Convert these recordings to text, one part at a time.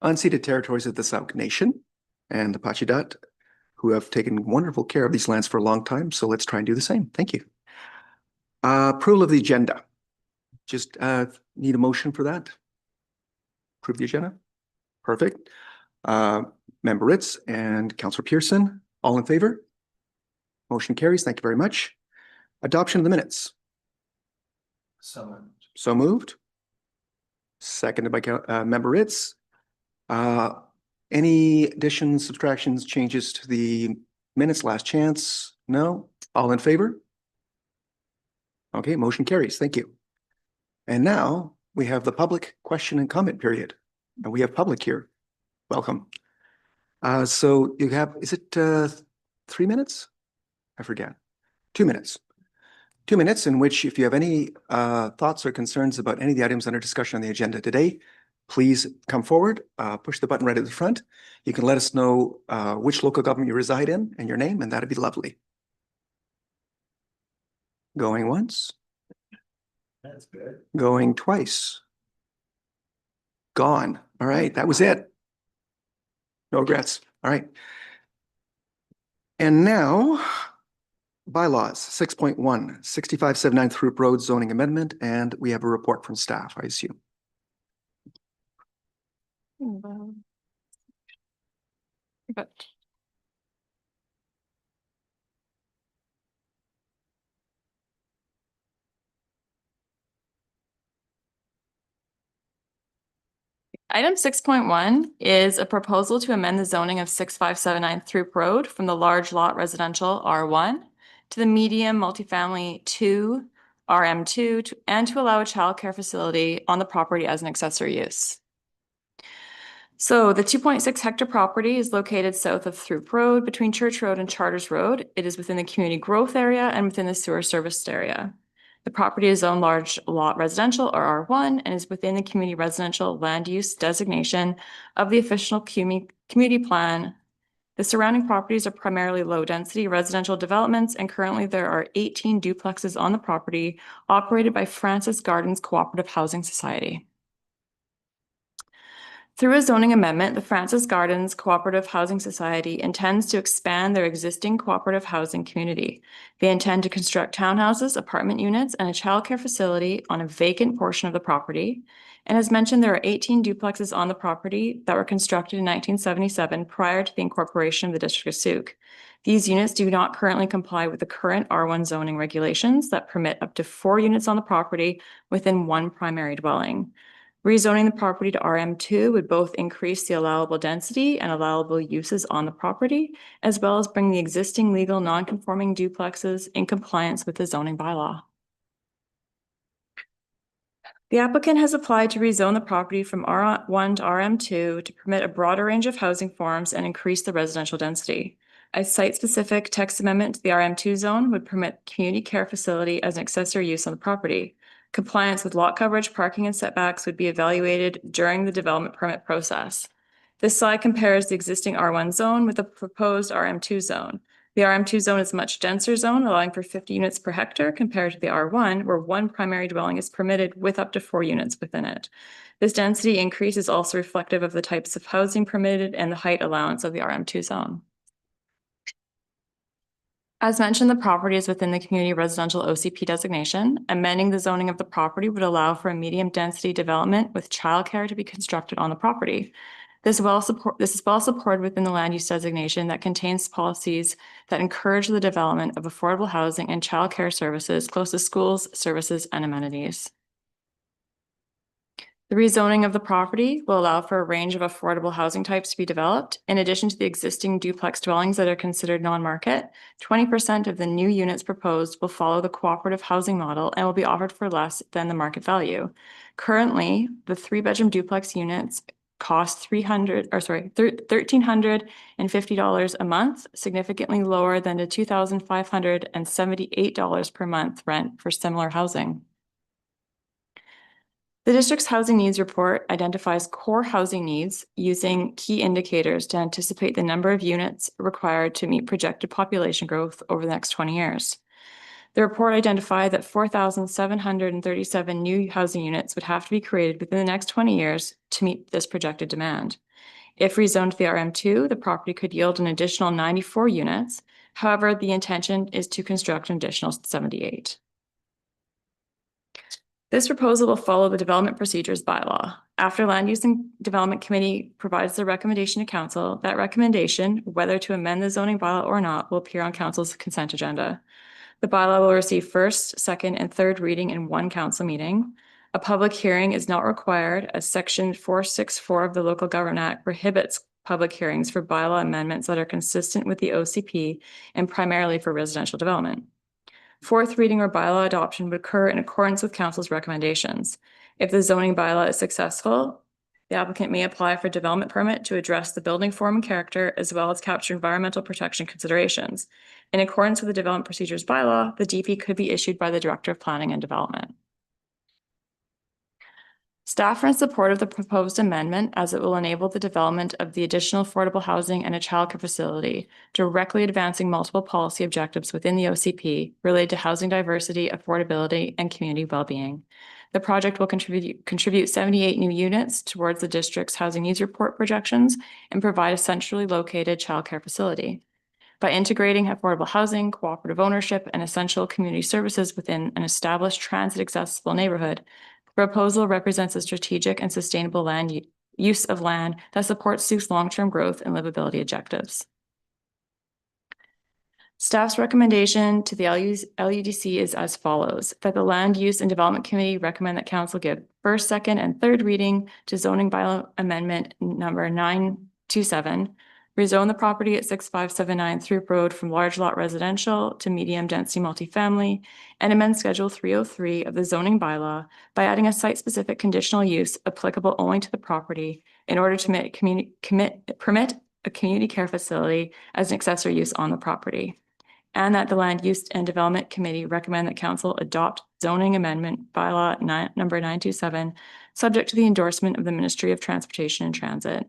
unceded territories of the Sooke Nation and the Pachidat, who have taken wonderful care of these lands for a long time. So let's try and do the same. Thank you. Approval of the agenda. Just need a motion for that. Approve the agenda. Perfect. Member Ritz and Councillor Pearson, all in favor? Motion carries. Thank you very much. Adoption of the minutes. So moved. Seconded by Member Ritz. Any additions, subtractions, changes to the minutes? Last chance? No? All in favor? Okay, motion carries. Thank you. And now we have the public question and comment period. And we have public here. Welcome. So you have, is it 3 minutes? I forget. 2 minutes. 2 minutes in which, if you have any thoughts or concerns about any of the items under discussion on the agenda today, please come forward, push the button right at the front. You can let us know which local government you reside in and your name, and that'd be lovely. Going once. That's good. Going twice. Gone. All right, that was it. No regrets. All right. And now, bylaws, 6.1, 6579 Throop Road zoning amendment, and we have a report from staff, I assume. But Item 6.1 is a proposal to amend the zoning of 6579 Throop Road from the large lot residential R1 to the medium multifamily 2, RM2, and to allow a childcare facility on the property as an accessory use. So the 2.6 hectare property is located south of Throop Road between Church Road and Charters Road. It is within the community growth area and within the sewer serviced area. The property is zoned large lot residential or R1 and is within the community residential land use designation of the official community plan. The surrounding properties are primarily low density residential developments, and currently there are 18 duplexes on the property operated by Francis Gardens Cooperative Housing Society. Through a zoning amendment, the Francis Gardens Cooperative Housing Society intends to expand their existing cooperative housing community. They intend to construct townhouses, apartment units, and a childcare facility on a vacant portion of the property. And as mentioned, there are 18 duplexes on the property that were constructed in 1977 prior to the incorporation of the District of Sooke. These units do not currently comply with the current R1 zoning regulations that permit up to 4 units on the property within one primary dwelling. Rezoning the property to RM2 would both increase the allowable density and allowable uses on the property, as well as bring the existing legal non-conforming duplexes in compliance with the zoning bylaw. The applicant has applied to rezone the property from R1 to RM2 to permit a broader range of housing forms and increase the residential density. A site-specific text amendment to the RM2 zone would permit community care facility as an accessory use on the property. Compliance with lot coverage, parking, and setbacks would be evaluated during the development permit process. This slide compares the existing R1 zone with the proposed RM2 zone. The RM2 zone is a much denser zone, allowing for 50 units per hectare compared to the R1, where one primary dwelling is permitted with up to 4 units within it. This density increase is also reflective of the types of housing permitted and the height allowance of the RM2 zone. As mentioned, the property is within the community residential OCP designation. Amending the zoning of the property would allow for a medium density development with childcare to be constructed on the property. This is well supported within the land use designation that contains policies that encourage the development of affordable housing and childcare services close to schools, services, and amenities. The rezoning of the property will allow for a range of affordable housing types to be developed. In addition to the existing duplex dwellings that are considered non-market, 20% of the new units proposed will follow the cooperative housing model and will be offered for less than the market value. Currently, the 3-bedroom duplex units cost $1,350 a month, significantly lower than the $2,578 per month rent for similar housing. The district's housing needs report identifies core housing needs using key indicators to anticipate the number of units required to meet projected population growth over the next 20 years. The report identified that 4,737 new housing units would have to be created within the next 20 years to meet this projected demand. If rezoned to the RM2, the property could yield an additional 94 units. However, the intention is to construct an additional 78. This proposal will follow the development procedures bylaw. After Land Use and Development Committee provides the recommendation to council, that recommendation, whether to amend the zoning bylaw or not, will appear on council's consent agenda. The bylaw will receive first, second, and third reading in one council meeting. A public hearing is not required as Section 464 of the Local Government Act prohibits public hearings for bylaw amendments that are consistent with the OCP and primarily for residential development. Fourth reading or bylaw adoption would occur in accordance with council's recommendations. If the zoning bylaw is successful, the applicant may apply for a development permit to address the building form and character, as well as capture environmental protection considerations. In accordance with the development procedures bylaw, the DP could be issued by the Director of Planning and Development. Staff are in support of the proposed amendment as it will enable the development of the additional affordable housing and a childcare facility, directly advancing multiple policy objectives within the OCP related to housing diversity, affordability, and community well-being. The project will contribute 78 new units towards the district's housing needs report projections and provide a centrally located childcare facility. By integrating affordable housing, cooperative ownership, and essential community services within an established transit-accessible neighborhood, the proposal represents a strategic and sustainable use of land that supports Sooke's long-term growth and livability objectives. Staff's recommendation to the LUDC is as follows: that the Land Use and Development Committee recommend that council give first, second, and third reading to zoning bylaw amendment number 927, rezone the property at 6579 Throop Road from large lot residential to medium density multifamily, and amend Schedule 303 of the zoning bylaw by adding a site-specific conditional use applicable only to the property in order to permit a community care facility as an accessory use on the property. And that the Land Use and Development Committee recommend that council adopt zoning amendment bylaw number 927, subject to the endorsement of the Ministry of Transportation and Transit.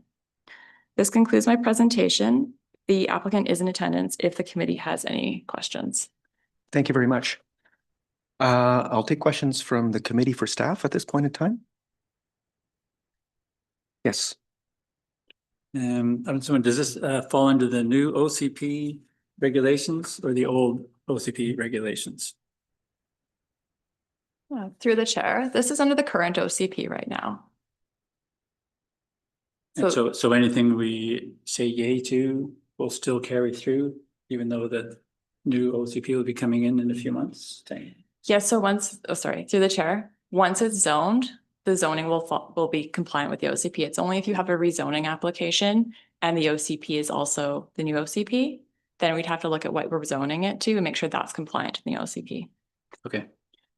This concludes my presentation. The applicant is in attendance if the committee has any questions. Thank you very much. I'll take questions from the committee for staff at this point in time. Yes. I'm assuming, does this fall under the new OCP regulations or the old OCP regulations? Through the chair, this is under the current OCP right now. And so anything we say yay to will still carry through, even though the new OCP will be coming in a few months? Yes, so through the chair, once it's zoned, the zoning will be compliant with the OCP. It's only if you have a rezoning application and the OCP is also the new OCP, then we'd have to look at what we're zoning it to and make sure that's compliant in the OCP. Okay.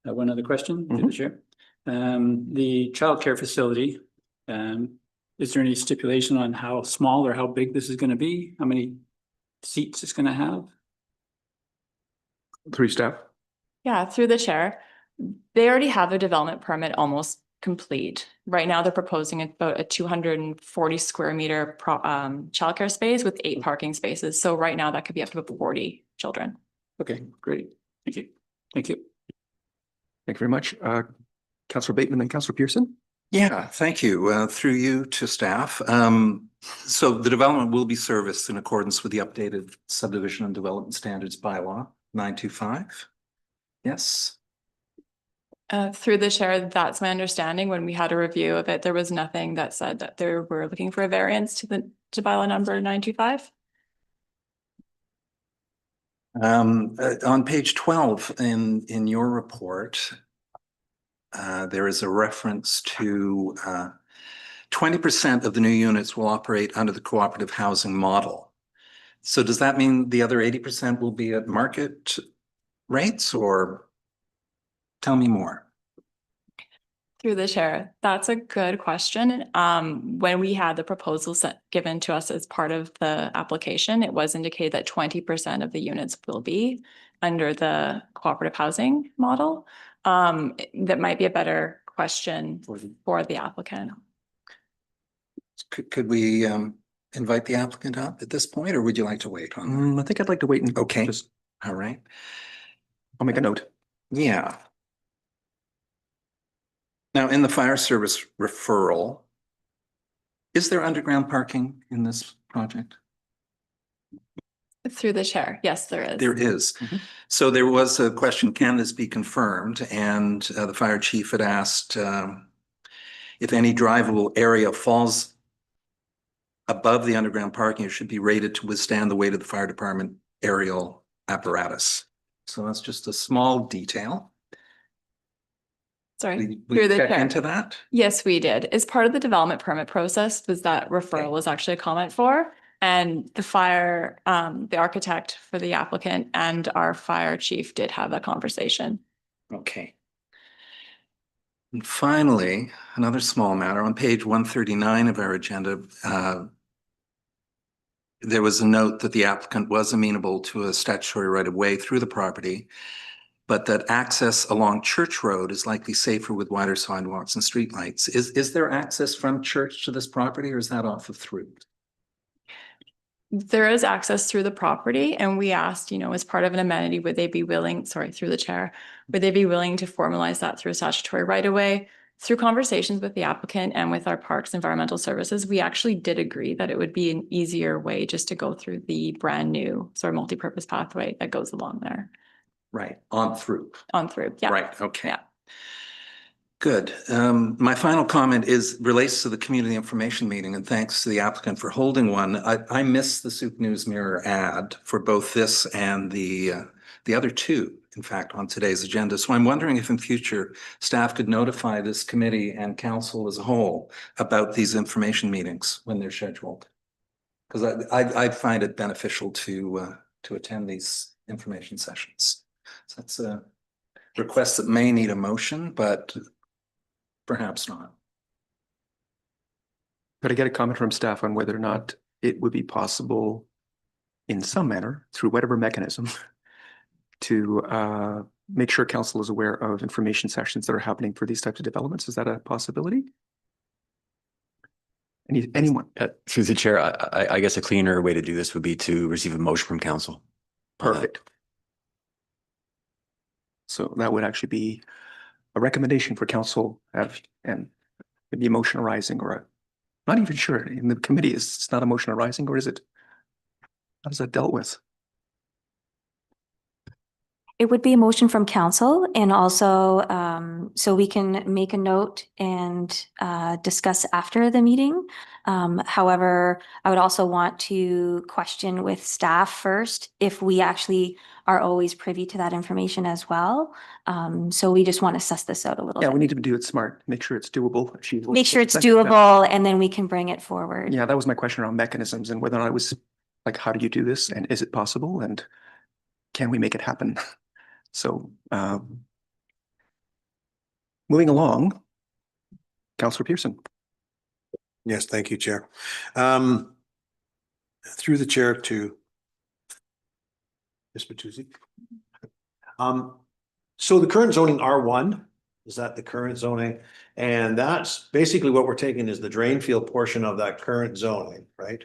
One other question, through the chair. The childcare facility, is there any stipulation on how small or how big this is going to be? How many seats it's going to have? Through staff. Yeah, through the chair. They already have a development permit almost complete. Right now, they're proposing about a 240 square meter childcare space with 8 parking spaces. So right now that could be up to about 40 children. Okay, great. Thank you. Thank you. Thank you very much. Councillor Bateman and Councillor Pearson. Yeah, thank you. Through you to staff. So the development will be serviced in accordance with the updated subdivision and development standards bylaw 925. Yes. Through the chair, that's my understanding. When we had a review of it, there was nothing that said that they were looking for a variance to bylaw number 925. On page 12 in your report, there is a reference to 20% of the new units will operate under the cooperative housing model. So does that mean the other 80% will be at market rates, or tell me more? Through the chair, that's a good question. When we had the proposal given to us as part of the application, it was indicated that 20% of the units will be under the cooperative housing model. That might be a better question for the applicant. Could we invite the applicant up at this point, or would you like to wait on that? I think I'd like to wait and Okay. just, All right. I'll make a note. Yeah. Now, in the fire service referral, Is there underground parking in this project? Through the chair. Yes, there is. There is. Mhm. So there was a question, can this be confirmed? And the fire chief had asked if any drivable area falls above the underground parking, it should be rated to withstand the weight of the fire department aerial apparatus. So that's just a small detail. Sorry, We through the check chair. into that? Yes, we did. As part of the development permit process, was that referral was actually a comment for. And the fire, the architect for the applicant and our fire chief did have that conversation. Okay. And finally, another small matter on page 139 of our agenda. There was a note that the applicant was amenable to a statutory right of way through the property, but that access along Church Road is likely safer with wider sidewalks and streetlights. Is there access from Church to this property, or is that off of through? There is access through the property, and we asked, you know, as part of an amenity, would they be willing, sorry, through the chair, would they be willing to formalize that through a statutory right of way? Through conversations with the applicant and with our Parks Environmental Services, we actually did agree that it would be an easier way just to go through the brand new sort of multi-purpose pathway that goes along there Right, on through. on through. Yeah. Right, okay. Yeah. Good. My final comment relates to the community information meeting, and thanks to the applicant for holding one. I missed the Sooke News Mirror ad for both this and the other two, in fact, on today's agenda. So I'm wondering if in future staff could notify this committee and council as a whole about these information meetings when they're scheduled. Because I find it beneficial to attend these information sessions. So that's a request that may need a motion, but perhaps not. Could I get a comment from staff on whether or not it would be possible in some manner, through whatever mechanism, to make sure council is aware of information sessions that are happening for these types of developments? Is that a possibility? Anyone? Through the chair, I guess a cleaner way to do this would be to receive a motion from council. Perfect. So that would actually be a recommendation for council and maybe a motion arising not even sure in the committee, it's not a motion arising, or is it? How is that dealt with? It would be a motion from council, and also so we can make a note and discuss after the meeting. However, I would also want to question with staff first if we actually are always privy to that information as well. So we just want to suss this out a little Yeah, bit. we need to do it smart, make sure it's doable, achievable. Make sure it's doable, and then we can bring it forward. Yeah, that was my question around mechanisms and whether or not it was like, how do you do this, and is it possible, and can we make it happen? So moving along, Councillor Pearson. Yes, thank you, Chair. Through the chair to Ms. Batuzzi. So the current zoning R1, is that the current zoning? And that's basically what we're taking is the drain field portion of that current zoning, right?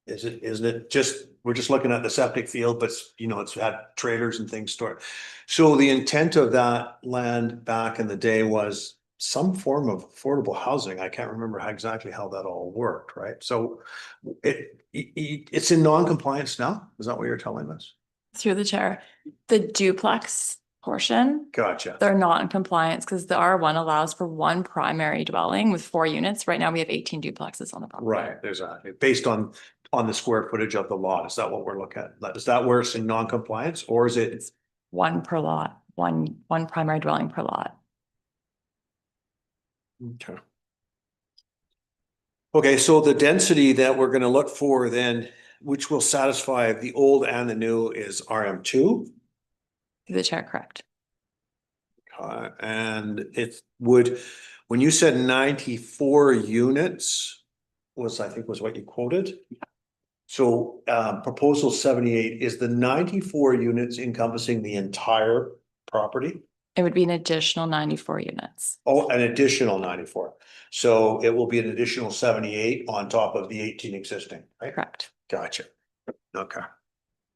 Isn't it just, we're just looking at the septic field, but you know, it's had trailers and things stored. So the intent of that land back in the day was some form of affordable housing. I can't remember exactly how that all worked, right? So it's in non-compliance now? Is that what you're telling us? Through the chair, the duplex portion, Gotcha. they're not in compliance because the R1 allows for one primary dwelling with 4 units. Right now, we have 18 duplexes on the property. Right, there's based on the square footage of the lot. Is that what we're looking at? Is that where it's in non-compliance, or is it? It's one per lot, one primary dwelling per lot. Okay. Okay, so the density that we're gonna look for then, which will satisfy the old and the new, is RM2. Through the chair, correct. And it would, when you said 94 units I think was what you quoted. So proposal 78, is the 94 units encompassing the entire property? It would be an additional 94 units. Oh, an additional 94. So it will be an additional 78 on top of the 18 existing, right? Correct. Gotcha. Okay,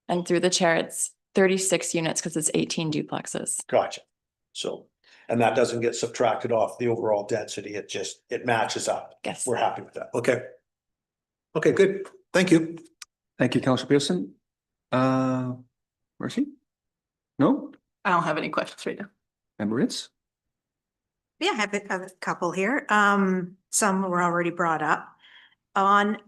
And through the chair, it's 36 units because it's 18 duplexes. gotcha. So, and that doesn't get subtracted off the overall density. It matches up. Yes. We're happy with that. Okay. Okay, good. Thank you. Thank you, Councillor Pearson. Mercy? No? I don't have any questions right now. Member Ritz? Yeah, I have a couple here. Some were already brought up on.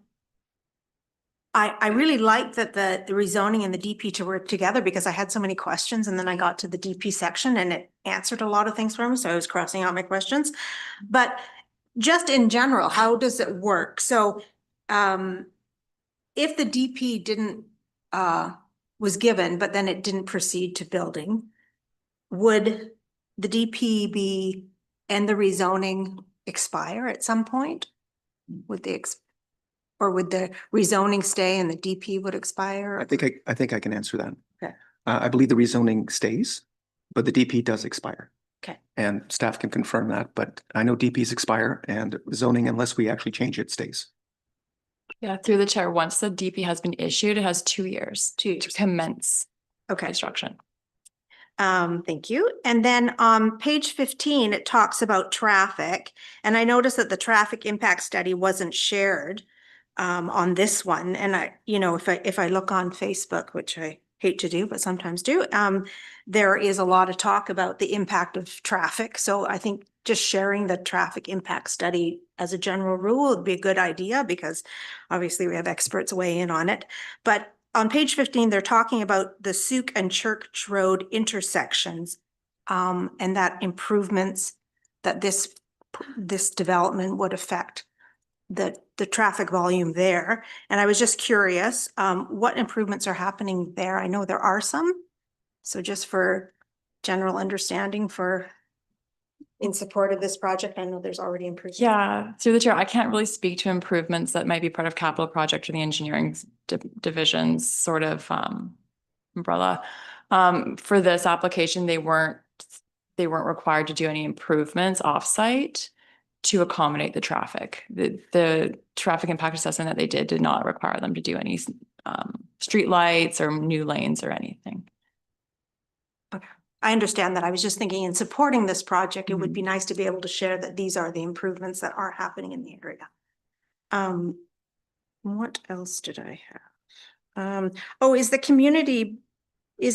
I really like that the rezoning and the DP to work together because I had so many questions and then I got to the DP section and it answered a lot of things for me. So I was crossing out my questions. But just in general, how does it work? So if the DP didn't was given, but then it didn't proceed to building, would the DP be and the rezoning expire at some point? Would they or would the rezoning stay and the DP would expire? I think I can answer that. Okay. I believe the rezoning stays, but the DP does expire. Okay. And staff can confirm that, but I know DPs expire and zoning, unless we actually change it, stays. Yeah, through the chair, once the DP has been issued, it has 2 years 2 years. to commence Okay. construction. Thank you. And then on page 15, it talks about traffic. And I noticed that the traffic impact study wasn't shared on this one. And if I look on Facebook, which I hate to do, but sometimes do, there is a lot of talk about the impact of traffic. So I think just sharing the traffic impact study as a general rule would be a good idea because obviously we have experts weigh in on it. But on page 15, they're talking about the Sooke and Church Road intersections and that improvements that this development would affect the traffic volume there. And I was just curious, what improvements are happening there? I know there are some. So just for general understanding in support of this project, I know there's already improvements. Yeah, through the chair, I can't really speak to improvements that might be part of capital project or the engineering division's sort of umbrella. For this application, they weren't required to do any improvements offsite to accommodate the traffic. The traffic impact assessment that they did not require them to do any street lights or new lanes or anything. Okay, I understand that. I was just thinking in supporting this project, it would be nice to be able to share that these are the improvements that are happening in the area. What else did I have? Is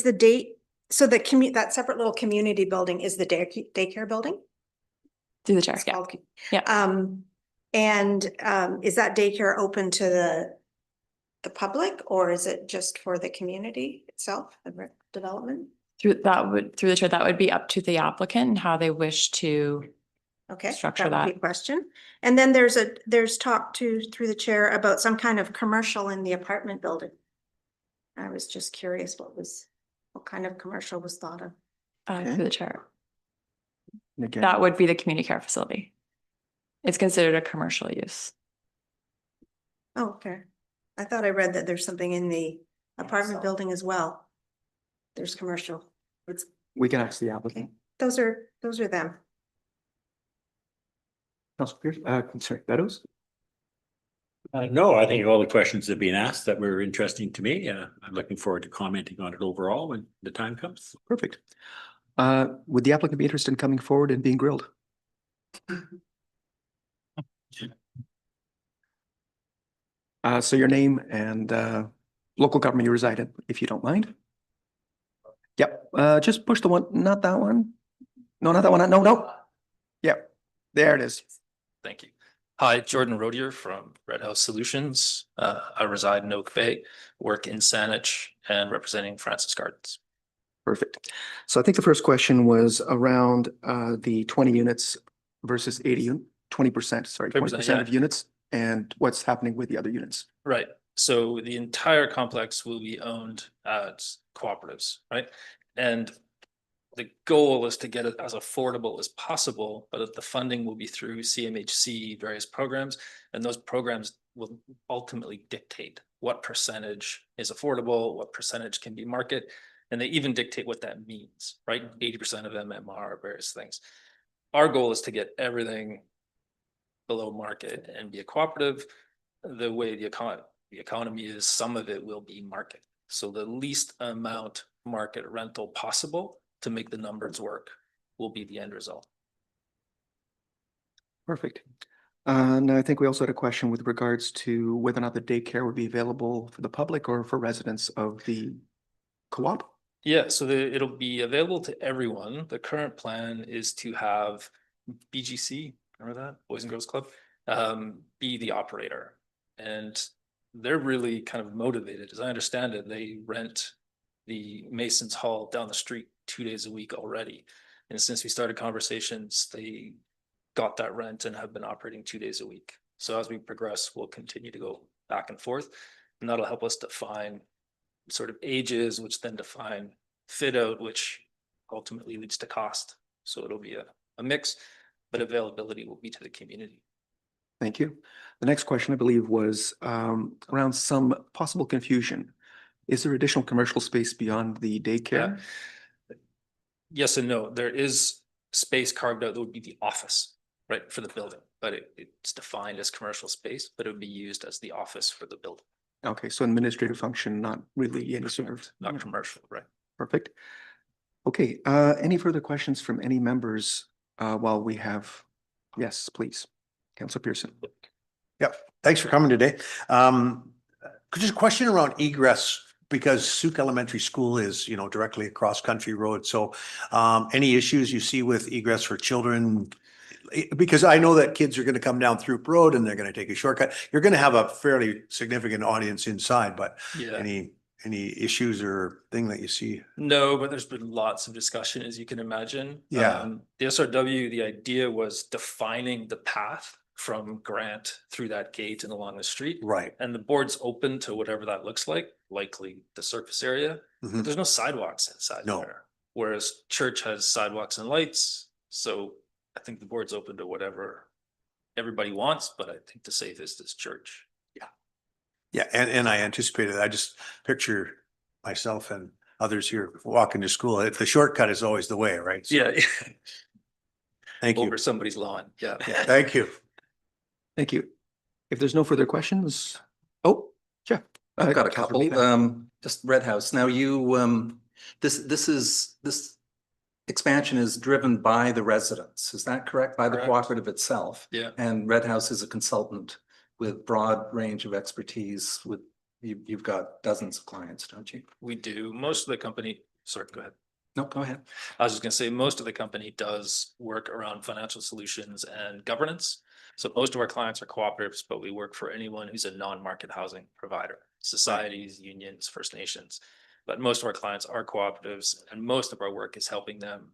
the date, so that separate little community building is the daycare building? Through the chair, It's yeah. called- Yeah. Is that daycare open to the public or is it just for the community itself, the development? Through the chair, that would be up to the applicant and how they wish to Okay. structure would be that. a question. And then there's talk through the chair about some kind of commercial in the apartment building. I was just curious what kind of commercial was thought of? Through the chair. And again, That would be the community care facility. It's considered a commercial use. Oh, okay. I thought I read that there's something in the apartment building as well. There's commercial. we can ask the applicant. Those are them. Councillor Pierce, sorry, Meadows? No, I think all the questions have been asked that were interesting to me. I'm looking forward to commenting on it overall when the time comes. Perfect. Would the applicant be interested in coming forward and being grilled? So your name and local government you reside in, if you don't mind. Yep, just push the one, not that one. No, not that one. No. Yep, there it is. Thank you. Hi, Jordan Rodier from Red House Solutions. I reside in Oak Bay, work in Saanich and representing Francis Gardens. Perfect. So I think the first question was around the 20 units versus 20%, sorry, 20% of units and what's happening with the other units. Right. So the entire complex will be owned as cooperatives, right? And the goal is to get it as affordable as possible, but the funding will be through CMHC, various programs, and those programs will ultimately dictate what percentage is affordable, what percentage can be market, and they even dictate what that means, right? 80% of MMR, various things. Our goal is to get everything below market and be a cooperative. The way the economy is, some of it will be market. So the least amount market rental possible to make the numbers work. will be the end result. Perfect. Now, I think we also had a question with regards to whether or not the daycare would be available for the public or for residents of the co-op. Yeah, so it'll be available to everyone. The current plan is to have BGC, remember that, Boys and Girls Club, be the operator. And they're really kind of motivated. As I understand it, they rent the Masons Hall down the street 2 days a week already. And since we started conversations, they got that rent and have been operating 2 days a week. So as we progress, we'll continue to go back and forth. And that'll help us define sort of ages, which then define fit out, which ultimately leads to cost. So it'll be a mix, but availability will be to the community. Thank you. The next question, I believe, was around some possible confusion. Is there additional commercial space beyond the daycare? Yes and no. There is space carved out that would be the office, right, for the building, but it's defined as commercial space, but it would be used as the office for the building. Okay, so administrative function, not really any sort of. Not commercial, right? Perfect. Okay, any further questions from any members while we have, yes, please. Councillor Pearson. Yep, thanks for coming today. Just a question around egress, because Sooke Elementary School is, directly across Country Road. So any issues you see with egress for children? Because I know that kids are going to come down Throop Road and they're going to take a shortcut. You're going to have a fairly significant audience inside, but Yeah. any issues or thing that you see? No, but there's been lots of discussion, as you can imagine. Yeah. The SRW, the idea was defining the path from Grant through that gate and along the street. Right. And the board's open to whatever that looks like, likely the surface area. Mhm. But there's no sidewalks inside No. there. Whereas church has sidewalks and lights. So I think the board's open to whatever everybody wants, but I think the safest is church. Yeah, and I anticipated, I just picture myself and others here walking to school. The shortcut is always the way, right? So, Yeah. Thank you. Over somebody's lawn. Yeah. Yeah, thank you. Thank you. If there's no further questions, oh, Jeff. I've got a Councillor couple, Beaman. just Red House. Now this expansion is driven by the residents. Is that correct? By the Correct. cooperative itself? Yeah. And Red House is a consultant with broad range of expertise with, you've got dozens of clients, don't you? We do. Most of the company, sorry, go ahead. No, go ahead. I was just gonna say, most of the company does work around financial solutions and governance. So most of our clients are cooperatives, but we work for anyone who's a non-market housing provider, societies, unions, First Nations. But most of our clients are cooperatives, and most of our work is helping them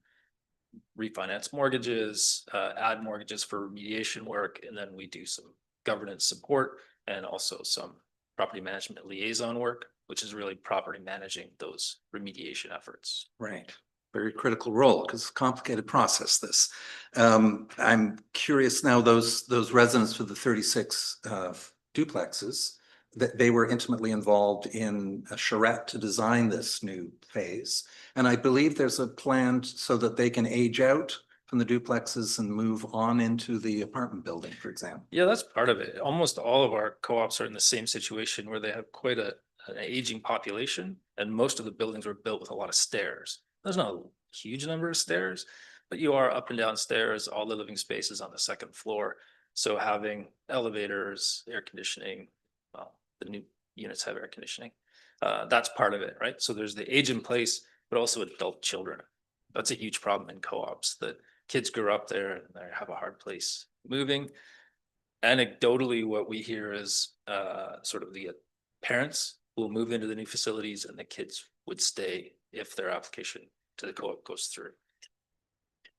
refinance mortgages, add mortgages for remediation work, and then we do some governance support and also some property management liaison work, which is really property managing those remediation efforts. Right. Very critical role because it's a complicated process, this. I'm curious now, those residents for the 36 duplexes, that they were intimately involved in a charrette to design this new phase. And I believe there's a plan so that they can age out from the duplexes and move on into the apartment building, for example. Yeah, that's part of it. Almost all of our co-ops are in the same situation where they have quite an aging population, and most of the buildings were built with a lot of stairs. There's not a huge number of stairs, but you are up and down stairs, all the living spaces on the second floor. So having elevators, air conditioning, well, the new units have air conditioning. That's part of it, right? So there's the age in place, but also adult children. That's a huge problem in co-ops, that kids grew up there and they have a hard place moving. Anecdotally, what we hear is sort of the parents will move into the new facilities and the kids would stay if their application to the co-op goes through.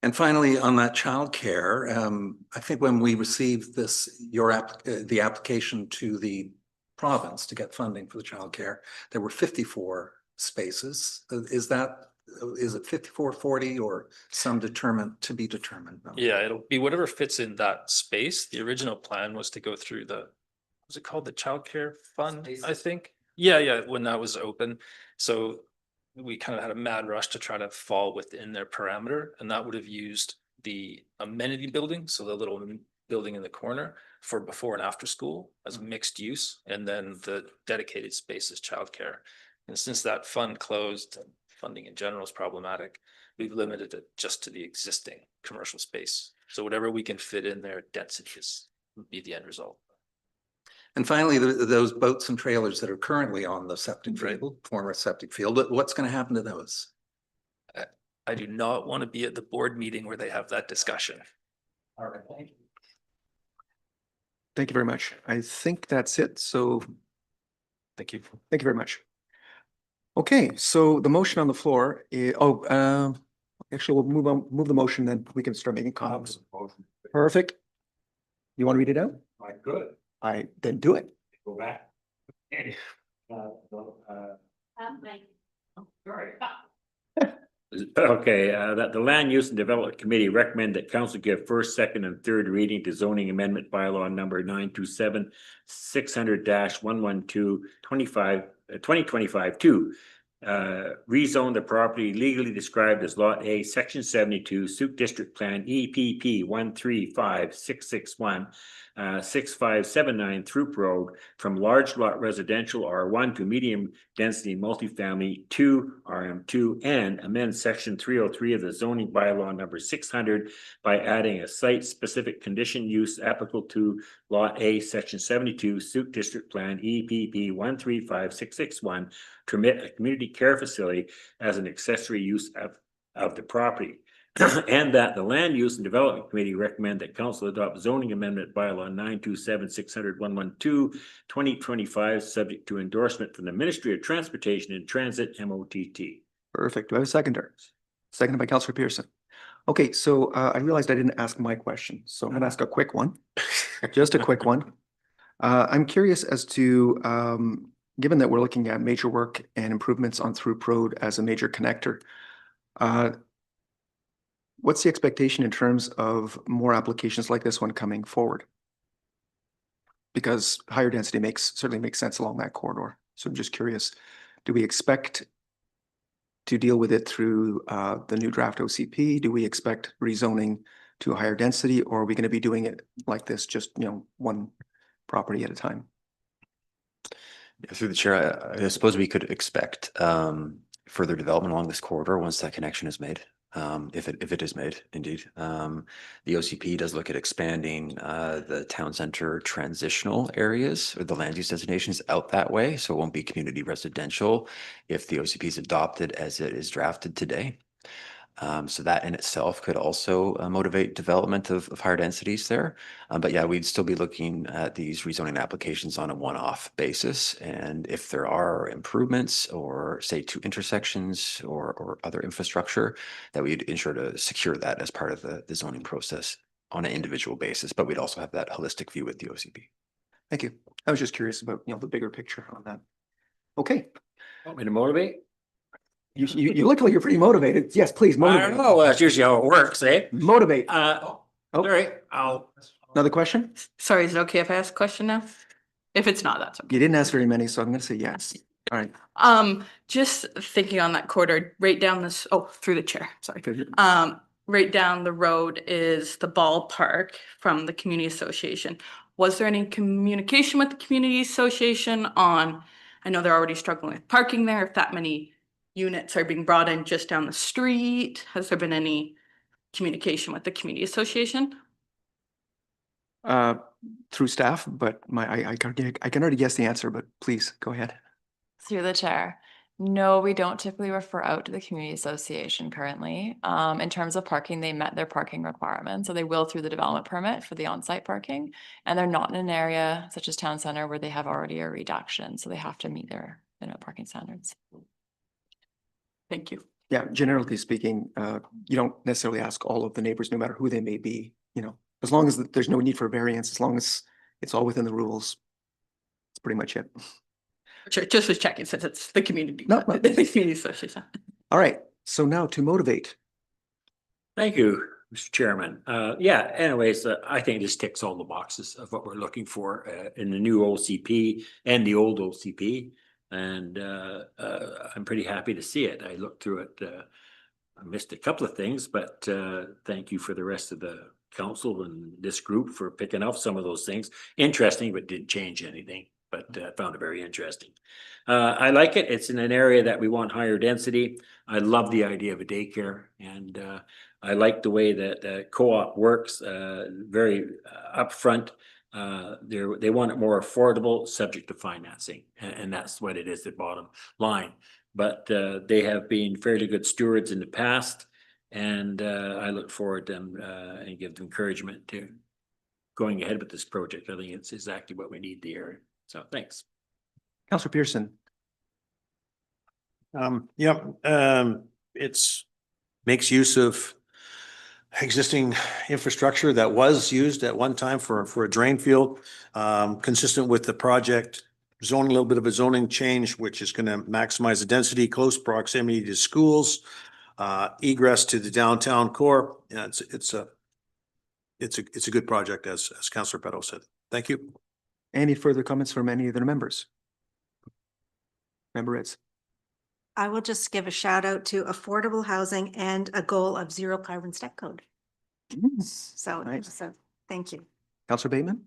And finally, on that childcare, I think when we received this, the application to the province to get funding for the childcare, there were 54 spaces. Is it 54, 40, or some to be determined? No. Yeah, it'll be whatever fits in that space. The original plan was to go through was it called the childcare fund, Spaces. I think? Yeah, when that was open. So we kind of had a mad rush to try to fall within their parameter, and that would have used the amenity building, so the little building in the corner, for before and after school as mixed use, and then the dedicated space is childcare. And since that fund closed, and funding in general is problematic, we've limited it just to the existing commercial space. So whatever we can fit in there, density would be the end result. And finally, those boats and trailers that are currently on the septic field, former septic field, what's going to happen to those? I do not want to be at the board meeting where they have that discussion. All right, thank you. Thank you very much. I think that's it. So Thank you. thank you very much. Okay, so the motion on the floor is, actually, we'll move the motion, then we can start making comments. Perfect. You want to read it out? I could Then do it. go back. Sorry. Okay, that the Land Use and Development Committee recommend that council give first, second, and third reading to zoning amendment bylaw number 927 600-112 2025 to rezone the property legally described as Lot A, Section 72, Sooke District Plan, EPP 135661, 6579 Throop Road, from large lot residential R1 to medium density multifamily 2 RM2, and amend Section 303 of the zoning bylaw number 600 by adding a site-specific condition use applicable to Lot A, Section 72, Sooke District Plan, EPP 135661, to permit a community care facility as an accessory use of the property. And that the Land Use and Development Committee recommend that council adopt zoning amendment bylaw 927 600-112 2025, subject to endorsement from the Ministry of Transportation and Transit, MOTT. Perfect. Do I have a seconder? Seconded by Councillor Pearson. Okay, so I realized I didn't ask my question, so I'm gonna ask a quick one. Just a quick one. I'm curious as to, given that we're looking at major work and improvements on Throop Road as a major connector, what's the expectation in terms of more applications like this one coming forward? Because higher density certainly makes sense along that corridor. So I'm just curious, do we expect to deal with it through the new draft OCP? Do we expect rezoning to a higher density, or are we going to be doing it like this, just, one property at a time? Yeah, through the chair, I suppose we could expect further development along this corridor once that connection is made. If it is made, indeed. The OCP does look at expanding the town center transitional areas or the land use designations out that way, so it won't be community residential if the OCP is adopted as it is drafted today. So that in itself could also motivate development of higher densities there. But yeah, we'd still be looking at these rezoning applications on a one-off basis. And if there are improvements or say two intersections or other infrastructure, that we'd ensure to secure that as part of the zoning process on an individual basis. But we'd also have that holistic view with the OCP. Thank you. I was just curious about, the bigger picture on that. Okay. Want me to motivate? You look like you're pretty motivated. Yes, please I motivate. don't know, that's usually how it works, eh? Motivate. Sorry, Another question? Sorry, is it okay if I ask a question now? If it's not, that's okay. You didn't ask very many, so I'm going to say yes. All right. Just thinking on that corridor, right down this, through the chair, sorry. Good. Right down the road is the ballpark from the community association. Was there any communication with the community association on, I know they're already struggling with parking there, if that many units are being brought in just down the street? Has there been any communication with the community association? Through staff, but I can already guess the answer, but please go ahead. Through the chair. No, we don't typically refer out to the community association currently. In terms of parking, they met their parking requirements, so they will through the development permit for the on-site parking. And they're not in an area such as town center where they have already a reduction, so they have to meet their minimum parking standards. Thank you. Yeah, generally speaking, you don't necessarily ask all of the neighbors, no matter who they may be, as long as there's no need for variance, as long as it's all within the rules. That's pretty much it. Sure, just was checking since it's the community. No, the community association. All right, so now to motivate. Thank you, Mr. Chairman. Yeah, anyways, I think this ticks all the boxes of what we're looking for in the new OCP and the old OCP. And I'm pretty happy to see it. I looked through it. I missed a couple of things, but thank you for the rest of the council and this group for picking up some of those things. Interesting, but didn't change anything. but found it very interesting. I like it. It's in an area that we want higher density. I love the idea of a daycare, and I like the way that co-op works, very upfront. They want it more affordable, subject to financing, and that's what it is, the bottom line. But they have been fairly good stewards in the past, and I look forward to them and give them encouragement to going ahead with this project. I think it's exactly what we need the area. So thanks. Councillor Pearson. It's makes use of existing infrastructure that was used at one time for a drain field, consistent with the project zoning, a little bit of a zoning change, which is going to maximize the density, close proximity to schools, egress to the downtown core. Yeah, it's a good project, as Councillor Peto said. Thank you. Any further comments from any of the members? Member Ritz. I will just give a shout out to affordable housing and a goal of zero carbon step code. So, Nice. so thank you. Councillor Bateman?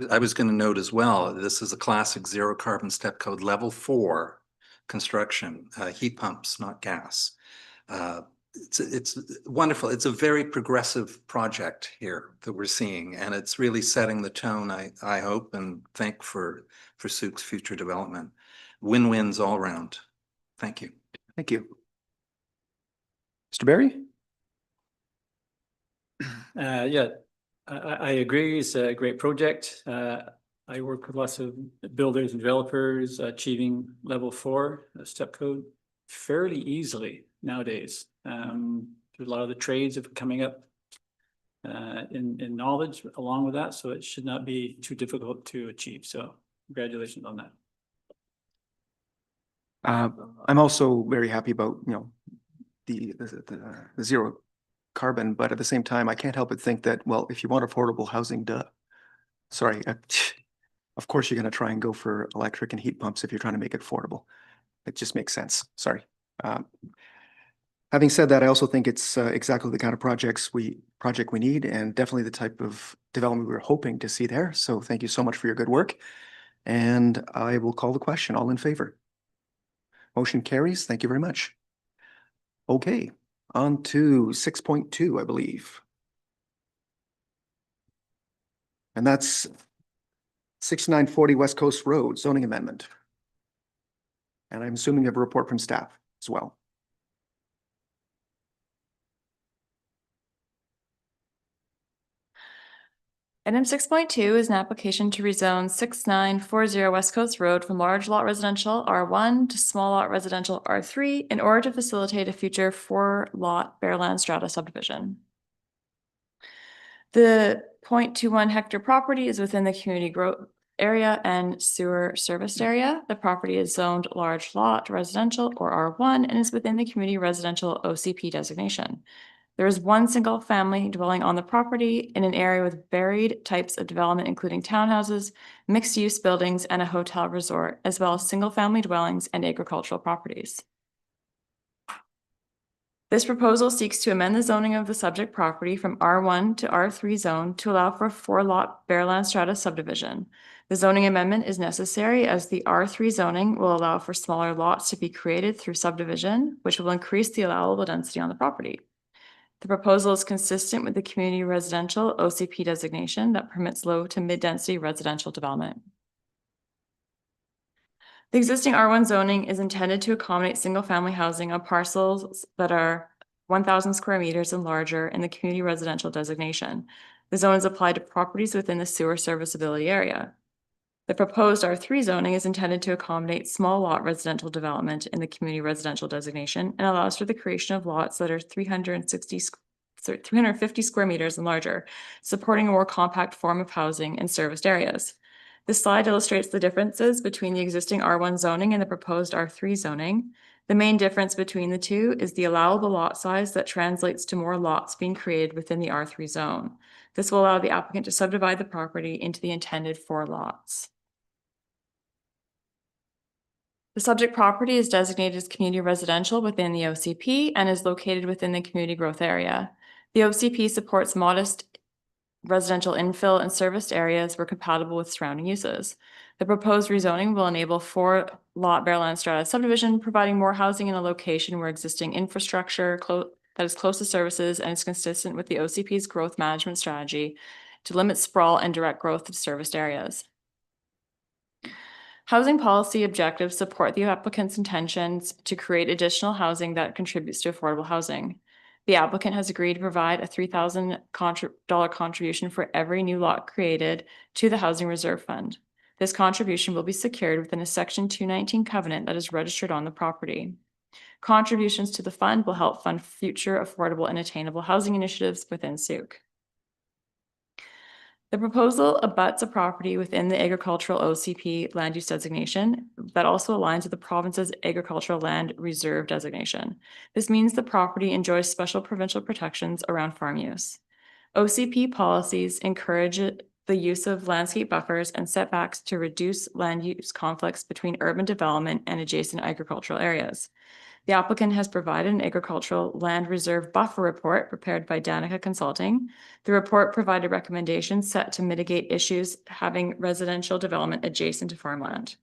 I was going to note as well, this is a classic zero carbon step code level 4 construction, heat pumps, not gas. It's wonderful. It's a very progressive project here that we're seeing, and it's really setting the tone, I hope and think, for Sooke's future development. Win-wins all around. Thank you. Thank you. Mr. Barry? Yeah, I agree. It's a great project. I work with lots of builders and developers achieving level 4 step code fairly easily nowadays. There's a lot of the trades are coming up in knowledge along with that, so it should not be too difficult to achieve. So congratulations on that. I'm also very happy about, the zero carbon, but at the same time, I can't help but think that, well, if you want affordable housing, of course, you're going to try and go for electric and heat pumps if you're trying to make it affordable. It just makes sense. Sorry. Having said that, I also think it's exactly the kind of project we need, and definitely the type of development we were hoping to see there. So thank you so much for your good work. And I will call the question. All in favor? Motion carries. Thank you very much. Okay, on to 6.2, I believe. And that's 6940 West Coast Road zoning amendment. And I'm assuming you have a report from staff as well. Item 6.2 is an application to rezone 6940 West Coast Road from large lot residential R1 to small lot residential R3 in order to facilitate a future 4-lot Bearland Strata subdivision. The 0.21 hectare property is within the community growth area and sewer serviced area. The property is zoned large lot residential or R1 and is within the community residential OCP designation. There is one single family dwelling on the property in an area with varied types of development, including townhouses, mixed-use buildings, and a hotel resort, as well as single-family dwellings and agricultural properties. This proposal seeks to amend the zoning of the subject property from R1 to R3 zone to allow for a 4-lot Bearland Strata subdivision. The zoning amendment is necessary as the R3 zoning will allow for smaller lots to be created through subdivision, which will increase the allowable density on the property. The proposal is consistent with the community residential OCP designation that permits low to mid-density residential development. The existing R1 zoning is intended to accommodate single-family housing on parcels that are 1,000 square meters and larger in the community residential designation. The zone is applied to properties within the sewer serviceability area. The proposed R3 zoning is intended to accommodate small lot residential development in the community residential designation and allows for the creation of lots that are 350 square meters and larger, supporting a more compact form of housing in serviced areas. This slide illustrates the differences between the existing R1 zoning and the proposed R3 zoning. The main difference between the two is the allowable lot size that translates to more lots being created within the R3 zone. This will allow the applicant to subdivide the property into the intended 4 lots. The subject property is designated as community residential within the OCP and is located within the community growth area. The OCP supports modest residential infill and serviced areas were compatible with surrounding uses. The proposed rezoning will enable 4-lot Bearland Strata subdivision, providing more housing in a location where existing infrastructure that is close to services and is consistent with the OCP's growth management strategy to limit sprawl and direct growth to serviced areas. Housing policy objectives support the applicant's intentions to create additional housing that contributes to affordable housing. The applicant has agreed to provide a $3,000 contribution for every new lot created to the Housing Reserve Fund. This contribution will be secured within a Section 219 covenant that is registered on the property. Contributions to the fund will help fund future affordable and attainable housing initiatives within Sooke. The proposal abuts a property within the agricultural OCP land use designation that also aligns with the province's agricultural land reserve designation. This means the property enjoys special provincial protections around farm use. OCP policies encourage the use of landscape buffers and setbacks to reduce land use conflicts between urban development and adjacent agricultural areas. The applicant has provided an agricultural land reserve buffer report prepared by Danica Consulting. The report provided recommendations set to mitigate issues having residential development adjacent to farmland.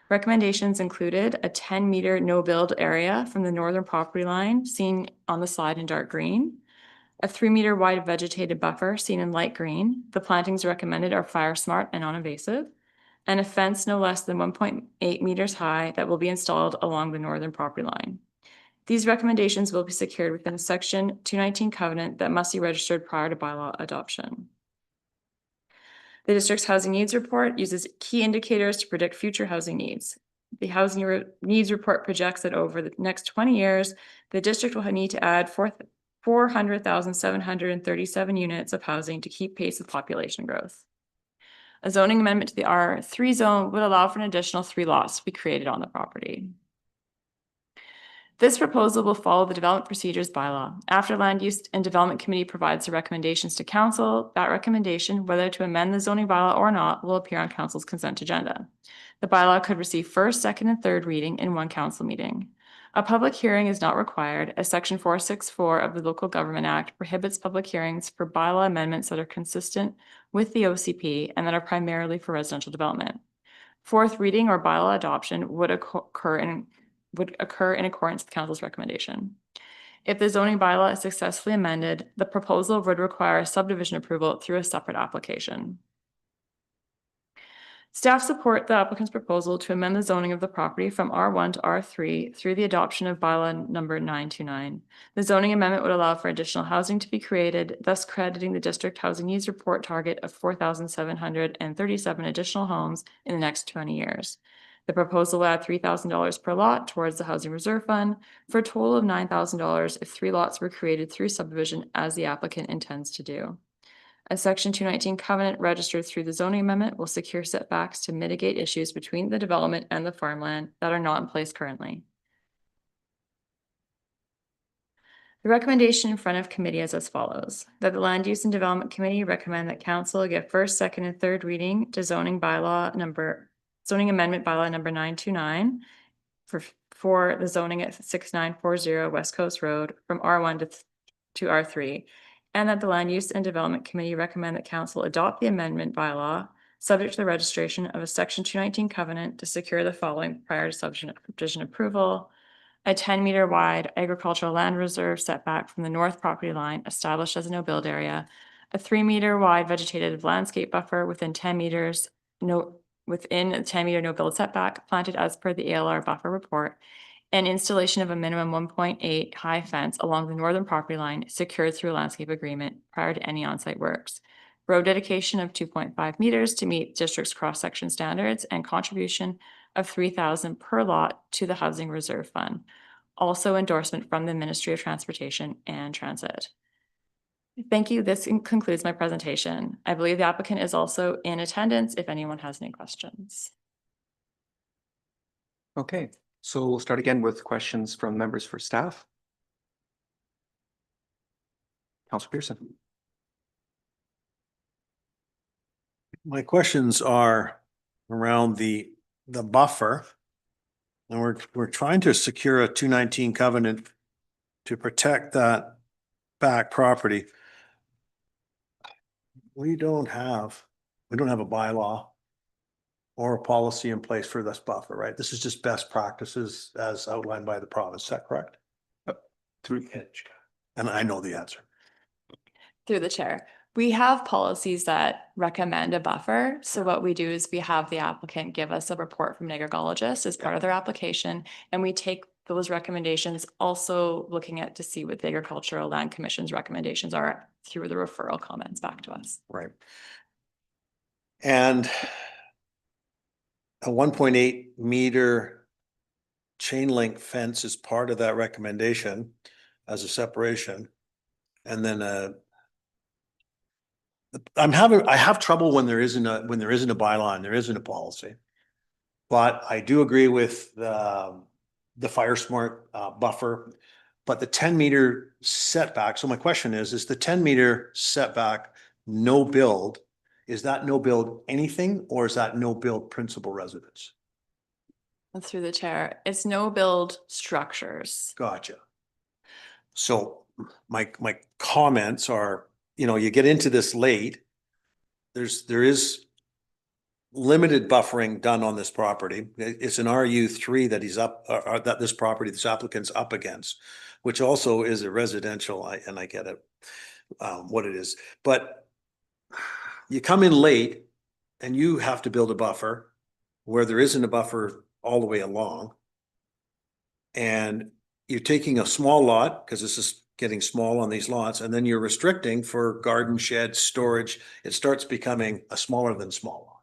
Recommendations included a 10-meter no-build area from the northern property line, seen on the slide in dark green, a 3-meter wide vegetated buffer, seen in light green. The plantings recommended are fire smart and non-invasive, and a fence no less than 1.8 meters high that will be installed along the northern property line. These recommendations will be secured within a Section 219 covenant that must be registered prior to bylaw adoption. The district's housing needs report uses key indicators to predict future housing needs. The housing needs report projects that over the next 20 years, the district will need to add 400,737 units of housing to keep pace with population growth. A zoning amendment to the R3 zone would allow for an additional 3 lots to be created on the property. This proposal will follow the development procedures bylaw. After Land Use and Development Committee provides the recommendations to council, that recommendation, whether to amend the zoning bylaw or not, will appear on council's consent agenda. The bylaw could receive first, second, and third reading in one council meeting. A public hearing is not required, as Section 464 of the Local Government Act prohibits public hearings for bylaw amendments that are consistent with the OCP and that are primarily for residential development. Fourth reading or bylaw adoption would occur in accordance with council's recommendation. If the zoning bylaw is successfully amended, the proposal would require subdivision approval through a separate application. Staff support the applicant's proposal to amend the zoning of the property from R1 to R3 through the adoption of bylaw number 929. The zoning amendment would allow for additional housing to be created, thus crediting the district housing needs report target of 4,737 additional homes in the next 20 years. The proposal will add $3,000 per lot towards the Housing Reserve Fund for a total of $9,000 if 3 lots were created through subdivision, as the applicant intends to do. A Section 219 covenant registered through the zoning amendment will secure setbacks to mitigate issues between the development and the farmland that are not in place currently. The recommendation in front of committee is as follows: that the Land Use and Development Committee recommend that council give first, second, and third reading to zoning amendment bylaw number 929 for the zoning at 6940 West Coast Road from R1 to R3, and that the Land Use and Development Committee recommend that council adopt the amendment bylaw subject to the registration of a Section 219 covenant to secure the following prior to subdivision approval: a 10-meter wide agricultural land reserve setback from the north property line established as a no-build area, a 3-meter wide vegetative landscape buffer within 10 meters within a 10-meter no-build setback planted as per the ALR buffer report, and installation of a minimum 1.8 high fence along the northern property line secured through a landscape agreement prior to any on-site works. Road dedication of 2.5 meters to meet district's cross-section standards, and contribution of $3,000 per lot to the Housing Reserve Fund. Also endorsement from the Ministry of Transportation and Transit. Thank you. This concludes my presentation. I believe the applicant is also in attendance if anyone has any questions. Okay, so we'll start again with questions from members for staff. Councilor Pearson. My questions are around the buffer. And we're trying to secure a 219 covenant to protect that back property. we don't have a bylaw or a policy in place for this buffer, right? This is just best practices as outlined by the province. Is that correct? Through, And I know the answer. Through the chair, we have policies that recommend a buffer. So what we do is we have the applicant give us a report from an agrologist as part of their application, and we take those recommendations, also looking at to see what the Agricultural Land Commission's recommendations are through the referral comments back to us. Right. And a 1.8 meter chain link fence is part of that recommendation as a separation. And then I have trouble when there isn't a bylaw and there isn't a policy. But I do agree with the fire smart buffer, but the 10-meter setback. So my question is the 10-meter setback no build? Is that no build anything, or is that no build principal residence? Through the chair, it's no build structures. Gotcha. So my comments are, you get into this late. There is limited buffering done on this property. It's an RU3 that he's up, that this applicant's up against, which also is a residential, and I get it, what it is. But you come in late and you have to build a buffer where there isn't a buffer all the way along. And you're taking a small lot, because this is getting small on these lots, and then you're restricting for garden shed storage. It starts becoming a smaller than small lot.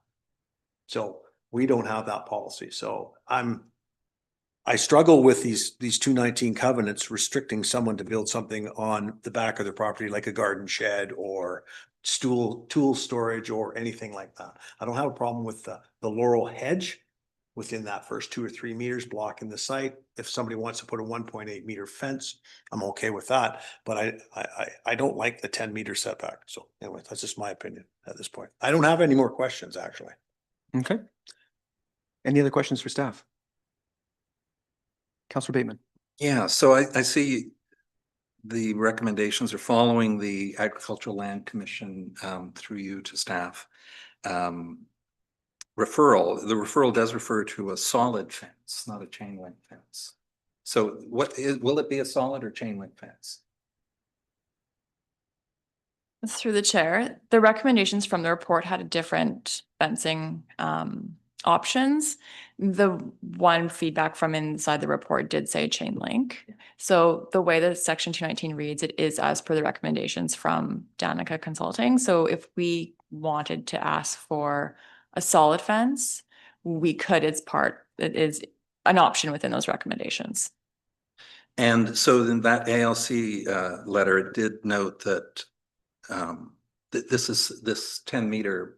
So we don't have that policy. So I struggle with these 219 covenants restricting someone to build something on the back of their property, like a garden shed or tool storage or anything like that. I don't have a problem with the laurel hedge within that first 2 or 3 meters blocking the site. If somebody wants to put a 1.8 meter fence, I'm okay with that. But I don't like the 10-meter setback. So anyway, that's just my opinion at this point. I don't have any more questions, actually. okay. Any other questions for staff? Councillor Bateman. Yeah, so I see the recommendations are following the Agricultural Land Commission through you to staff. Referral, the referral does refer to a solid fence, not a chain link fence. So will it be a solid or chain link fence? Through the chair, the recommendations from the report had a different fencing options. The one feedback from inside the report did say chain link. So the way that section 219 reads, it is as per the recommendations from Danica Consulting. So if we wanted to ask for a solid fence, we could. It is an option within those recommendations. And so in that ALC letter, it did note that this 10-meter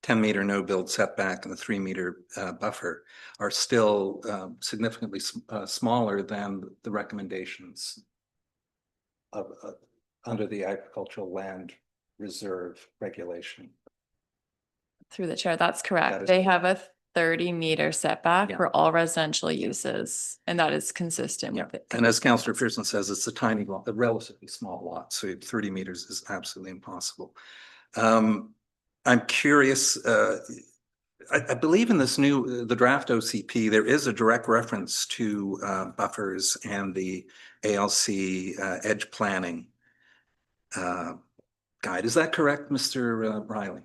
10-meter no build setback and the 3-meter buffer are still significantly smaller than the recommendations of under the agricultural land reserve regulation. Through the chair, that's correct. That is They have a 30-meter setback Yeah. for all residential uses, and that is consistent with it. And as Councillor Pearson says, it's a tiny lot, a relatively small lot, so 30 meters is absolutely impossible. I'm curious, I believe in this the draft OCP, there is a direct reference to buffers and the ALC edge planning guide. Is that correct, Mr. Riley?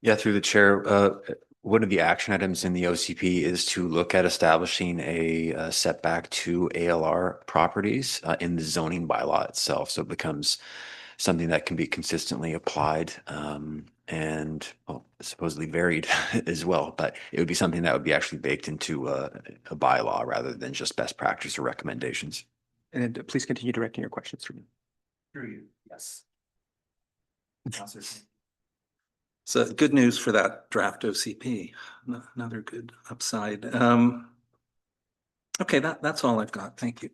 Yeah, through the chair, one of the action items in the OCP is to look at establishing a setback to ALR properties in the zoning bylaw itself. So it becomes something that can be consistently applied and supposedly varied as well. But it would be something that would be actually baked into a bylaw rather than just best practice or recommendations. And please continue directing your questions through me. Through you, yes. So good news for that draft OCP. Another good upside. Okay, that's all I've got. Thank you.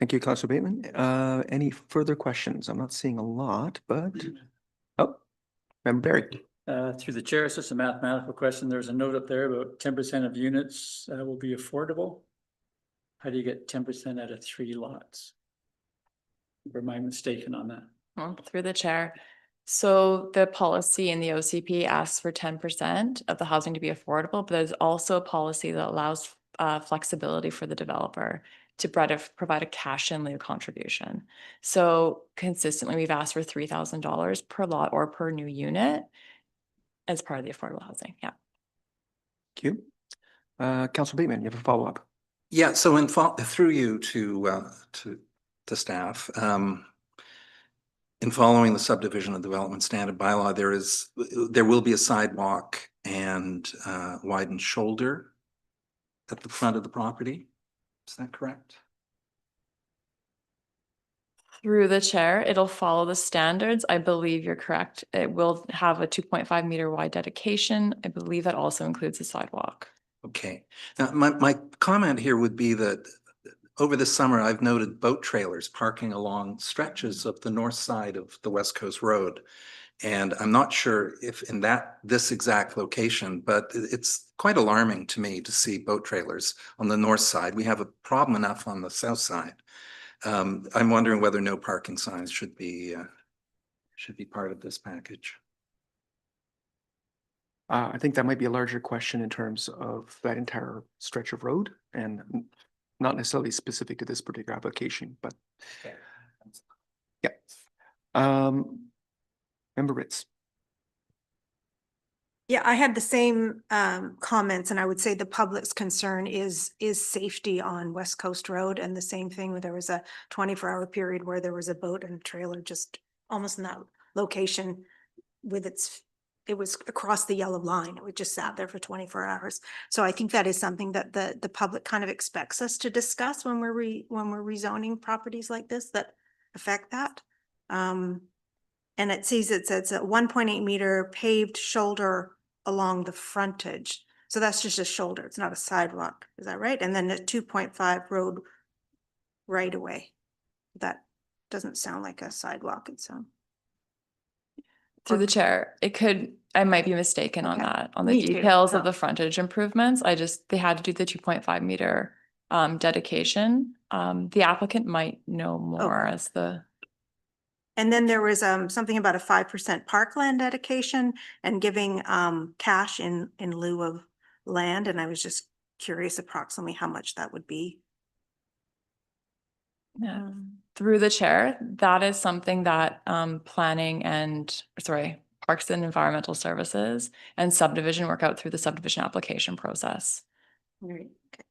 Thank you, Councillor Bateman. Any further questions? I'm not seeing a lot, but, oh, Member Barry. Through the chair, it's just a mathematical question. There's a note up there about 10% of units will be affordable. How do you get 10% out of 3 lots? Or am I mistaken on that? Well, through the chair. So the policy in the OCP asks for 10% of the housing to be affordable, but there's also a policy that allows flexibility for the developer to provide a cash in lieu contribution. So consistently, we've asked for $3,000 per lot or per new unit as part of the affordable housing. Yeah. Thank you. Councillor Bateman, you have a follow-up? Yeah, so through you to staff, in following the subdivision and development standard bylaw, there will be a sidewalk and widened shoulder at the front of the property. Is that correct? Through the chair, it'll follow the standards. I believe you're correct. It will have a 2.5 meter wide dedication. I believe that also includes a sidewalk. Okay. Now, my comment here would be that over the summer, I've noted boat trailers parking along stretches of the north side of the West Coast Road. And I'm not sure if in this exact location, but it's quite alarming to me to see boat trailers on the north side. We have a problem enough on the south side. I'm wondering whether no parking signs should be part of this package. I think that might be a larger question in terms of that entire stretch of road and not necessarily specific to this particular application, but yeah. Member Ritz. Yeah, I had the same comments, and I would say the public's concern is safety on West Coast Road, and the same thing where there was a 24-hour period where there was a boat and a trailer just almost in that location with it was across the yellow line. It just sat there for 24 hours. So I think that is something that the public kind of expects us to discuss when we're rezoning properties like this that affect that. And it says a 1.8 meter paved shoulder along the frontage. So that's just a shoulder. It's not a sidewalk. Is that right? And then a 2.5 road right away. That doesn't sound like a sidewalk. It's Through the chair, I might be mistaken on Okay. that, on the Me too. details of No. the frontage improvements. They had to do the 2.5 meter dedication. The applicant might know more Okay. as the. And then there was something about a 5% parkland dedication and giving cash in lieu of land. And I was just curious approximately how much that would be. Yeah. Through the chair, that is something that Parks and Environmental Services and subdivision work out through the subdivision application process. Right. Okay.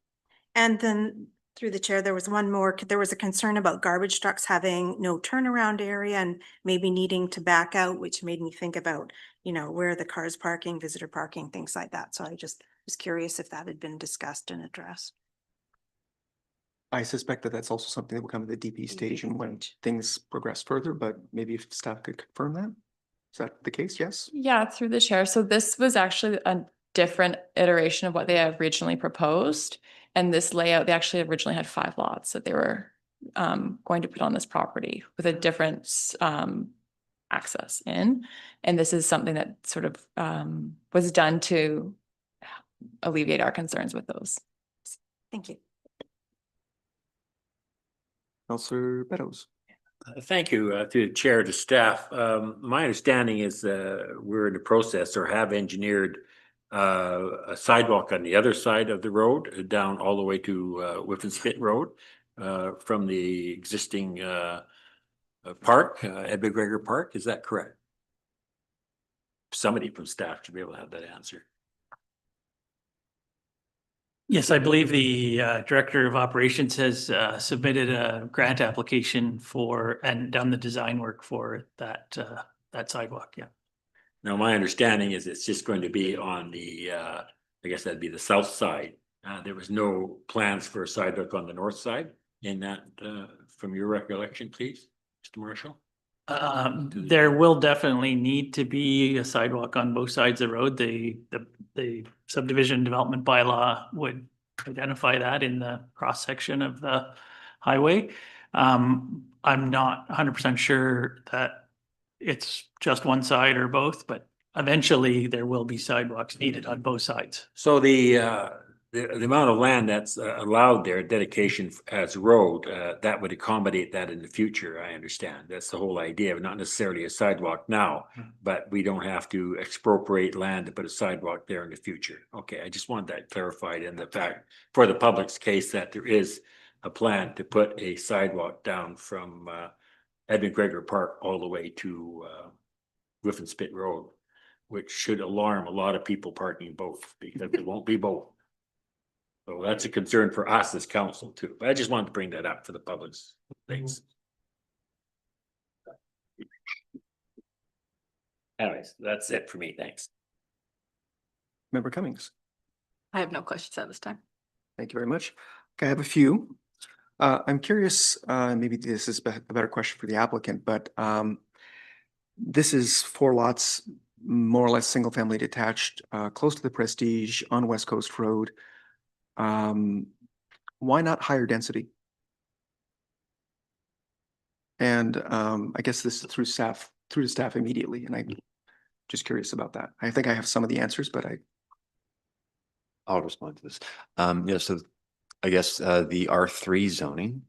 And then through the chair, there was one more. There was a concern about garbage trucks having no turnaround area and maybe needing to back out, which made me think about, where the cars parking, visitor parking, things like that. So I just was curious if that had been discussed and addressed. I suspect that that's also something that will come at the DP stage and when things progress further, but maybe if staff could confirm that. Is that the case? Yes? Yeah, through the chair. So this was actually a different iteration of what they have originally proposed. And this layout, they actually originally had 5 lots that they were going to put on this property with a different access in. And this is something that sort of was done to alleviate our concerns with those. Thank you. Councillor Beddoes. Thank you to the chair, to staff. My understanding is we're in the process or have engineered a sidewalk on the other side of the road down all the way to Whiff and Spit Road from the existing park, Ed McGregor Park. Is that correct? Somebody from staff should be able to have that answer. Yes, I believe the Director of Operations has submitted a grant application and done the design work for that sidewalk, yeah. Now, my understanding is it's just going to be on the, I guess that'd be the south side. There was no plans for a sidewalk on the north side in that, from your recollection, please, Mr. Marshall? There will definitely need to be a sidewalk on both sides of the road. The subdivision development bylaw would identify that in the cross section of the highway. I'm not 100% sure that it's just one side or both, but eventually there will be sidewalks needed on both sides. So the the amount of land that's allowed there, dedication as road, that would accommodate that in the future, I understand. That's the whole idea, not necessarily a sidewalk now, but we don't have to expropriate land to put a sidewalk there in the future. Okay, I just want that clarified in the fact, for the public's case, that there is a plan to put a sidewalk down from Edmund Gregor Park all the way to Griffin Spit Road, which should alarm a lot of people parking both, because it won't be both. So that's a concern for us as council too, but I just wanted to bring that up for the public's things. Anyways, that's it for me, thanks. Member Cummings, I have no questions at this time. thank you very much. Okay, I have a few. I'm curious, maybe this is a better question for the applicant, but this is 4 lots, more or less single-family detached, close to the Prestige on West Coast Road. Why not higher density? And I guess this is through the staff immediately, and I'm just curious about that. I think I have some of the answers, but I'll respond to this. Yeah, so I guess the R3 zoning,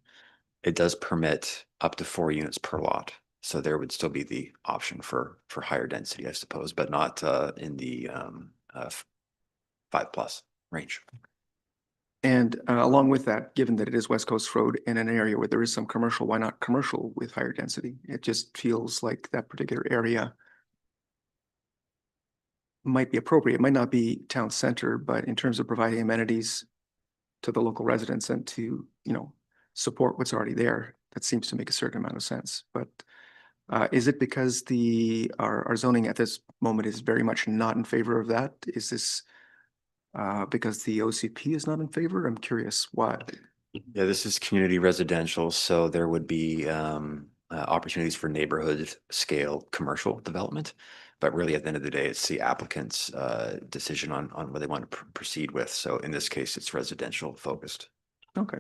it does permit up to 4 units per lot. So there would still be the option for higher density, I suppose, but not in the 5+ range. And along with that, given that it is West Coast Road in an area where there is some commercial, why not commercial with higher density? It just feels like that particular area might be appropriate. It might not be town center, but in terms of providing amenities to the local residents and to, support what's already there, that seems to make a certain amount of sense. But is it because our zoning at this moment is very much not in favor of that? Is this because the OCP is not in favor? I'm curious why. Yeah, this is community residential, so there would be opportunities for neighborhood scale commercial development. But really, at the end of the day, it's the applicant's decision on what they want to proceed with. So in this case, it's residential focused. Okay.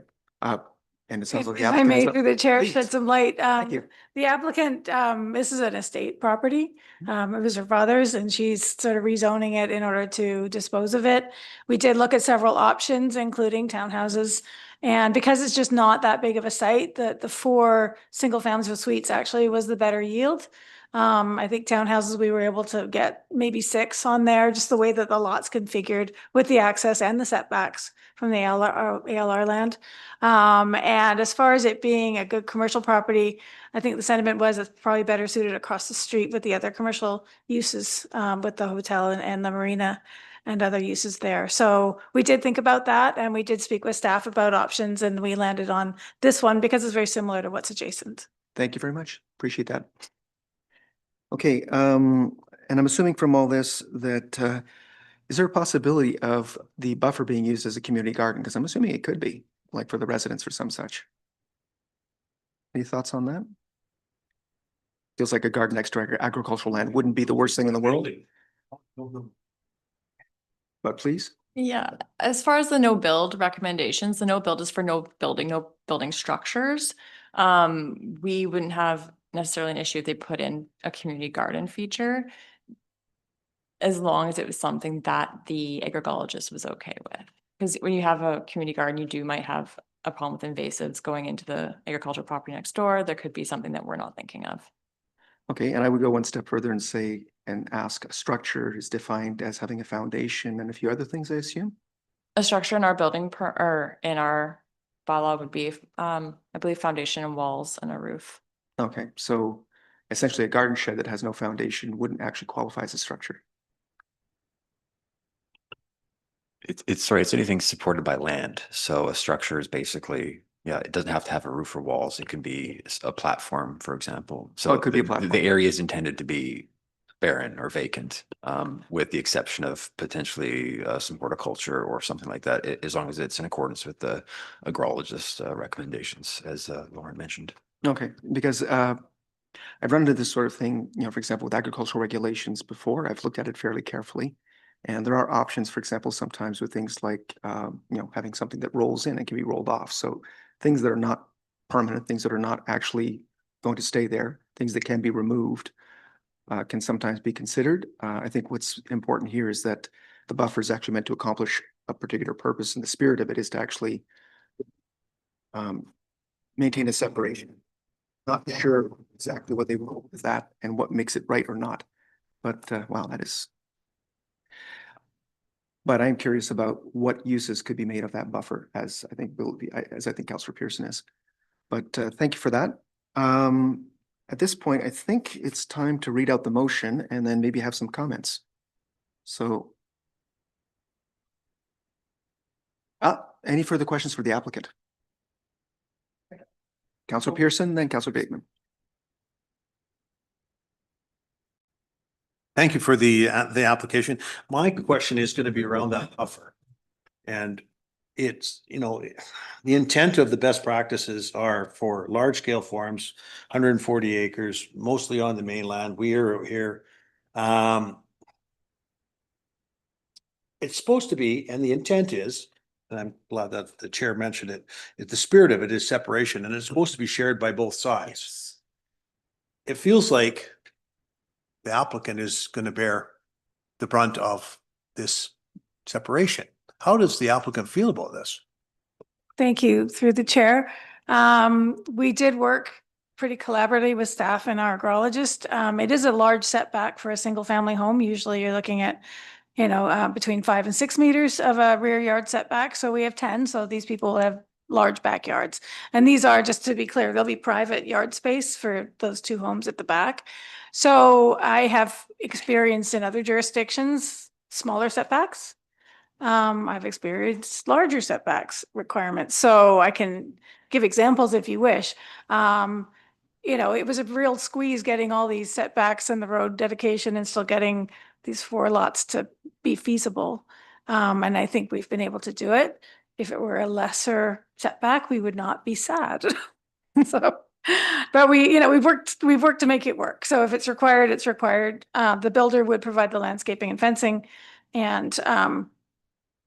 And it sounds like the If I applicant may, is- through the chair, Please. shed some light. Thank you. The applicant, this is an estate property. It was her father's, and she's sort of rezoning it in order to dispose of it. We did look at several options, including townhouses. And because it's just not that big of a site, the 4 single families with suites actually was the better yield. I think townhouses, we were able to get maybe 6 on there, just the way that the lot's configured with the access and the setbacks from the ALR land. And as far as it being a good commercial property, I think the sentiment was it's probably better suited across the street with the other commercial uses, with the hotel and the marina and other uses there. So we did think about that, and we did speak with staff about options, and we landed on this one because it's very similar to what's adjacent. Thank you very much. Appreciate that. Okay, and I'm assuming from all this that is there a possibility of the buffer being used as a community garden? Because I'm assuming it could be, like for the residents or some such. Any thoughts on that? Feels like a garden next to agricultural land wouldn't be the worst thing in the world. But please, Yeah, as far as the no build recommendations, the no build is for no building structures. We wouldn't have necessarily an issue if they put in a community garden feature, as long as it was something that the agriculturist was okay with. Because when you have a community garden, you might have a problem with invasives going into the agricultural property next door. There could be something that we're not thinking of. okay, and I would go one step further and say, and ask, a structure is defined as having a foundation and a few other things, I assume? A structure in our or in our bylaw would be, I believe, foundation and walls and a roof. Okay, so essentially a garden shed that has no foundation wouldn't actually qualify as a structure. It's anything supported by land. So a structure is basically, yeah, it doesn't have to have a roof or walls. It can be a platform, for example. So Oh, it could be a platform. The area is intended to be barren or vacant, with the exception of potentially some horticulture or something like that, as long as it's in accordance with the agrologist recommendations, as Lauren mentioned. Okay, because I've run into this sort of thing, for example, with agricultural regulations before. I've looked at it fairly carefully. And there are options, for example, sometimes with things like, having something that rolls in and can be rolled off. So things that are not permanent, things that are not actually going to stay there, things that can be removed, can sometimes be considered. I think what's important here is that the buffer is actually meant to accomplish a particular purpose, and the spirit of it is to actually maintain a separation. Not sure exactly what they will with that and what makes it right or not, but wow, that is. But I'm curious about what uses could be made of that buffer, as I think Councillor Pearson is. But thank you for that. At this point, I think it's time to read out the motion and then maybe have some comments. So. Any further questions for the applicant? Councillor Pearson, then Councillor Bateman. Thank you for the application. My question is going to be around that buffer. And it's, you know, the intent of the best practices are for large scale farms, 140 acres, mostly on the mainland. We are here. It's supposed to be, and the intent is, and I'm glad that the chair mentioned it, the spirit of it is separation, and it's supposed to be shared by both sides. It feels like the applicant is going to bear the brunt of this separation. How does the applicant feel about this? Thank you, through the chair. We did work pretty collaboratively with staff and our agrologist. It is a large setback for a single family home. Usually you're looking at, you know, between 5 and 6 meters of a rear yard setback. So we have 10. So these people have large backyards. And these are, just to be clear, there'll be private yard space for those 2 homes at the back. So I have experience in other jurisdictions, smaller setbacks. I've experienced larger setbacks requirements, so I can give examples if you wish. You know, it was a real squeeze getting all these setbacks and the road dedication and still getting these 4 lots to be feasible. And I think we've been able to do it. If it were a lesser setback, we would not be sad. So, but we, you know, we've worked to make it work. So if it's required, it's required. The builder would provide the landscaping and fencing, and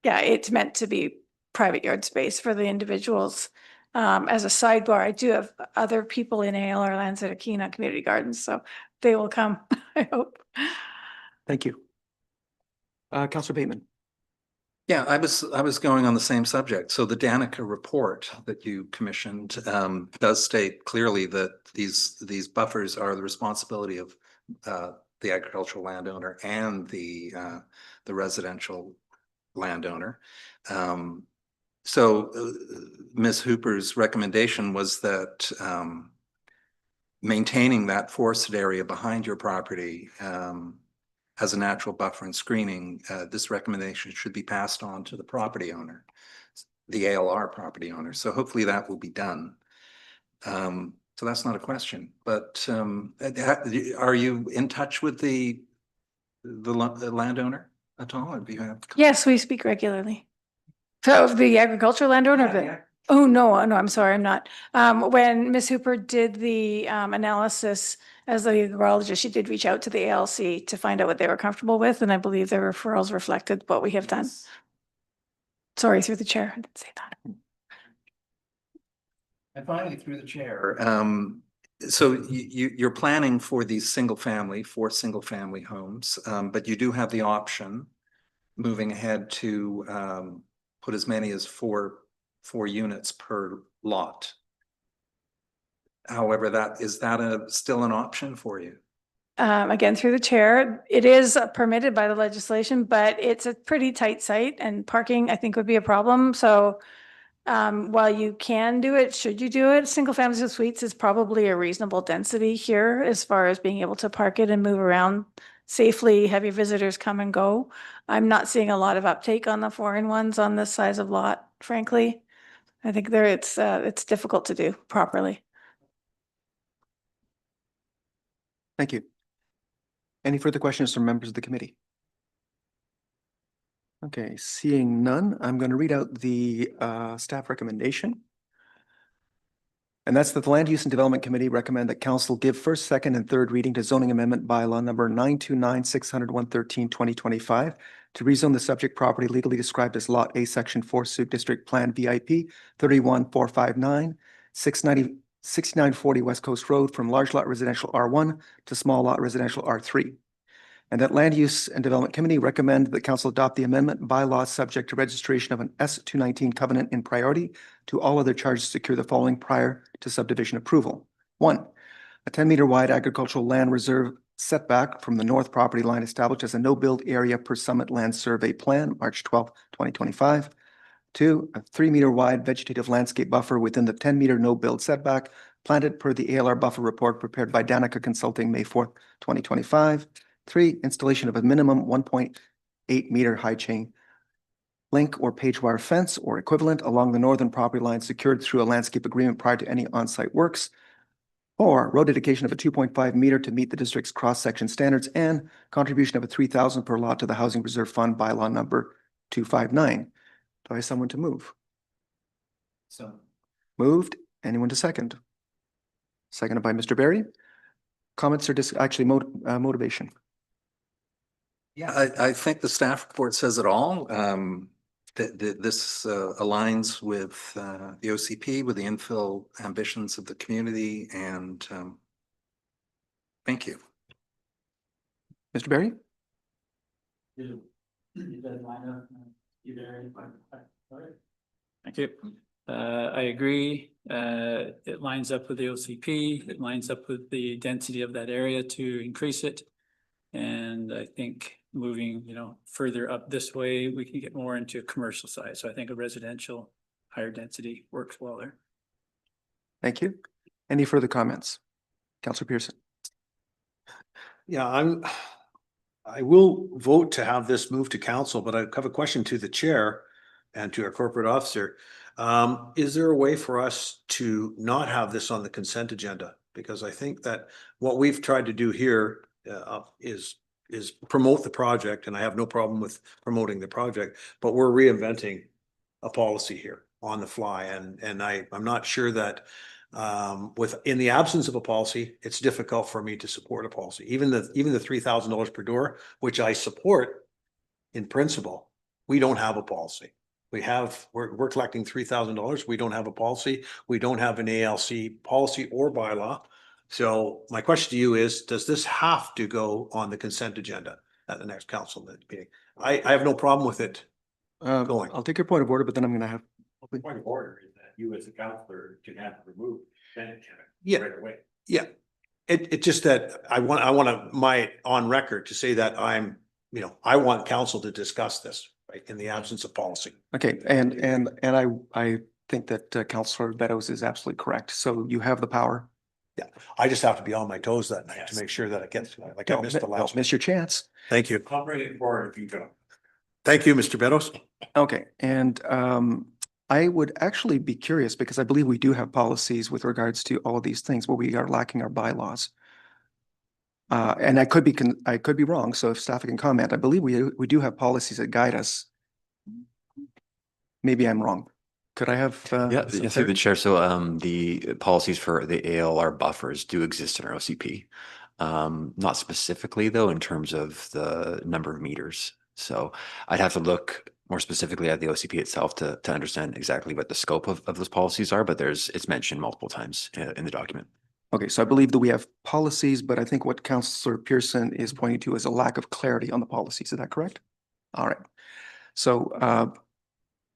yeah, it's meant to be private yard space for the individuals. As a sidebar, I do have other people in ALR lands that are keen on community gardens, so they will come, I hope. Thank you. Councillor Bateman. Yeah, I was going on the same subject. So the Danica report that you commissioned does state clearly that these buffers are the responsibility of the agricultural landowner and the residential landowner. So Ms. Hooper's recommendation was that maintaining that forested area behind your property as a natural buffer and screening, this recommendation should be passed on to the property owner, the ALR property owner. So hopefully that will be done. So that's not a question, but are you in touch with the landowner at all? Or do you have? Yes, we speak regularly. So the agricultural landowner, Yeah. oh, no, I'm sorry, I'm not. When Ms. Hooper did the analysis as the agrologist, she did reach out to the ALC to find out what they were comfortable with, and I believe their referrals reflected what we have done. Sorry, through the chair, I didn't say that. And finally, through the chair, so you're planning for these four single family homes, but you do have the option moving ahead to put as many as four units per lot. However, is that still an option for you? Again, through the chair, it is permitted by the legislation, but it's a pretty tight site, and parking, I think, would be a problem. So while you can do it, should you do it, single families and suites is probably a reasonable density here as far as being able to park it and move around safely, have your visitors come and go. I'm not seeing a lot of uptake on the foreign ones on this size of lot, frankly. I think it's difficult to do properly. Thank you. Any further questions from members of the committee? Okay, seeing none, I'm going to read out the staff recommendation. And that's that the Land Use and Development Committee recommend that council give first, second, and third reading to zoning amendment bylaw number 929-600-113-2025 to rezone the subject property legally described as Lot A, Section 4, Sooke District Plan VIP 31459, 6940 West Coast Road from large lot residential R1 to small lot residential R3. and that Land Use and Development Committee recommend that council adopt the amendment bylaw subject to registration of an S-219 covenant in priority to all other charges secure the following prior to subdivision approval. 1, a 10-meter wide agricultural land reserve setback from the north property line established as a no-build area per Summit Land Survey Plan, March 12, 2025. 2, a 3-meter wide vegetative landscape buffer within the 10-meter no-build setback planted per the ALR buffer report prepared by Danica Consulting, May 4th, 2025. 3, installation of a minimum 1.8-meter high chain link or page wire fence or equivalent along the northern property line secured through a landscape agreement prior to any on-site works. 4, road dedication of a 2.5-meter to meet the district's cross-section standards and contribution of a 3,000 per lot to the Housing Reserve Fund bylaw number 259. Do I have someone to move? So Moved. Anyone to second? Seconded by Mr. Barry. Comments or motivation? Yeah, I think the staff report says it all. This aligns with the OCP, with the infill ambitions of the community, and thank you. Mr. Barry? Thank you. I agree. It lines up with the OCP. It lines up with the density of that area to increase it. And I think moving, further up this way, we can get more into a commercial side. So I think a residential higher density works well there. Thank you. Any further comments? Councillor Pearson? Yeah, I will vote to have this move to council, but I have a question to the chair and to our corporate officer. Is there a way for us to not have this on the consent agenda? Because I think that what we've tried to do here is promote the project, and I have no problem with promoting the project, but we're reinventing a policy here on the fly, and I'm not sure that in the absence of a policy, it's difficult for me to support a policy. Even the $3,000 per door, which I support in principle, we don't have a policy. We're collecting $3,000. We don't have a policy. We don't have an ALC policy or bylaw. So my question to you is, does this have to go on the consent agenda at the next council meeting? I have no problem with it going. I'll take your point of order, but then I'm going to have. Point of order is that you as a counselor can have it removed. Yeah. Right away. Yeah. It just that I want my on record to say that I want council to discuss this, right, in the absence of policy. Okay, and I think that Councillor Beddoes is absolutely correct. So you have the power. Yeah, I just have to be on my toes that night to make sure that it gets, like I missed the last Don't miss your chance. Thank you. I'll bring it forward if you go. Thank you, Mr. Beddoes. Okay, and I would actually be curious because I believe we do have policies with regards to all of these things, but we are lacking our bylaws. And I could be wrong. So if staff can comment, I believe we do have policies that guide us. Maybe I'm wrong. Could I have? Yeah, through the chair. So the policies for the ALR buffers do exist in our OCP. Not specifically though, in terms of the number of meters. So I'd have to look more specifically at the OCP itself to understand exactly what the scope of those policies are, but it's mentioned multiple times in the document. Okay, so I believe that we have policies, but I think what Councillor Pearson is pointing to is a lack of clarity on the policies. Is that correct? All right. So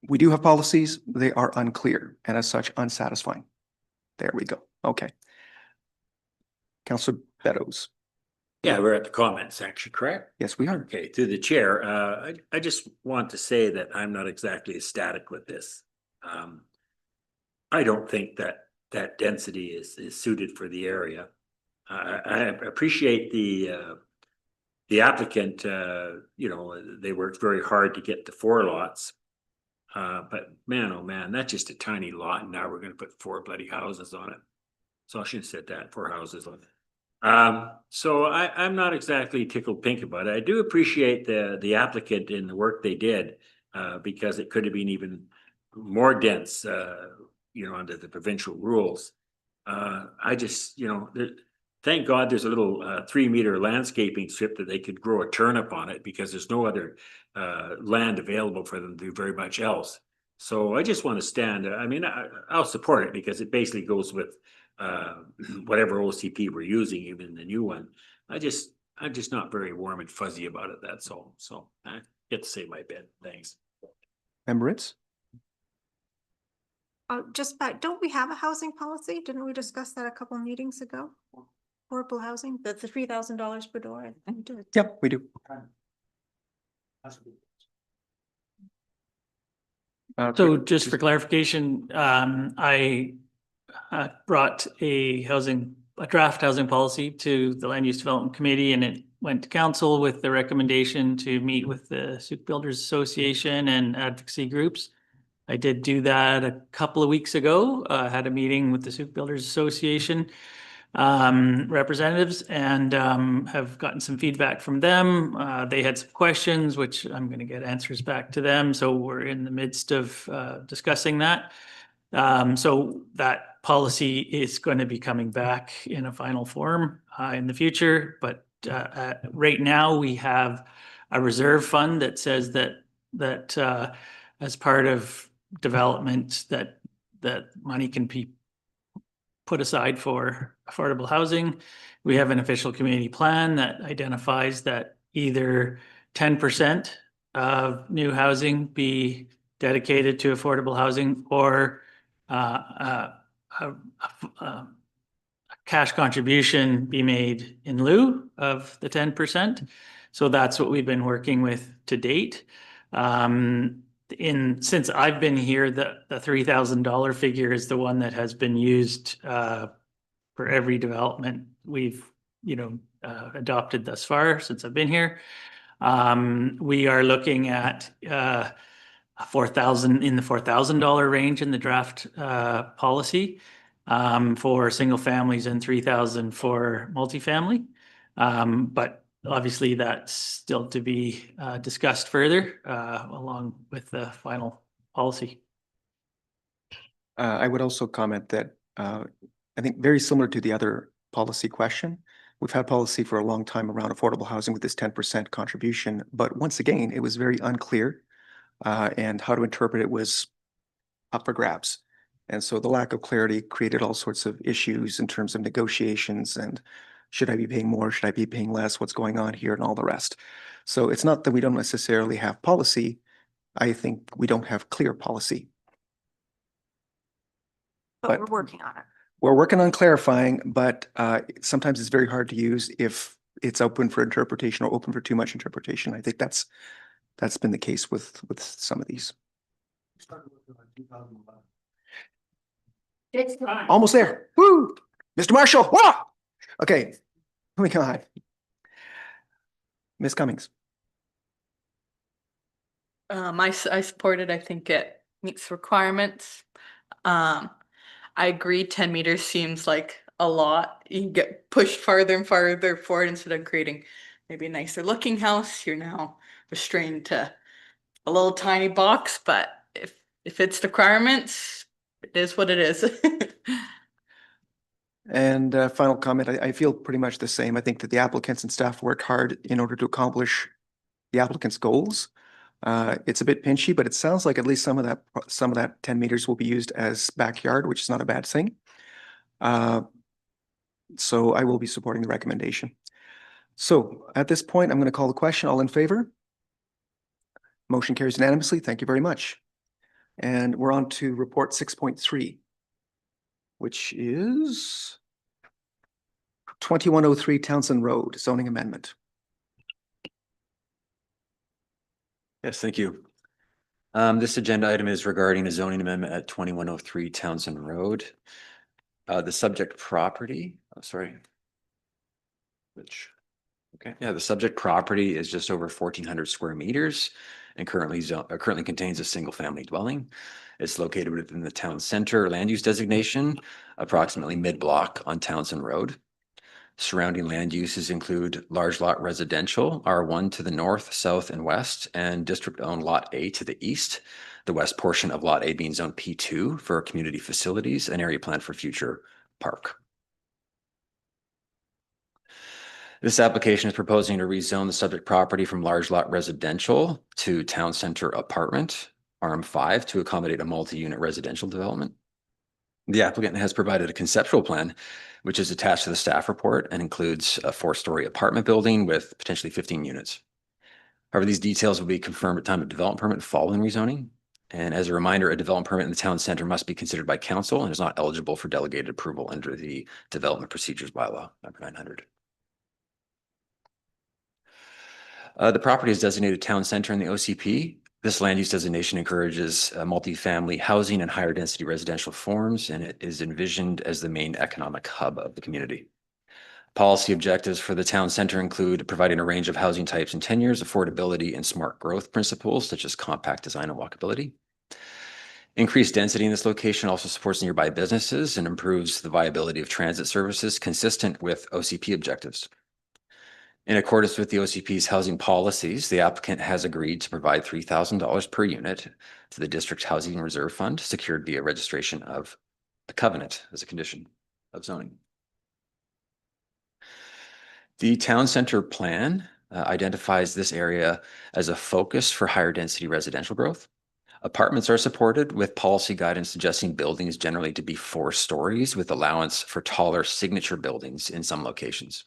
we do have policies. They are unclear and as such unsatisfying. There we go. Okay. Councillor Beddoes. Yeah, we're at the comment section, correct? Yes, we are. Okay, to the chair, I just want to say that I'm not exactly ecstatic with this. I don't think that density is suited for the area. I appreciate the applicant, they worked very hard to get the 4 lots. But man, oh man, that's just a tiny lot, and now we're gonna put 4 bloody houses on it. So I should have said that, 4 houses on it. So I'm not exactly tickled pink about it. I do appreciate the applicant and the work they did, because it could have been even more dense, under the provincial rules. I just, thank God there's a little 3-meter landscaping strip that they could grow a turnip on it, because there's no other land available for them to do very much else. So I just want to stand, I'll support it because it basically goes with whatever OCP we're using, even the new one. I just I'm just not very warm and fuzzy about it, that's all. So I get to save my bed. Thanks. Member Ritz? Just back, don't we have a housing policy? Didn't we discuss that a couple of meetings ago? Affordable housing, that's the $3,000 per door. I think we do. Yep, we do. So just for clarification, I brought a draft housing policy to the Land Use Development Committee, and it went to council with the recommendation to meet with the Sooke Builders Association and advocacy groups. I did do that a couple of weeks ago. Had a meeting with the Sooke Builders Association representatives and have gotten some feedback from them. They had some questions, which I'm going to get answers back to them. So we're in the midst of discussing that. So that policy is going to be coming back in a final form in the future. But right now we have a reserve fund that says that as part of development that money can be put aside for affordable housing. We have an official community plan that identifies that either 10% of new housing be dedicated to affordable housing or a cash contribution be made in lieu of the 10%. So that's what we've been working with to date. Since I've been here, the $3,000 figure is the one that has been used for every development we've adopted thus far since I've been here. We are looking at $4,000 in the $4,000 range in the draft policy for single families and $3,000 for multifamily. But obviously, that's still to be discussed further along with the final policy. I would also comment that I think very similar to the other policy question, we've had policy for a long time around affordable housing with this 10% contribution. But once again, it was very unclear and how to interpret it was up for grabs. And so the lack of clarity created all sorts of issues in terms of negotiations and should I be paying more? Should I be paying less? What's going on here and all the rest? So it's not that we don't necessarily have policy. I think we don't have clear policy. But we're working on it. We're working on clarifying, but sometimes it's very hard to use if it's open for interpretation or open for too much interpretation. I think that's been the case with some of these. Almost there. Woo! Mr. Marshall. Whoa! Okay, moving on. Ms. Cummings. I support it. I think it meets requirements. I agree 10 meters seems like a lot. You can get pushed farther and farther forward instead of creating maybe a nicer looking house. You're now restrained to a little tiny box, but if it's requirements, it is what it is. And final comment, I feel pretty much the same. I think that the applicants and staff worked hard in order to accomplish the applicant's goals. It's a bit pinchy, but it sounds like at least some of that 10 meters will be used as backyard, which is not a bad thing. So I will be supporting the recommendation. So at this point, I'm going to call the question. All in favor? Motion carries unanimously. Thank you very much. And we're on to report 6.3, which is 2103 Townsend Road zoning amendment. Yes, thank you. This agenda item is regarding a zoning amendment at 2103 Townsend Road. The subject property, the subject property is just over 1,400 square meters and currently contains a single family dwelling. It's located within the town center land use designation, approximately mid-block on Townsend Road. Surrounding land uses include large lot residential, R1 to the north, south, and west, and district-owned Lot A to the east, the west portion of Lot A being Zone P2 for community facilities, an area planned for future park. This application is proposing to rezone the subject property from large lot residential to town center apartment, RM5, to accommodate a multi-unit residential development. The applicant has provided a conceptual plan, which is attached to the staff report and includes a 4-story apartment building with potentially 15 units. However, these details will be confirmed at time of development permit following rezoning. And as a reminder, a development permit in the town center must be considered by council and is not eligible for delegated approval under the Development Procedures Bylaw, number 900. The property is designated town center in the OCP. This land use designation encourages multifamily housing and higher density residential forms, and it is envisioned as the main economic hub of the community. Policy objectives for the town center include providing a range of housing types and tenures, affordability, and smart growth principles such as compact design and walkability. Increased density in this location also supports nearby businesses and improves the viability of transit services consistent with OCP objectives. In accordance with the OCP's housing policies, the applicant has agreed to provide $3,000 per unit to the district's housing reserve fund, secured via registration of a covenant as a condition of zoning. The town center plan identifies this area as a focus for higher density residential growth. Apartments are supported with policy guidance suggesting buildings generally to be 4 stories with allowance for taller signature buildings in some locations.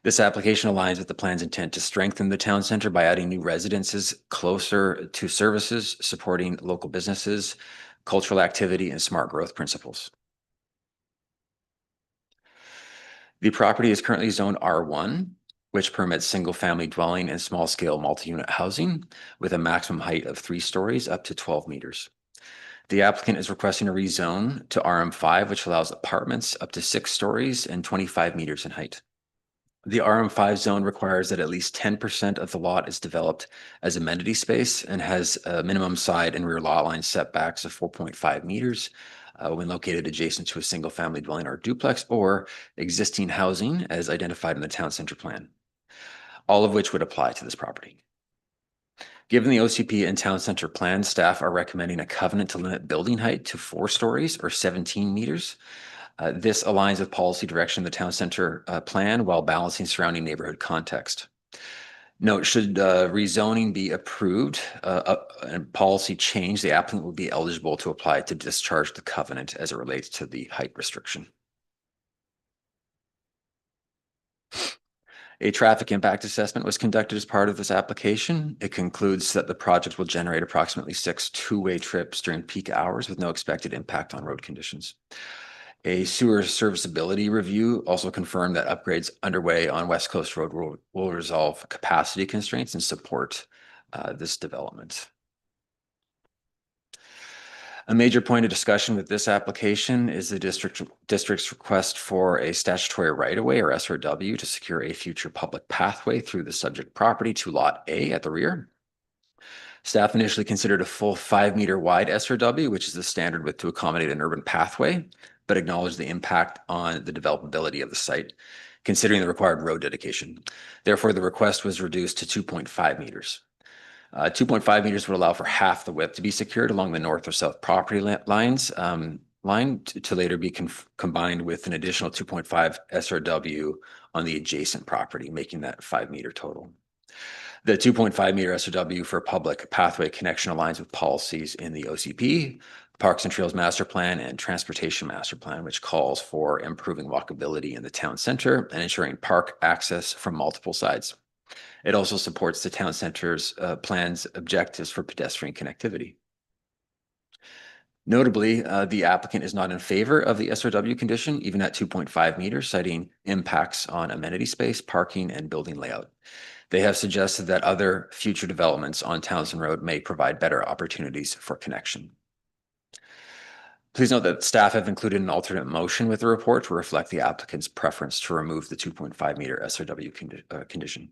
This application aligns with the plan's intent to strengthen the town center by adding new residences closer to services, supporting local businesses, cultural activity, and smart growth principles. The property is currently zoned R1, which permits single-family dwelling and small-scale multi-unit housing with a maximum height of 3 stories up to 12 meters. The applicant is requesting a rezone to RM5, which allows apartments up to 6 stories and 25 meters in height. The RM5 zone requires that at least 10% of the lot is developed as amenity space and has a minimum side and rear lot line setbacks of 4.5 meters when located adjacent to a single-family dwelling or duplex or existing housing as identified in the town center plan, all of which would apply to this property. Given the OCP and town center plan, staff are recommending a covenant to limit building height to 4 stories or 17 meters. This aligns with policy direction of the town center plan while balancing surrounding neighborhood context. Note, should rezoning be approved and policy change, the applicant will be eligible to apply to discharge the covenant as it relates to the height restriction. A traffic impact assessment was conducted as part of this application. It concludes that the project will generate approximately 6 two-way trips during peak hours with no expected impact on road conditions. A sewer serviceability review also confirmed that upgrades underway on West Coast Road will resolve capacity constraints and support this development. A major point of discussion with this application is the district's request for a statutory right-of-way or SRW to secure a future public pathway through the subject property to Lot A at the rear. Staff initially considered a full 5-meter wide SRW, which is the standard width to accommodate an urban pathway, but acknowledged the impact on the developability of the site, considering the required road dedication. Therefore, the request was reduced to 2.5 meters. 2.5 meters would allow for half the width to be secured along the north or south property lines, to later be combined with an additional 2.5 SRW on the adjacent property, making that 5-meter total. The 2.5 meter SRW for public pathway connection aligns with policies in the OCP, Parks and Trails Master Plan, and Transportation Master Plan, which calls for improving walkability in the town center and ensuring park access from multiple sides. It also supports the town center's plan's objectives for pedestrian connectivity. Notably, the applicant is not in favor of the SRW condition, even at 2.5 meters, citing impacts on amenity space, parking, and building layout. They have suggested that other future developments on Townsend Road may provide better opportunities for connection. Please note that staff have included an alternate motion with the report to reflect the applicant's preference to remove the 2.5 meter SRW condition.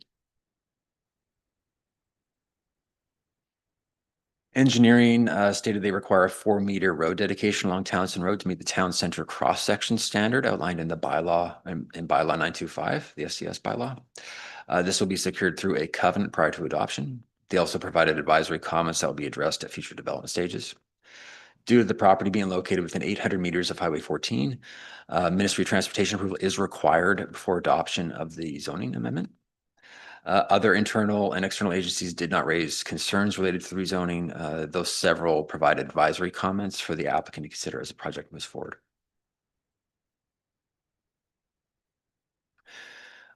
Engineering stated they require a 4-meter road dedication along Townsend Road to meet the town center cross-section standard outlined in the bylaw, in bylaw 925, the SCS bylaw. This will be secured through a covenant prior to adoption. They also provided advisory comments that will be addressed at future development stages. Due to the property being located within 800 meters of Highway 14, Ministry of Transportation approval is required before adoption of the zoning amendment. Other internal and external agencies did not raise concerns related to the rezoning, though several provided advisory comments for the applicant to consider as the project moves forward.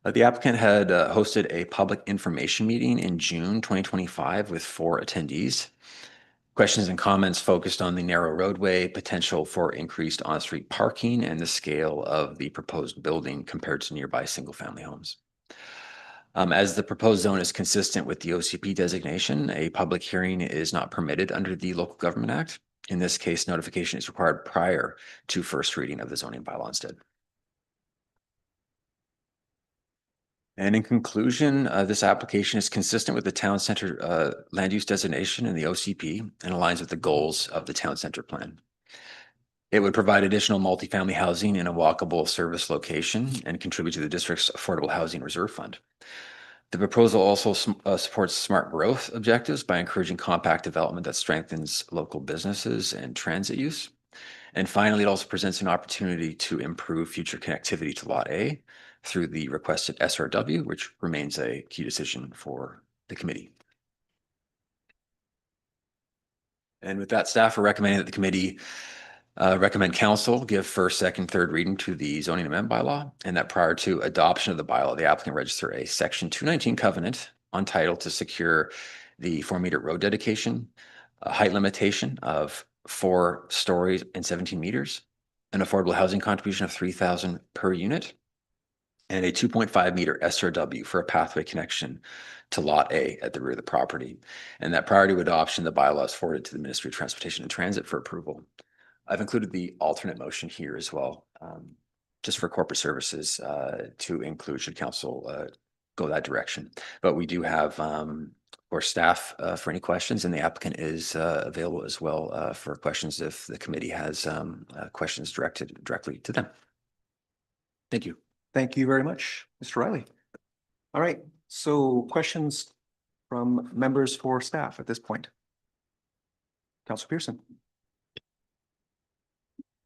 The applicant had hosted a public information meeting in June 2025 with 4 attendees. Questions and comments focused on the narrow roadway, potential for increased on-street parking, and the scale of the proposed building compared to nearby single-family homes. As the proposed zone is consistent with the OCP designation, a public hearing is not permitted under the Local Government Act. In this case, notification is required prior to first reading of the zoning bylaw instead. And in conclusion, this application is consistent with the town center land use designation in the OCP and aligns with the goals of the town center plan. It would provide additional multifamily housing in a walkable service location and contribute to the district's Affordable Housing Reserve Fund. The proposal also supports smart growth objectives by encouraging compact development that strengthens local businesses and transit use. And finally, it also presents an opportunity to improve future connectivity to Lot A through the requested SRW, which remains a key decision for the committee. And with that, staff are recommending that the committee recommend council give first, second, third reading to the zoning amendment bylaw, and that prior to adoption of the bylaw, the applicant register a section 219 covenant on title to secure the 4-meter road dedication, a height limitation of 4 stories and 17 meters, an affordable housing contribution of $3,000 per unit, and a 2.5-meter SRW for a pathway connection to Lot A at the rear of the property. And that prior to adoption, the bylaw is forwarded to the Ministry of Transportation and Transit for approval. I've included the alternate motion here as well, just for corporate services to include should council go that direction. But we do have for staff for any questions, and the applicant is available as well for questions if the committee has questions directed directly to them. Thank you. Thank you very much, Mr. Riley. All right, so questions from members for staff at this point. Councilor Pearson.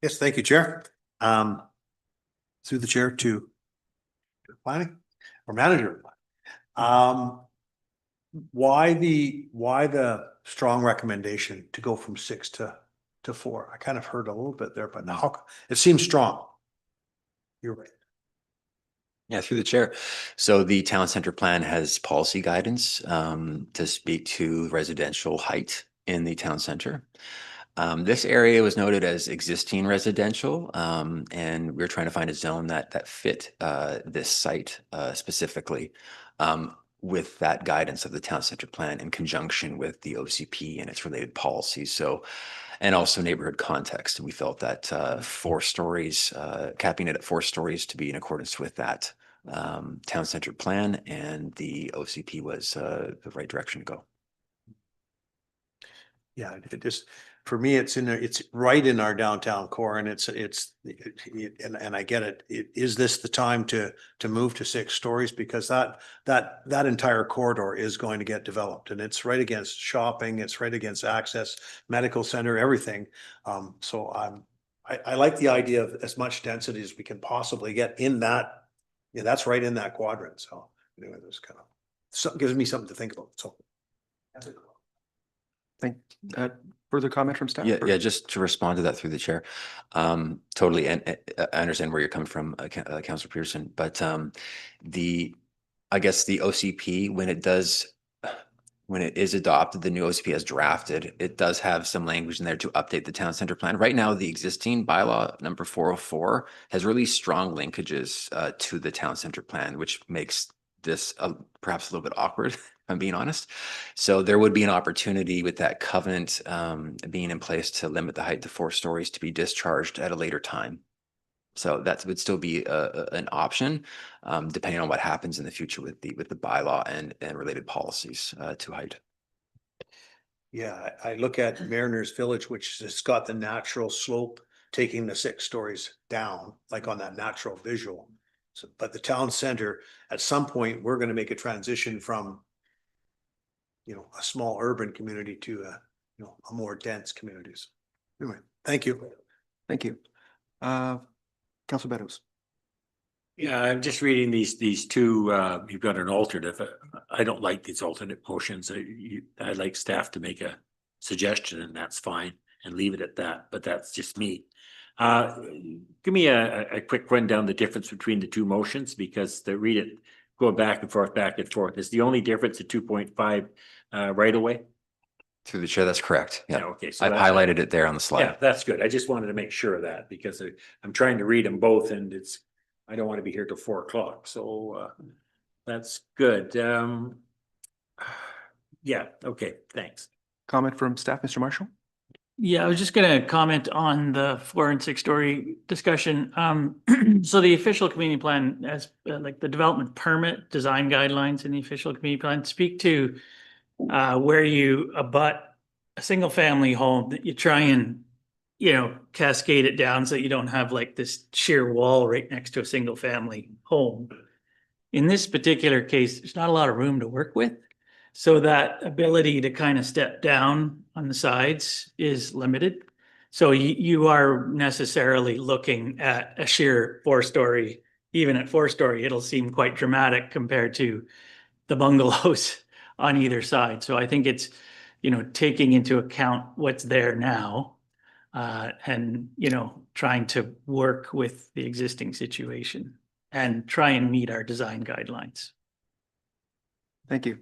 Yes, thank you, Chair. Through the chair to planning or manager. Why the strong recommendation to go from 6 to 4? I kind of heard a little bit there, but now it seems strong. You're right. Yeah, through the chair. So the town center plan has policy guidance to speak to residential height in the town center. This area was noted as existing residential, and we're trying to find a zone that fit this site specifically with that guidance of the town center plan in conjunction with the OCP and its related policies. So, and also neighborhood context. And we felt that 4 stories, capping it at 4 stories to be in accordance with that town center plan, and the OCP was the right direction to go. Yeah, it just, for me, it's right in our downtown core, and and I get it. Is this the time to move to 6 stories? Because that entire corridor is going to get developed, and it's right against shopping, it's right against access, medical center, everything. So I like the idea of as much density as we can possibly get in that. Yeah, that's right in that quadrant. So anyway, there's kind of gives me something to think about. So. Thank further comment from staff? Yeah, just to respond to that through the chair. Totally, and I understand where you're coming from, Councilor Pearson, but I guess the OCP, when it is adopted, the new OCP as drafted, it does have some language in there to update the town center plan. Right now, the existing bylaw number 404 has really strong linkages to the town center plan, which makes this perhaps a little bit awkward, if I'm being honest. So there would be an opportunity with that covenant being in place to limit the height to 4 stories to be discharged at a later time. So that would still be an option, depending on what happens in the future with the bylaw and related policies to height. Yeah, I look at Mariners Village, which has got the natural slope taking the 6 stories down, like on that natural visual. So, but the town center, at some point, we're going to make a transition from, a small urban community to a more dense communities. Anyway, thank you. Thank you. Councilor Beddoes. Yeah, I'm just reading these two, you've got an alternative. I don't like these alternate motions. I'd like staff to make a suggestion and that's fine and leave it at that, but that's just me. Give me a quick rundown, the difference between the two motions, because to read it, going back and forth, is the only difference at 2.5 right away? Through the chair, that's correct. Yeah, Yeah. okay. So I've highlighted it there on the Yeah, slide. that's good. I just wanted to make sure of that because I'm trying to read them both and I don't want to be here till 4 o'clock. So that's good. Yeah, okay, thanks. Comment from staff, Mr. Marshall? Yeah, I was just gonna comment on the 4 and 6 story discussion. So the official community plan as like the development permit design guidelines in the official community plan speak to where you abut a single family home that you try and, cascade it down so you don't have like this sheer wall right next to a single family home. In this particular case, there's not a lot of room to work with. So that ability to kind of step down on the sides is limited. So you are necessarily looking at a sheer 4-story, even at 4-story, it'll seem quite dramatic compared to the bungalows on either side. So I think it's, taking into account what's there now, and, trying to work with the existing situation and try and meet our design guidelines. Thank you.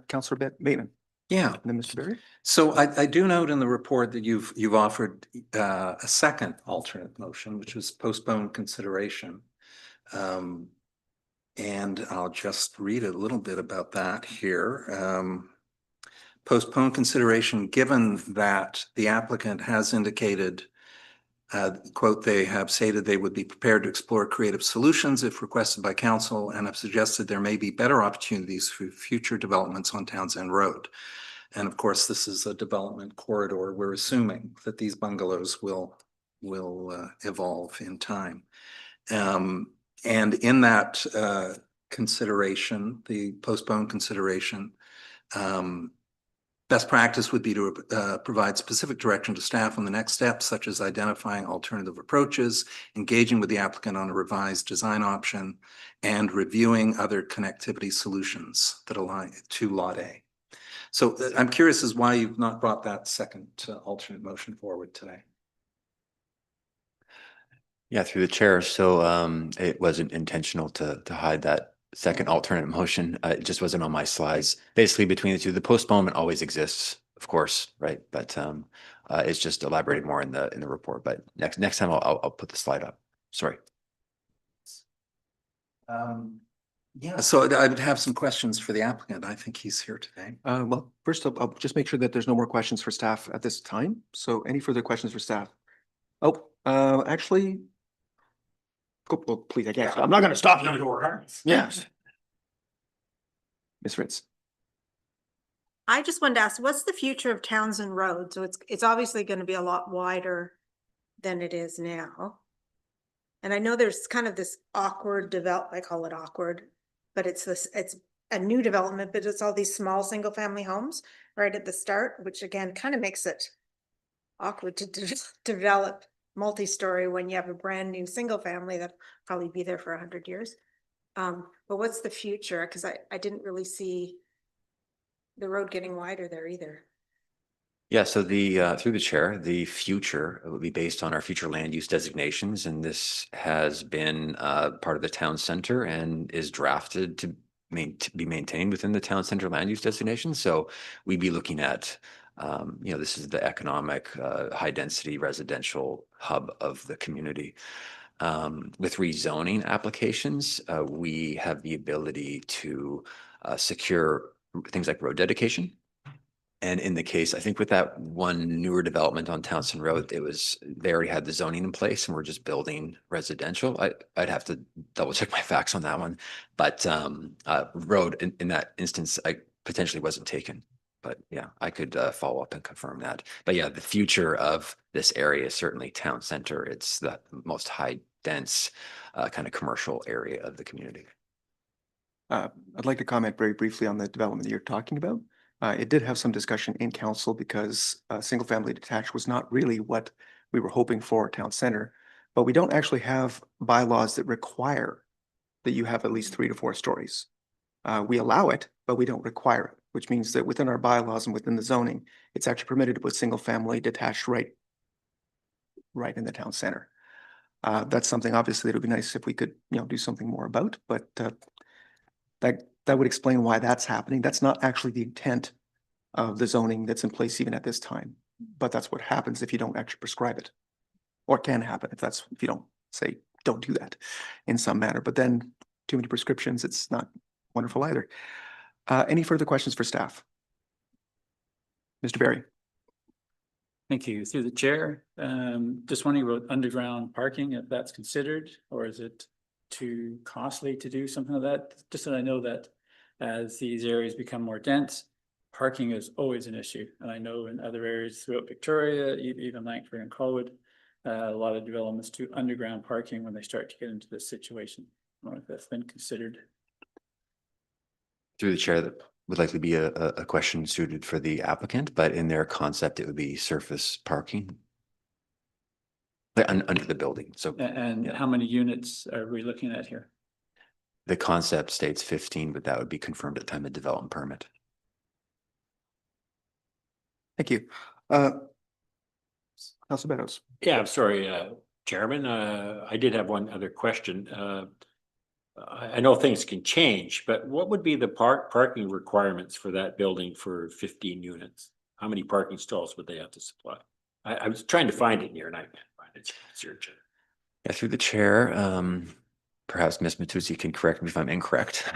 Councillor Bateman. Yeah. And then Mr. Berry. So I do note in the report that you've offered a second alternate motion, which was postpone consideration. And I'll just read a little bit about that here. Postpone consideration, given that the applicant has indicated, quote, they have stated they would be prepared to explore creative solutions if requested by council and have suggested there may be better opportunities for future developments on Townsend Road. And of course, this is a development corridor. We're assuming that these bungalows will evolve in time. And in that consideration, the postponed consideration, best practice would be to provide specific direction to staff on the next steps, such as identifying alternative approaches, engaging with the applicant on a revised design option, and reviewing other connectivity solutions that align to Lot A. So I'm curious as why you've not brought that second alternate motion forward today. Yeah, through the chair. So it wasn't intentional to hide that second alternate motion. It just wasn't on my slides. Basically, between the two, the postponement always exists, of course, right? But it's just elaborated more in the report. But next time I'll put the slide up. Sorry. Yeah, so I would have some questions for the applicant. I think he's here today. Well, first I'll just make sure that there's no more questions for staff at this time. So any further questions for staff? Oh, actually, well, please, I guess. I'm not going to stop you. Yes. Ms. Ritz. I just wanted to ask, what's the future of Townsend Road? So it's obviously going to be a lot wider than it is now. And I know there's kind of this awkward I call it awkward, but it's a new development, but it's all these small single family homes right at the start, which again, kind of makes it awkward to develop multi-story when you have a brand new single family that'll probably be there for 100 years. But what's the future? Because I didn't really see the road getting wider there either. Yeah, so the through the chair, the future will be based on our future land use designations, and this has been part of the town center and is drafted to be maintained within the town center land use designation. So we'd be looking at, this is the economic high density residential hub of the community. With rezoning applications, we have the ability to secure things like road dedication. And in the case, I think with that one newer development on Townsend Road, they already had the zoning in place and we're just building residential. I'd have to double check my facts on that one. But road in that instance, I potentially wasn't taken. But yeah, I could follow up and confirm that. But yeah, the future of this area is certainly town center. It's the most high dense kind of commercial area of the community. I'd like to comment very briefly on the development that you're talking about. It did have some discussion in council because single family detached was not really what we were hoping for at town center, but we don't actually have bylaws that require that you have at least 3 to 4 stories. We allow it, but we don't require it, which means that within our bylaws and within the zoning, it's actually permitted to put single family detached right in the town center. That's something obviously that would be nice if we could, do something more about, but that would explain why that's happening. That's not actually the intent of the zoning that's in place even at this time. But that's what happens if you don't actually prescribe it. Or can happen if you don't say, don't do that in some manner. But then too many prescriptions, it's not wonderful either. Any further questions for staff? Mr. Barry? Thank you. Through the chair, just wondering about underground parking, if that's considered, or is it too costly to do something like that? Just that I know that as these areas become more dense, parking is always an issue. And I know in other areas throughout Victoria, even Langford and Colwood, a lot of developments do underground parking when they start to get into this situation. I don't know if that's been considered. Through the chair, that would likely be a question suited for the applicant, but in their concept, it would be surface parking. Like under the building, so. And yeah. how many units are we looking at here? The concept states 15, but that would be confirmed at time of development permit. Thank you. Councilor Beddoes. Yeah, I'm sorry, Chairman, I did have one other question. I know things can change, but what would be the parking requirements for that building for 15 units? How many parking stalls would they have to supply? I was trying to find it here and I can't find it. Search it. Yeah, through the chair, perhaps Ms. Matusi can correct me if I'm incorrect,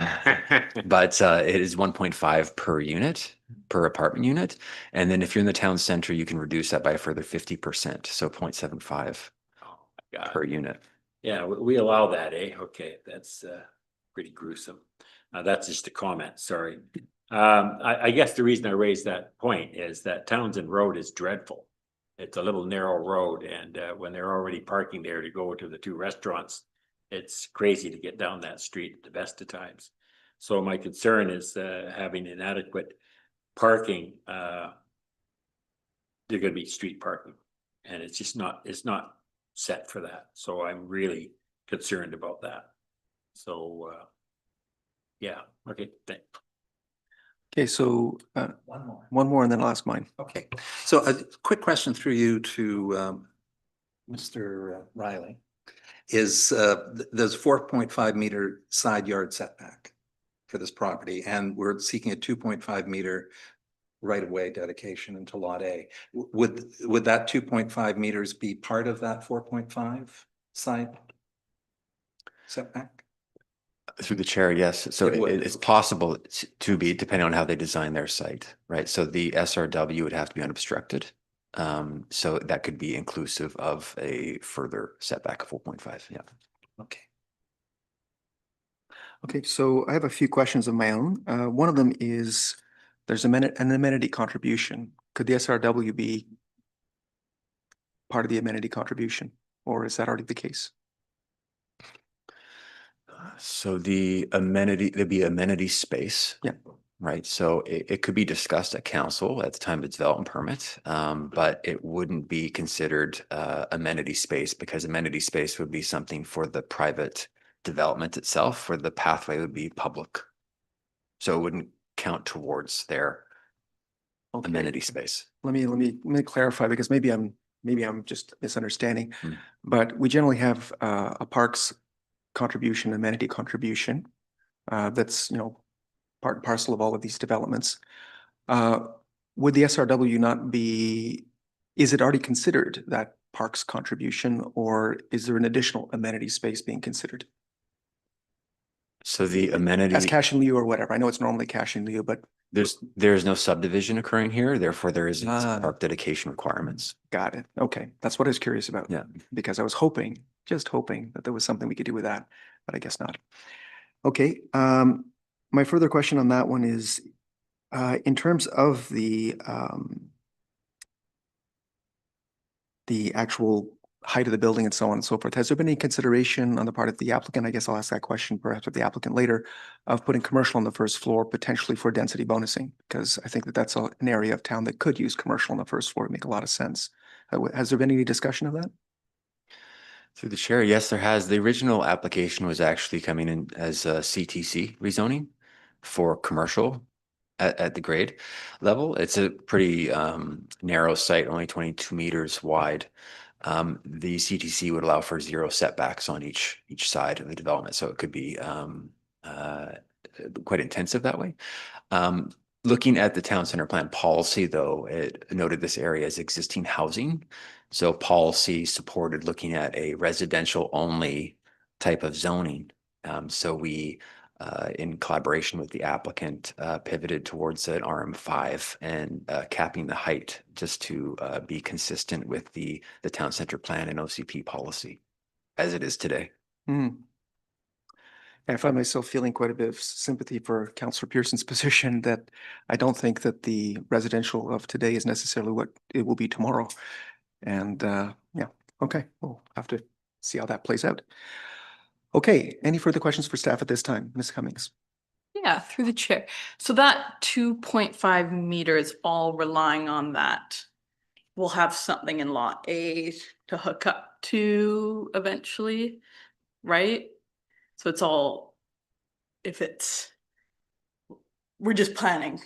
but it is 1.5 per unit, per apartment unit. And then if you're in the town center, you can reduce that by a further 50%, so 0.75 per unit. Yeah, we allow that, eh? Okay, that's pretty gruesome. That's just a comment, sorry. I guess the reason I raised that point is that Townsend Road is dreadful. It's a little narrow road, and when they're already parking there to go to the 2 restaurants, it's crazy to get down that street at the best of times. So my concern is having inadequate parking. They're going to be street parking, and it's not set for that. So I'm really concerned about that. So yeah, okay, thanks. Okay, so one more and then I'll ask mine. Okay, so a quick question through you to Mr. Riley. Is there's 4.5 meter side yard setback for this property, and we're seeking a 2.5 meter right of way dedication into Lot A. Would that 2.5 meters be part of that 4.5 side setback? Through the chair, yes. So It would. it's possible to be, depending on how they design their site, right? So the SRW would have to be unobstructed. So that could be inclusive of a further setback of 4.5. Yeah. Okay. Okay, so I have a few questions of my own. One of them is there's an amenity contribution. Could the SRW be part of the amenity contribution, or is that already the case? So there'd be amenity space. Yeah. Right. So it could be discussed at council at the time of development permit, but it wouldn't be considered amenity space, because amenity space would be something for the private development itself, where the pathway would be public. So it wouldn't count towards their amenity space. Let me clarify, because maybe I'm just misunderstanding, Hmm. but we generally have a parks contribution, amenity contribution, that's, part and parcel of all of these developments. Would the SRW not be, is it already considered that parks contribution, or is there an additional amenity space being considered? So the amenity. As cash in lieu or whatever. I know it's normally cash in lieu, but. There's no subdivision occurring here, therefore there is park dedication requirements. Got it. Okay, that's what I was curious about. Yeah. Because I was just hoping that there was something we could do with that, but I guess not. Okay, my further question on that one is, in terms of the actual height of the building and so on and so forth, has there been any consideration on the part of the applicant? I guess I'll ask that question perhaps with the applicant later, of putting commercial on the first floor, potentially for density bonusing, because I think that that's an area of town that could use commercial on the first floor. It'd make a lot of sense. Has there been any discussion of that? Through the chair, yes, there has. The original application was actually coming in as a CTC rezoning for commercial at the grade level. It's a pretty narrow site, only 22 meters wide. The CTC would allow for 0 setbacks on each side of the development, so it could be quite intensive that way. Looking at the town center plan policy, though, it noted this area as existing housing. So policy supported looking at a residential only type of zoning. So we, in collaboration with the applicant, pivoted towards an RM5 and capping the height just to be consistent with the town center plan and OCP policy as it is today. I find myself feeling quite a bit of sympathy for Councillor Pearson's position that I don't think that the residential of today is necessarily what it will be tomorrow. And yeah, okay, we'll have to see how that plays out. Okay, any further questions for staff at this time? Ms. Cummings? Yeah, through the chair. So that 2.5 meters, all relying on that. We'll have something in lot A to hook up to eventually, right? So it's all, we're just planning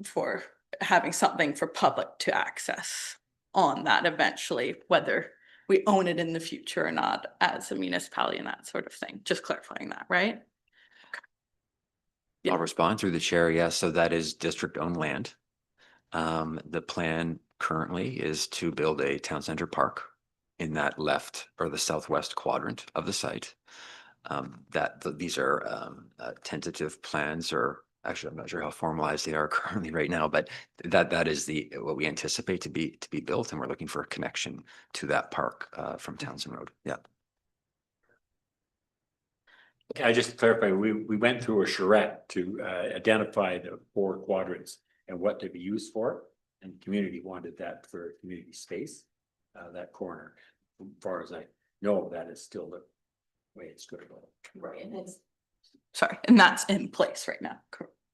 for having something for public to access on that eventually, whether we own it in the future or not as a municipality and that sort of thing. Just clarifying that, right? Yeah. I'll respond through the chair. Yes, so that is district-owned land. The plan currently is to build a town center park in that left or the southwest quadrant of the site. These are tentative plans, or actually, I'm not sure how formalized they are currently right now, but that is what we anticipate to be built, and we're looking for a connection to that park from Townsend Road. Yeah. Can I just clarify, we went through a charrette to identify the 4 quadrants and what to be used for, and the community wanted that for community space, that corner. As far as I know, that is still the way it's going to go. Right, and sorry, and that's in place right now.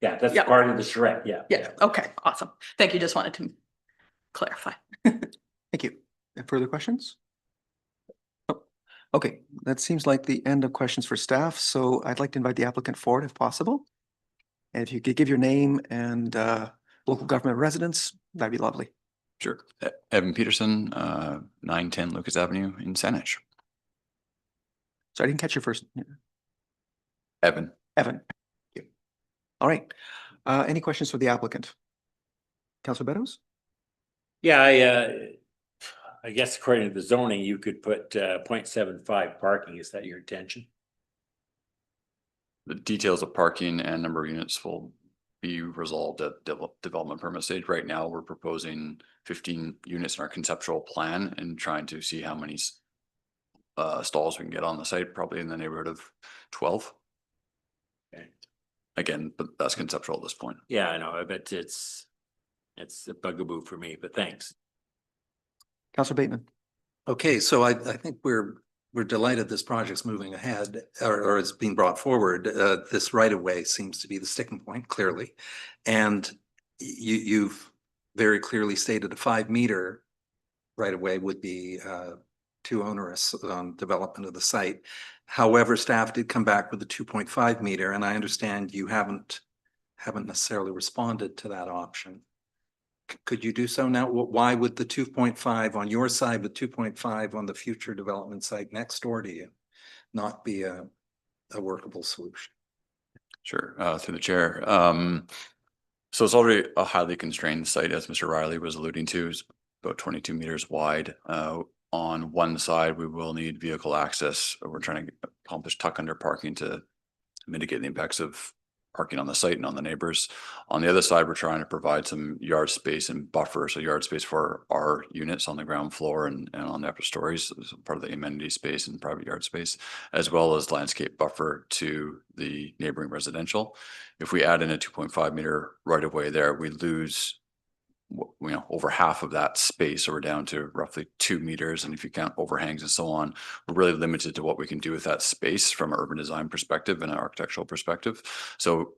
Yeah, that's part of the charrette, yeah. Yeah, okay, awesome. Thank you, just wanted to clarify. Thank you. Any further questions? Oh, okay, that seems like the end of questions for staff. So I'd like to invite the applicant forward if possible. And if you could give your name and local government residence, that'd be lovely. Sure. Evan Peterson, 910 Lucas Avenue in Saanich. So I didn't catch your first. Evan. Evan. Thank you. All right. Any questions for the applicant? Councilor Beddoes? Yeah, I guess according to the zoning, you could put 0.75 parking. Is that your intention? The details of parking and number of units will be resolved at development permit stage. Right now, we're proposing 15 units in our conceptual plan and trying to see how many stalls we can get on the site, probably in the neighborhood of 12. Okay. Again, but that's conceptual at this point. Yeah, I know. I bet it's a bugaboo for me, but thanks. Councilor Bateman? Okay, so I think we're delighted this project's moving ahead, or it's being brought forward. This right of way seems to be the sticking point, clearly. And you've very clearly stated a 5-meter right of way would be too onerous on development of the site. However, staff did come back with a 2.5 meter, and I understand you haven't necessarily responded to that option. Could you do so now? Why would the 2.5 on your side with 2.5 on the future development site next door to you not be a workable solution? Sure, through the chair. So it's already a highly constrained site, as Mr. Riley was alluding to. It's about 22 meters wide. On one side, we will need vehicle access. We're trying to accomplish tuck under parking to mitigate the impacts of parking on the site and on the neighbors. On the other side, we're trying to provide some yard space and buffer. So yard space for our units on the ground floor and on the upper stories, part of the amenity space and private yard space, as well as landscape buffer to the neighboring residential. If we add in a 2.5 meter right of way there, we lose over half of that space, so we're down to roughly 2 meters. And if you count overhangs and so on, we're really limited to what we can do with that space from an urban design perspective and an architectural perspective. So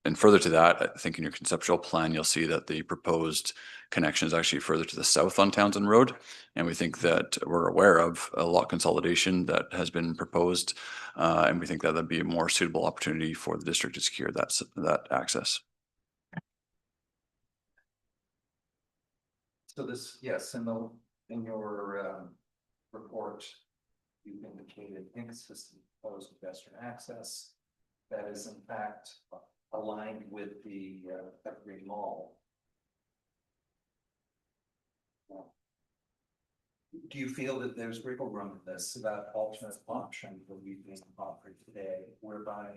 and further to that, I think in your conceptual plan, you'll see that the proposed connection is actually further to the south on Townsend Road. And we think that we're aware of a lot consolidation that has been proposed. And we think that that'd be a more suitable opportunity for the district to secure that access. So this, yes, in your report, you've indicated inconsistent proposed pedestrian access. That is in fact aligned with the Evergreen Mall. Do you feel that there's wiggle room in this, that alternate option that we've been offered today, whereby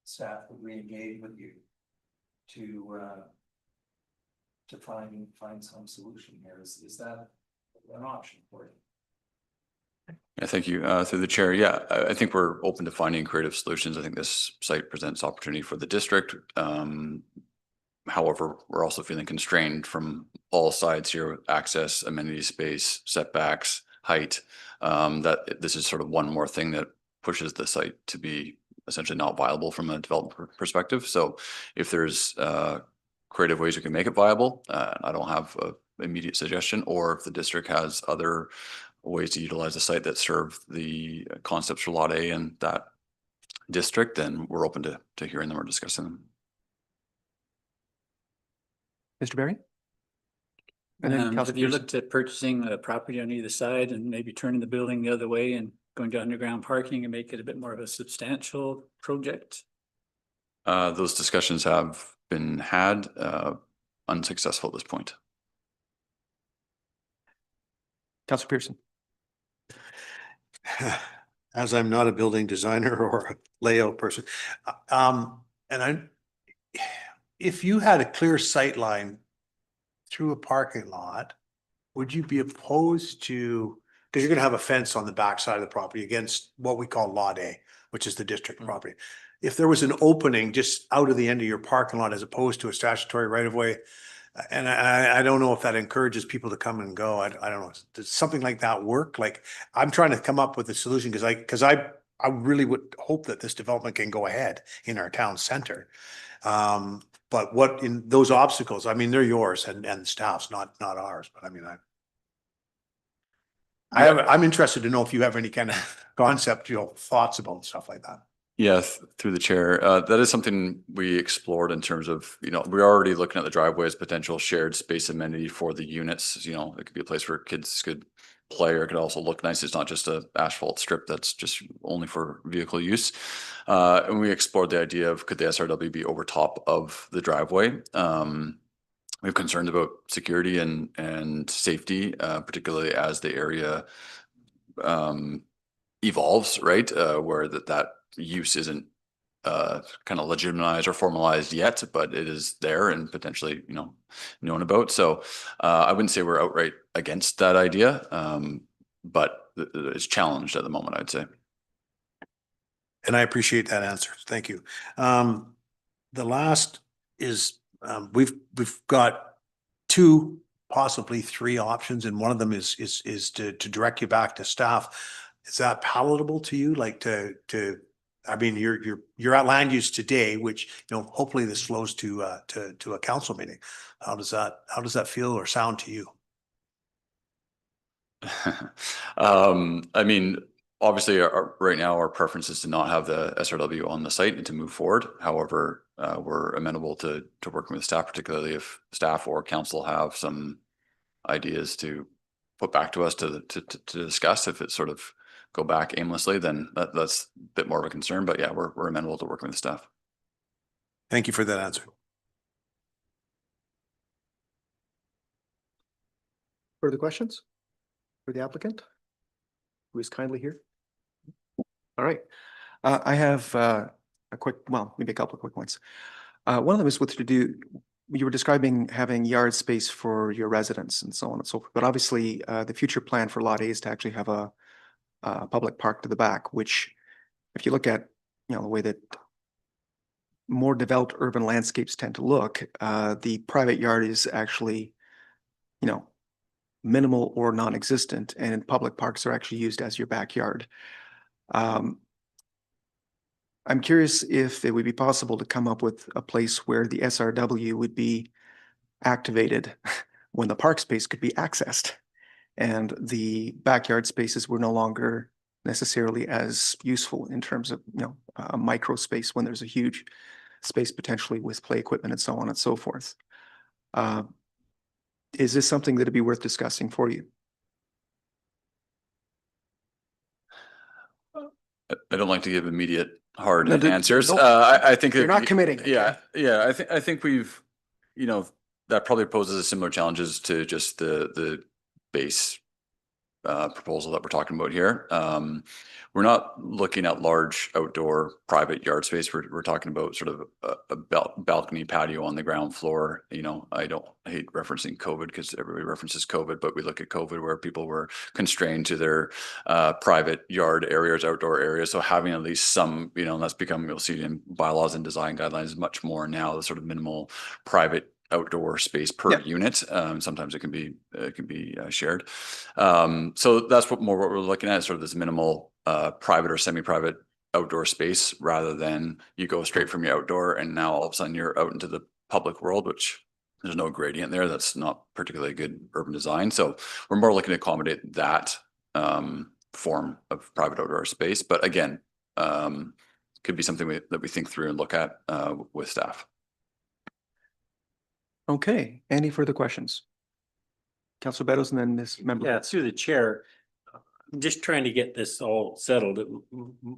staff would re-engage with you to find some solution here? Is that an option for you? Yeah, thank you. Through the chair. Yeah, I think we're open to finding creative solutions. I think this site presents opportunity for the district. However, we're also feeling constrained from all sides here: access, amenity space, setbacks, height. That this is sort of one more thing that pushes the site to be essentially not viable from a development perspective. So if there's creative ways we can make it viable, I don't have an immediate suggestion, or if the district has other ways to utilize the site that serve the concepts for Lot A and that district, then we're open to hearing them or discussing them. Mr. Barry? And then Councillor Have you Pearson. looked at purchasing a property on either side and maybe turning the building the other way and going to underground parking and make it a bit more of a substantial project? Those discussions have been had, unsuccessful at this point. Councillor Pearson. As I'm not a building designer or a layout person, if you had a clear sight line through a parking lot, would you be opposed to, because you're gonna have a fence on the back side of the property against what we call Lot A, which is the district property. If there was an opening just out of the end of your parking lot as opposed to a statutory right of way, and I don't know if that encourages people to come and go. I don't know. Does something like that work? Like, I'm trying to come up with a solution because I really would hope that this development can go ahead in our town center. But what in those obstacles, I mean, they're yours and the staff's, not ours, but I mean, I'm interested to know if you have any kind of concept, thoughts about stuff like that. Yeah, through the chair. That is something we explored in terms of, we're already looking at the driveway as potential shared space amenity for the units. It could be a place where kids could play, or it could also look nice. It's not just a asphalt strip that's just only for vehicle use. And we explored the idea of, could the SRW be over top of the driveway? We have concerns about security and safety, particularly as the area evolves, right? Where that use isn't kind of legitimized or formalized yet, but it is there and potentially, known about. So I wouldn't say we're outright against that idea, but it's challenged at the moment, I'd say. And I appreciate that answer. Thank you. The last is, we've got 2, possibly 3 options, and one of them is to direct you back to staff. Is that palatable to you? Like I mean, you're at land use today, which, hopefully this flows to a council meeting. How does that feel or sound to you? I mean, obviously right now our preference is to not have the SRW on the site and to move forward. However, we're amenable to working with staff, particularly if staff or council have some ideas to put back to us to discuss. If it's sort of go back aimlessly, then that's a bit more of a concern. But yeah, we're amenable to working with staff. Thank you for that answer. Further questions for the applicant, who is kindly here? All right. I have maybe a couple of quick points. One of them is you were describing having yard space for your residents and so on and so forth. But obviously, the future plan for Lot A is to actually have a public park to the back, which, if you look at the way that more developed urban landscapes tend to look, the private yard is actually minimal or non-existent, and public parks are actually used as your backyard. I'm curious if it would be possible to come up with a place where the SRW would be activated when the park space could be accessed. And the backyard spaces were no longer necessarily as useful in terms of, a micro space when there's a huge space potentially with play equipment and so on and so forth. Is this something that'd be worth discussing for you? I don't like to give immediate hard No, answers. nope. I think You're that not committing, Yeah, okay? yeah. I think we've, that probably poses a similar challenges to just the base proposal that we're talking about here. We're not looking at large outdoor private yard space. We're talking about sort of a balcony patio on the ground floor. I hate referencing COVID because everybody references COVID, but we look at COVID where people were constrained to their private yard areas, outdoor areas. So having at least some, and that's becoming, you'll see in bylaws and design guidelines much more now, the sort of minimal private outdoor space per Yeah. unit. Sometimes it can be shared. So that's what we're looking at, is sort of this minimal private or semi-private outdoor space, rather than you go straight from your outdoor and now all of a sudden you're out into the public world, which there's no gradient there. That's not particularly good urban design. So we're more looking to accommodate that form of private outdoor space. But again, could be something that we think through and look at with staff. Okay, any further questions? Councilor Beddoes and then Ms. Member. Yeah, through the chair, I'm just trying to get this all settled.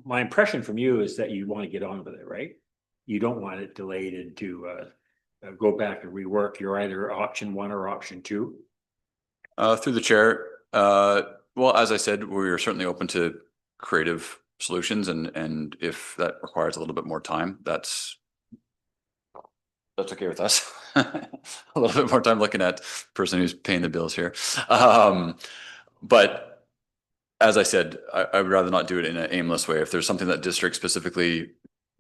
My impression from you is that you want to get on with it, right? You don't want it delayed into go back and rework. You're either option 1 or option 2. Through the chair, well, as I said, we are certainly open to creative solutions, and if that requires a little bit more time, that's okay with us. A little bit more time looking at the person who's paying the bills here. But as I said, I would rather not do it in an aimless way. If there's something that district specifically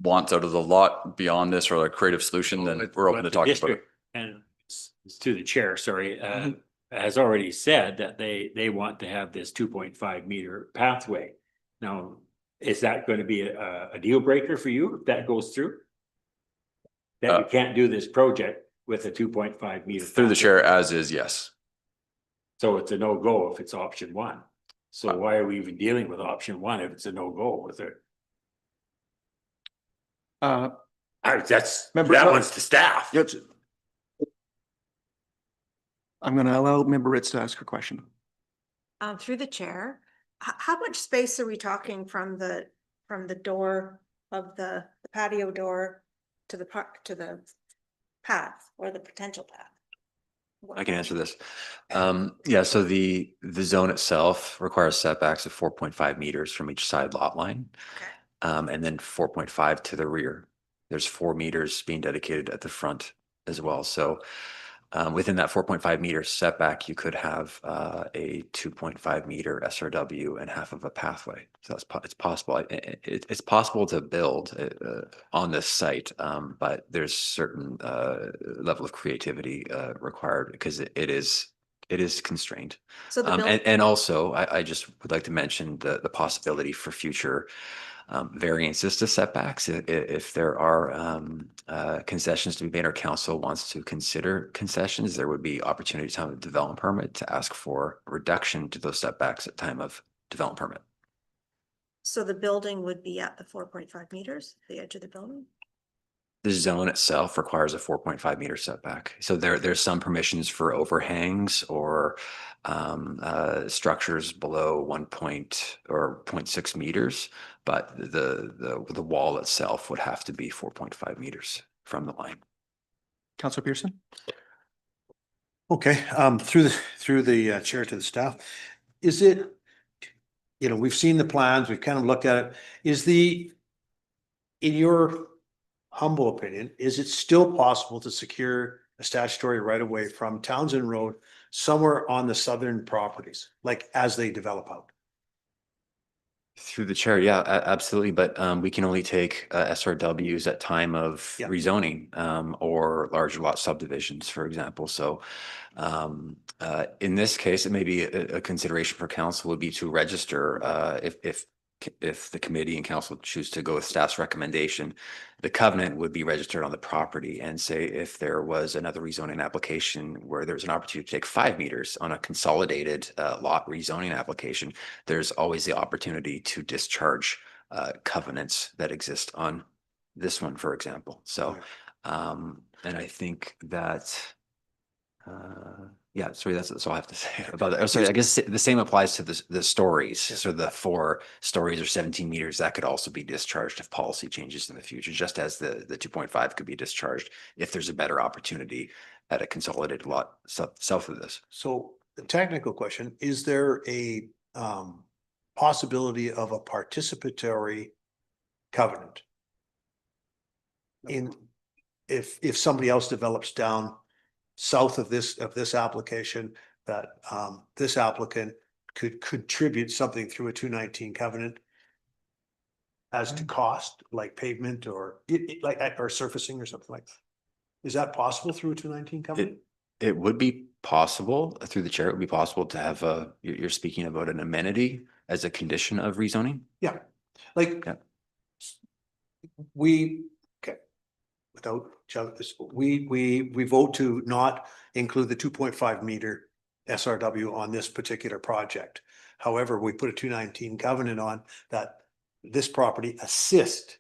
wants out of the lot beyond this, or a creative solution, then we're open to talking about it. And it's to the chair, sorry, has already said that they want to have this 2.5 meter pathway. Now, is that going to be a deal breaker for you if that goes through? That you can't do this project with a 2.5 meter. Through the chair, as is, yes. So it's a no-go if it's option 1. So why are we even dealing with option 1 if it's a no-go with it? That one's to staff. Yes. I'm going to allow Member Ritz to ask her question. Through the chair, how much space are we talking from the door of the patio door to the park, to the path or the potential path? I can answer this. Yeah, so the zone itself requires setbacks of 4.5 meters from each side lot line. Okay. And then 4.5 to the rear. There's 4 meters being dedicated at the front as well. So within that 4.5 meter setback, you could have a 2.5 meter SRW and half of a pathway. So it's possible. It's possible to build on this site, but there's certain level of creativity required because it is constrained. So the And also, I just would like to mention the possibility for future variances to setbacks. If there are concessions to be made, or council wants to consider concessions, there would be opportunity to have a development permit to ask for a reduction to those setbacks at time of development permit. So the building would be at the 4.5 meters, the edge of the building? The zone itself requires a 4.5 meter setback. So there's some permissions for overhangs or structures below 0.6 meters, but the wall itself would have to be 4.5 meters from the line. Councilor Pearson? Okay, through the chair to the staff, is it, we've seen the plans, we've kind of looked at it. In your humble opinion, is it still possible to secure a statutory right of way from Townsend Road somewhere on the southern properties, like as they develop out? Through the chair, yeah, absolutely. But we can only take SRWs at time of rezoning or larger lot subdivisions, for example. So in this case, it may be a consideration for council would be to register if if the committee and council choose to go with staff's recommendation, the covenant would be registered on the property, and say if there was another rezoning application where there's an opportunity to take 5 meters on a consolidated lot rezoning application, there's always the opportunity to discharge covenants that exist on this one, for example. So, and I think that, yeah, sorry, that's all I have to say about that. Oh, sorry, I guess the same applies to the stories. So the 4 stories or 17 meters, that could also be discharged if policy changes in the future, just as the 2.5 could be discharged if there's a better opportunity at a consolidated lot south of this. So the technical question, is there a possibility of a participatory covenant? If somebody else develops down south of this application, that this applicant could contribute something through a 219 covenant as to cost, like pavement or or surfacing or something like that. Is that possible through a 219 covenant? It would be possible through the chair. It would be possible to have you're speaking about an amenity as a condition of rezoning. Yeah, like Yeah. without we vote to not include the 2.5 meter SRW on this particular project. However, we put a 219 covenant on that this property assist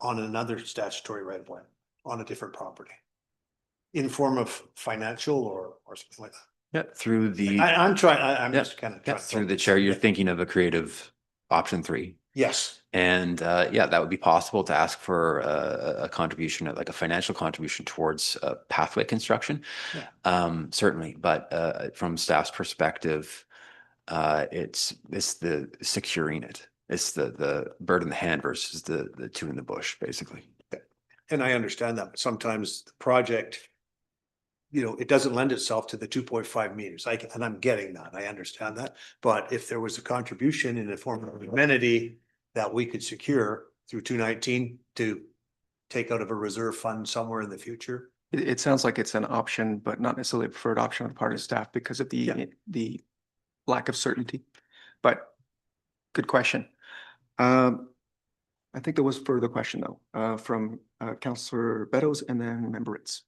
on another statutory right of way on a different property in form of financial or something like that. Yeah, through the I'm just kind of through the chair, you're thinking of a creative option 3. Yes. And yeah, that would be possible to ask for a contribution, like a financial contribution towards pathway construction. Yeah. Certainly, but from staff's perspective, it's the securing it. It's the bird in the hand versus the 2 in the bush, basically. And I understand that, but sometimes the project, it doesn't lend itself to the 2.5 meters. And I'm getting that. I understand that. But if there was a contribution in the form of amenity that we could secure through 219 to take out of a reserve fund somewhere in the future. It sounds like it's an option, but not necessarily a preferred option on the part of staff because of the lack of certainty. But good question. I think there was further question though, from Councillor Beddoes and then Member Ritz.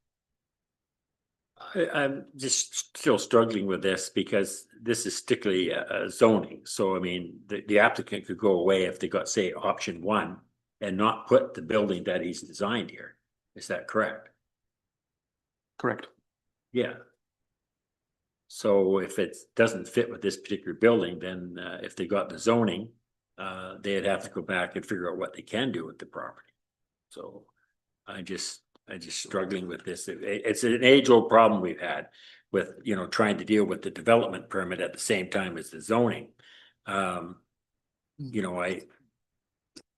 I'm just still struggling with this because this is strictly zoning. So I mean, the applicant could go away if they got, say, option 1 and not put the building that he's designed here. Is that correct? Correct. Yeah. So if it doesn't fit with this particular building, then if they got the zoning, they'd have to go back and figure out what they can do with the property. So I'm just struggling with this. It's an age-old problem we've had with, trying to deal with the development permit at the same time as the zoning.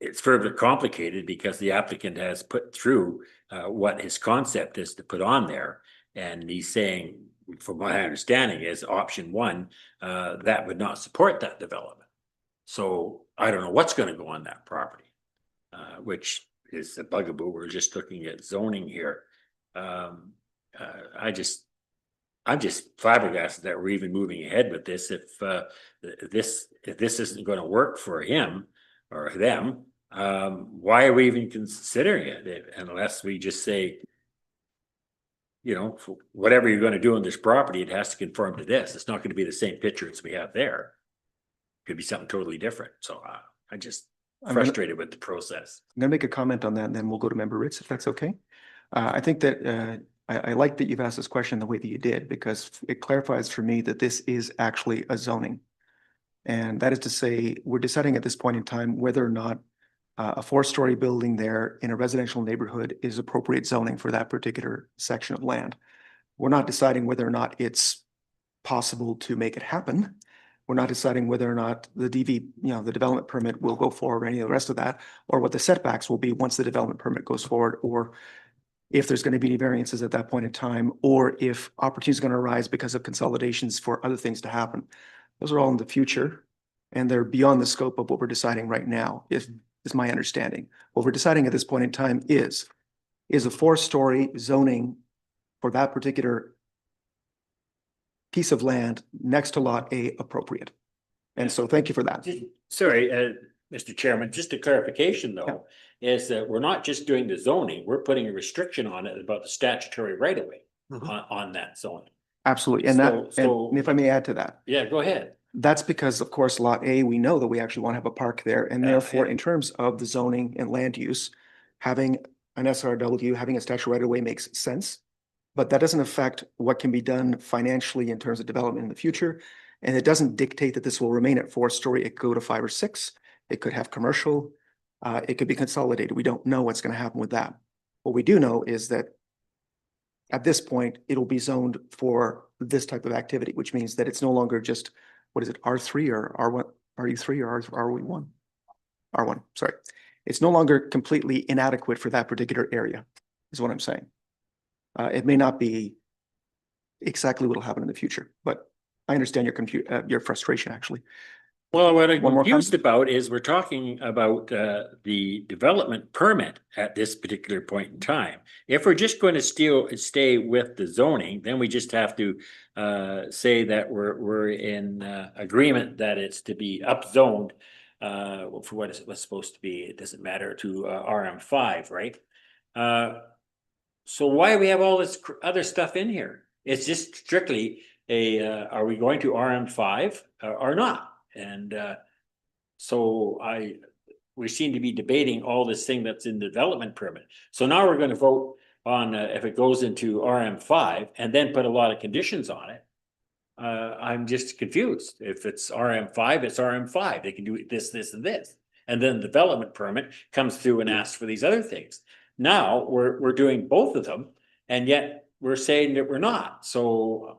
It's further complicated because the applicant has put through what his concept is to put on there. And he's saying, from my understanding, is option 1, that would not support that development. So I don't know what's going to go on that property, which is a bugaboo. We're just looking at zoning here. I'm just flabbergasted that we're even moving ahead with this. If this isn't going to work for him or them, why are we even considering it? Unless we just say, whatever you're going to do on this property, it has to conform to this. It's not going to be the same picture as we have there. Could be something totally different. So I'm frustrated with the process. I'm going to make a comment on that and then we'll go to Member Ritz if that's okay. I think that I like that you've asked this question the way that you did because it clarifies for me that this is actually a zoning. And that is to say, we're deciding at this point in time whether or not a 4-story building there in a residential neighborhood is appropriate zoning for that particular section of land. We're not deciding whether or not it's possible to make it happen. We're not deciding whether or not the the development permit will go forward or any of the rest of that, or what the setbacks will be once the development permit goes forward, or if there's going to be any variances at that point in time, or if opportunities are going to arise because of consolidations for other things to happen. Those are all in the future, and they're beyond the scope of what we're deciding right now, is my understanding. What we're deciding at this point in time is a 4-story zoning for that particular piece of land next to Lot A appropriate? And so thank you for that. Sorry, Mr. Chairman, just a clarification though, is that we're not just doing the zoning, we're putting a restriction on it about the statutory right of way on that zone. Absolutely. And So- and if I may add to that, Yeah, go ahead. that's because, of course, Lot A, we know that we actually want to have a park there, and Yeah, therefore, yeah. in terms of the zoning and land use, having an SRW, having a statute right of way makes sense. But that doesn't affect what can be done financially in terms of development in the future. And it doesn't dictate that this will remain at 4-story. It could go to 5 or 6. It could have commercial. It could be consolidated. We don't know what's going to happen with that. What we do know is that at this point, it'll be zoned for this type of activity, which means that it's no longer just, what is it, R3 or R1, RE3 or RE1? R1, sorry. It's no longer completely inadequate for that particular area, is what I'm saying. It may not be exactly what will happen in the future, but I understand your frustration, actually. Well, what I'm One more confused about is we're talking about the development permit at this particular point in time. If we're just going to stay with the zoning, then we just have to say that we're in agreement that it's to be upzoned for what it was supposed to be. It doesn't matter to RM5, right? So why do we have all this other stuff in here? It's just strictly are we going to RM5 or not? And so we seem to be debating all this thing that's in the development permit. So now we're going to vote on if it goes into RM5 and then put a lot of conditions on it. I'm just confused. If it's RM5, it's RM5. They can do this, this, and this. And then the development permit comes through and asks for these other things. Now we're doing both of them, and yet we're saying that we're not. So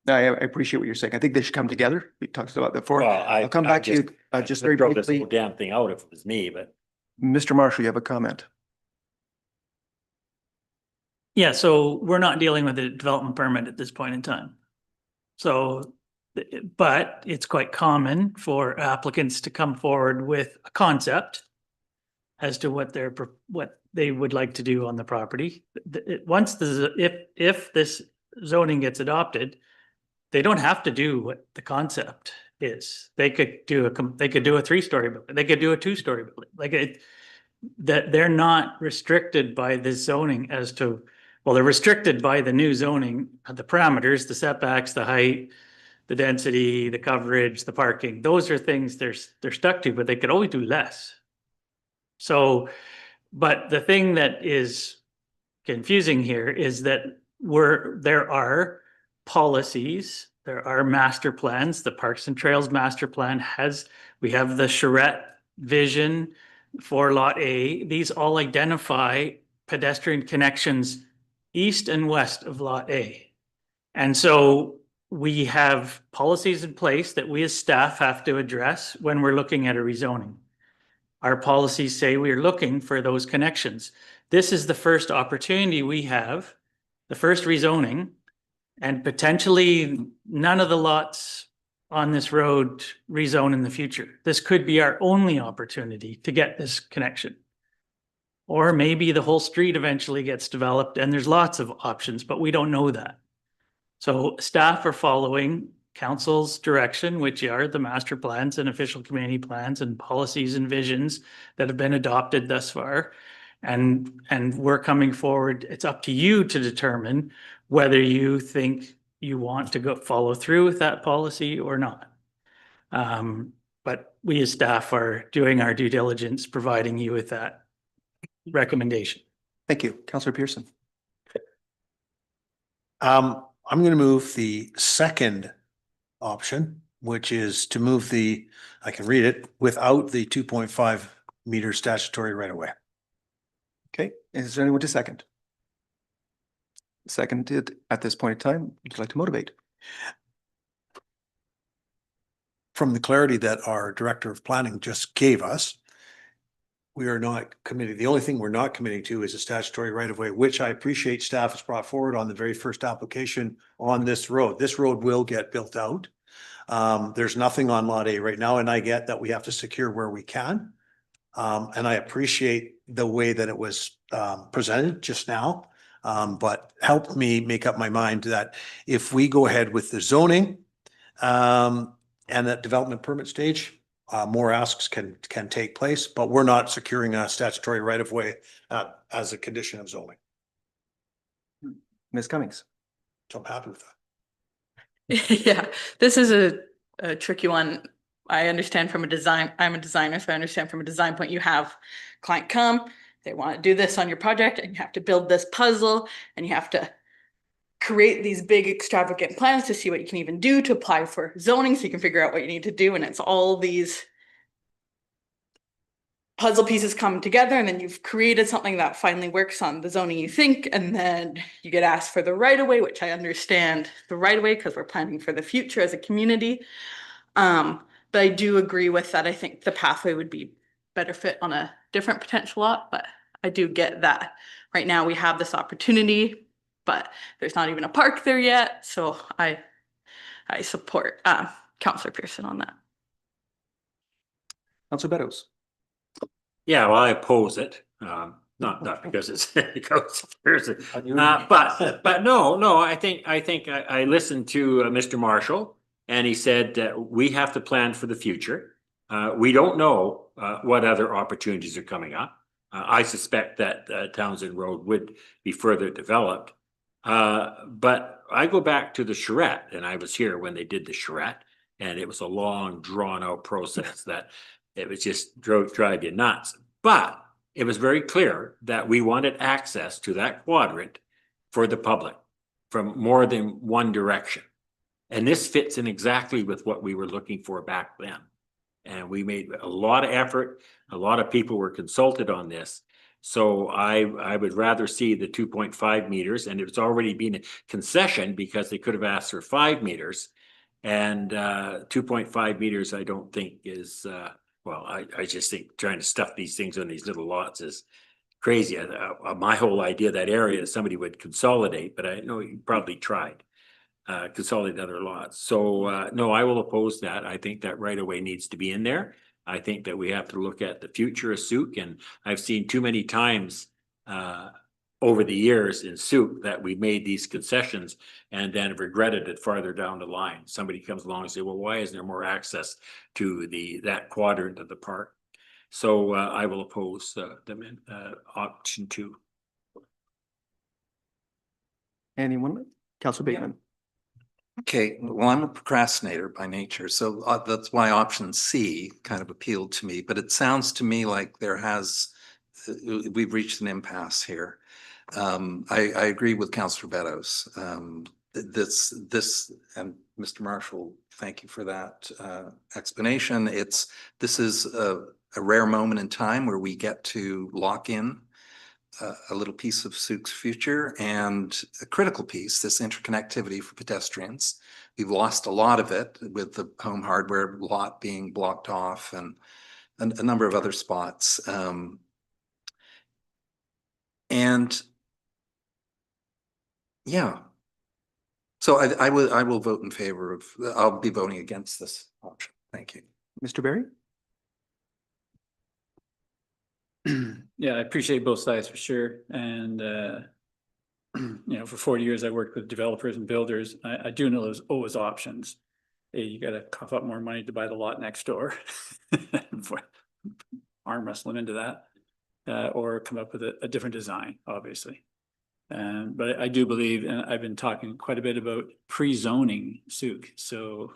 I appreciate what you're saying. I think they should come together. We talked about that before. well, I'll come back to you just very throw this briefly. whole damn thing out if it was me, but. Mr. Marshall, you have a comment? Yeah, so we're not dealing with a development permit at this point in time. So, but it's quite common for applicants to come forward with a concept as to what they would like to do on the property. Once if this zoning gets adopted, they don't have to do what the concept is. They could do a 3-story building. They could do a 2-story building. Like that they're not restricted by this zoning as to, well, they're restricted by the new zoning, the parameters, the setbacks, the height, the density, the coverage, the parking. Those are things they're stuck to, but they could always do less. So, but the thing that is confusing here is that there are policies, there are master plans. The Parks and Trails master plan we have the charrette vision for Lot A. These all identify pedestrian connections east and west of Lot A. And so we have policies in place that we as staff have to address when we're looking at a rezoning. Our policies say we are looking for those connections. This is the first opportunity we have, the first rezoning, and potentially none of the lots on this road rezone in the future. This could be our only opportunity to get this connection. Or maybe the whole street eventually gets developed and there's lots of options, but we don't know that. So staff are following council's direction, which are the master plans and official community plans and policies and visions that have been adopted thus far. And we're coming forward. It's up to you to determine whether you think you want to go follow through with that policy or not. But we as staff are doing our due diligence, providing you with that recommendation. Thank you. Councillor Pearson. I'm going to move the second option, which is to move I can read it, without the 2.5 meter statutory right of way. Okay, is there anyone to second? Seconded at this point in time. Would you like to motivate? From the clarity that our director of planning just gave us, we are not committing. The only thing we're not committing to is a statutory right of way, which I appreciate staff has brought forward on the very first application on this road. This road will get built out. There's nothing on Lot A right now, and I get that we have to secure where we can. And I appreciate the way that it was presented just now, but helped me make up my mind that if we go ahead with the zoning and that development permit stage, more asks can take place, but we're not securing a statutory right of way as a condition of zoning. Ms. Cummings. So I'm happy with that. Yeah, this is a tricky one. I understand from a design, I'm a designer, so I understand from a design point, you have client come, they want to do this on your project and you have to build this puzzle and you have to create these big extravagant plans to see what you can even do to apply for zoning so you can figure out what you need to do. And it's all these puzzle pieces come together and then you've created something that finally works on the zoning you think, and then you get asked for the right of way, which I understand the right of way because we're planning for the future as a community. But I do agree with that. I think the pathway would be better fit on a different potential lot, but I do get that. Right now we have this opportunity, but there's not even a park there yet. So I support Councillor Pearson on that. Councilor Beddoes. Yeah, well, I oppose it. Not because it's but no, I think I listened to Mr. Marshall and he said we have to plan for the future. We don't know what other opportunities are coming up. I suspect that Townsend Road would be further developed. But I go back to the charrette, and I was here when they did the charrette, and it was a long, drawn out process that it was just drive you nuts. But it was very clear that we wanted access to that quadrant for the public from more than one direction. And this fits in exactly with what we were looking for back then. And we made a lot of effort. A lot of people were consulted on this. So I would rather see the 2.5 meters, and it's already been a concession because they could have asked for 5 meters. And 2.5 meters, I don't think is, well, I just think trying to stuff these things on these little lots is crazy. My whole idea, that area, somebody would consolidate, but I know you probably tried. Consolidate other lots. So no, I will oppose that. I think that right away needs to be in there. I think that we have to look at the future of Sooke, and I've seen too many times over the years in Sooke that we made these concessions and then regretted it farther down the line. Somebody comes along and say, well, why isn't there more access to that quadrant of the park? So I will oppose option 2. Anyone? Councilor Bateman. Okay, well, I'm a procrastinator by nature, so that's why option C kind of appealed to me, but it sounds to me like we've reached an impasse here. I agree with Councillor Beddoes. This and Mr. Marshall, thank you for that explanation. This is a rare moment in time where we get to lock in a little piece of Sooke's future, and a critical piece, this interconnectivity for pedestrians. We've lost a lot of it with the Home Hardware lot being blocked off and a number of other spots. And yeah, so I will vote in favor of, I'll be voting against this option. Thank you. Mr. Barry? Yeah, I appreciate both sides for sure. And, you know, for 40 years, I worked with developers and builders. I do know there's always options. Hey, you got to cough up more money to buy the lot next door. Arm wrestle them into that, or come up with a different design, obviously. But I do believe, and I've been talking quite a bit about pre-zoning Sooke. So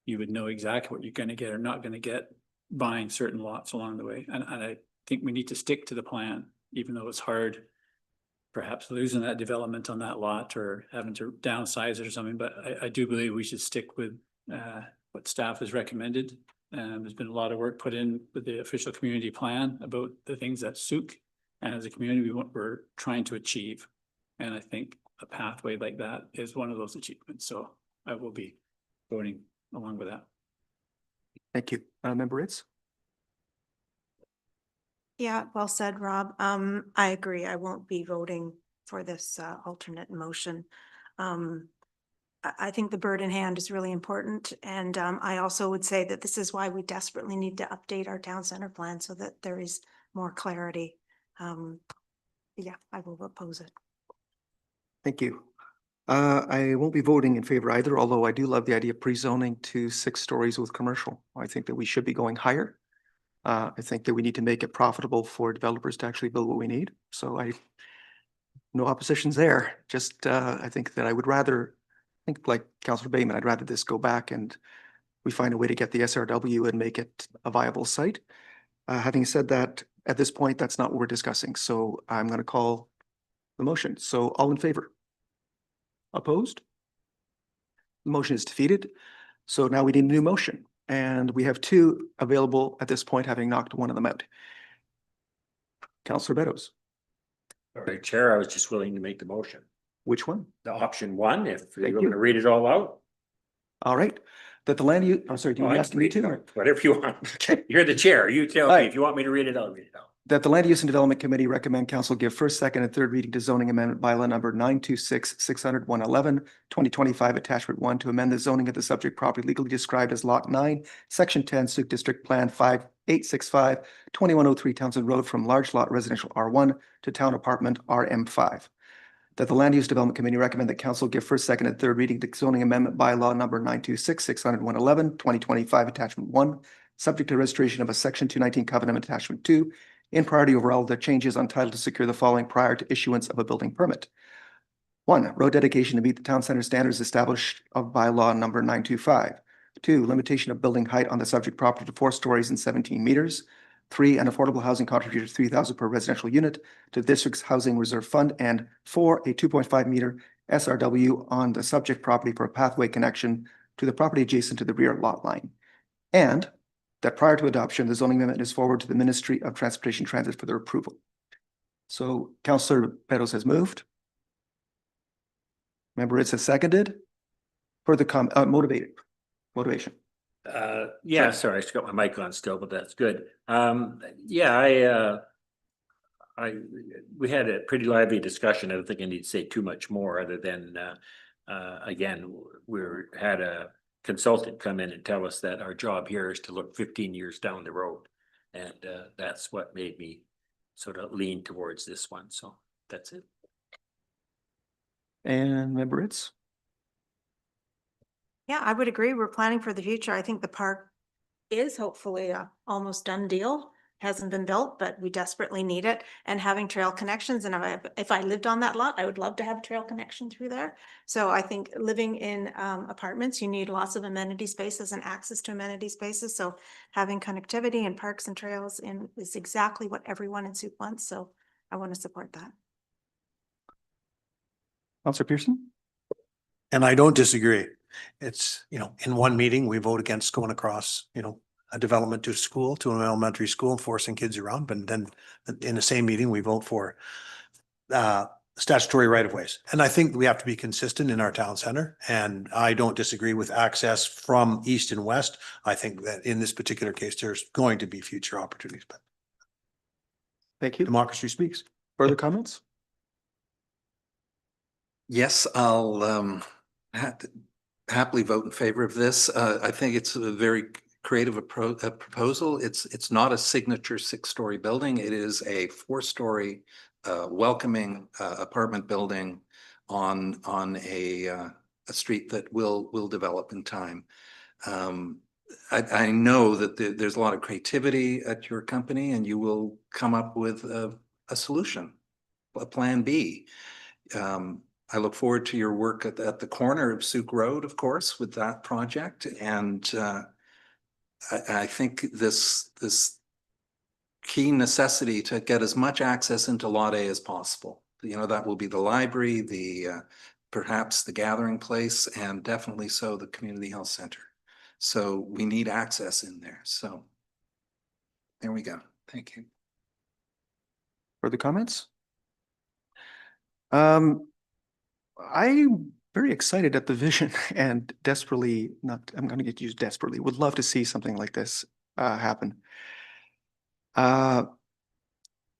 you would know exactly what you're going to get or not going to get buying certain lots along the way. And I think we need to stick to the plan, even though it's hard, perhaps losing that development on that lot or having to downsize it or something. But I do believe we should stick with what staff has recommended. There's been a lot of work put in with the official community plan about the things that Sooke and as a community we're trying to achieve. And I think a pathway like that is one of those achievements. So I will be voting along with that. Thank you. Member Ritz? Yeah, well said, Rob. I agree. I won't be voting for this alternate motion. I think the bird in hand is really important. And I also would say that this is why we desperately need to update our town center plan so that there is more clarity. Yeah, I will oppose it. Thank you. I won't be voting in favor either, although I do love the idea of pre-zoning to 6 stories with commercial. I think that we should be going higher. I think that we need to make it profitable for developers to actually build what we need. So no oppositions there. Just, I think that I would rather, I think like Councillor Bayman, I'd rather this go back and we find a way to get the SRW and make it a viable site. Having said that, at this point, that's not what we're discussing. So I'm going to call the motion. So all in favor? Opposed? The motion is defeated. So now we need a new motion. And we have 2 available at this point, having knocked one of them out. Councillor Beddoes, All right, Chair, I was just willing to make the motion. which one? The option 1, if you're Thank going to you. read it all out. All right. That the land use, I'm sorry, do Oh, you I ask can me read it to? out. Whatever you want. You're the chair. You tell All me right. if you want me to read it, I'll read it out. That the Land Use and Development Committee recommend council give first, second, and third reading to zoning amendment bylaw number 926-600-111-2025, attachment 1, to amend the zoning of the subject property legally described as Lot 9, Section 10, Sooke District Plan 5865, 2103 Townsend Road from large lot residential R1 to town apartment RM5. That the Land Use Development Committee recommend that council give first, second, and third reading to zoning amendment bylaw number 926-600-111-2025, attachment 1, subject to registration of a Section 219 covenant attachment 2, in priority over all the changes on title to secure the following prior to issuance of a building permit. 1, road dedication to meet the town center standards established of bylaw number 925. 2, limitation of building height on the subject property to 4 stories and 17 meters. 3, an affordable housing contribution of 3,000 per residential unit to the district's housing reserve fund. And 4, a 2.5 meter SRW on the subject property for a pathway connection to the property adjacent to the rear lot line. And that prior to adoption, the zoning amendment is forwarded to the Ministry of Transportation Transit for their approval. So Councillor Beddoes has moved. Member Ritz has seconded. Further motivation. Yeah, sorry, I just got my mic on still, but that's good. We had a pretty lively discussion. I don't think I need to say too much more other than, again, had a consultant come in and tell us that our job here is to look 15 years down the road. And that's what made me sort of lean towards this one. So that's it. And Member Ritz? Yeah, I would agree. We're planning for the future. I think the park is hopefully a almost done deal. Hasn't been built, but we desperately need it, and having trail connections. And if I lived on that lot, I would love to have a trail connection through there. So I think living in apartments, you need lots of amenity spaces and access to amenity spaces. So having connectivity and parks and trails is exactly what everyone in Sooke wants. So I want to support that. Councillor Pearson? And I don't disagree. It's, in one meeting, we vote against going across, a development to school, to an elementary school, and forcing kids around. But then in the same meeting, we vote for statutory right of ways. And I think we have to be consistent in our town center. And I don't disagree with access from east and west. I think that in this particular case, there's going to be future opportunities, but Thank you. democracy speaks. Further comments? Yes, I'll happily vote in favor of this. I think it's a very creative proposal. It's not a signature 6-story building. It is a 4-story welcoming apartment building on a street that will develop in time. I know that there's a lot of creativity at your company, and you will come up with a solution, a plan B. I look forward to your work at the corner of Sooke Road, of course, with that project. And I think this key necessity to get as much access into Lot A as possible. That will be the library, perhaps the gathering place, and definitely so the community health center. So we need access in there. So there we go. Thank you. Further comments? I'm very excited at the vision and desperately, I'm going to get used desperately, would love to see something like this happen. I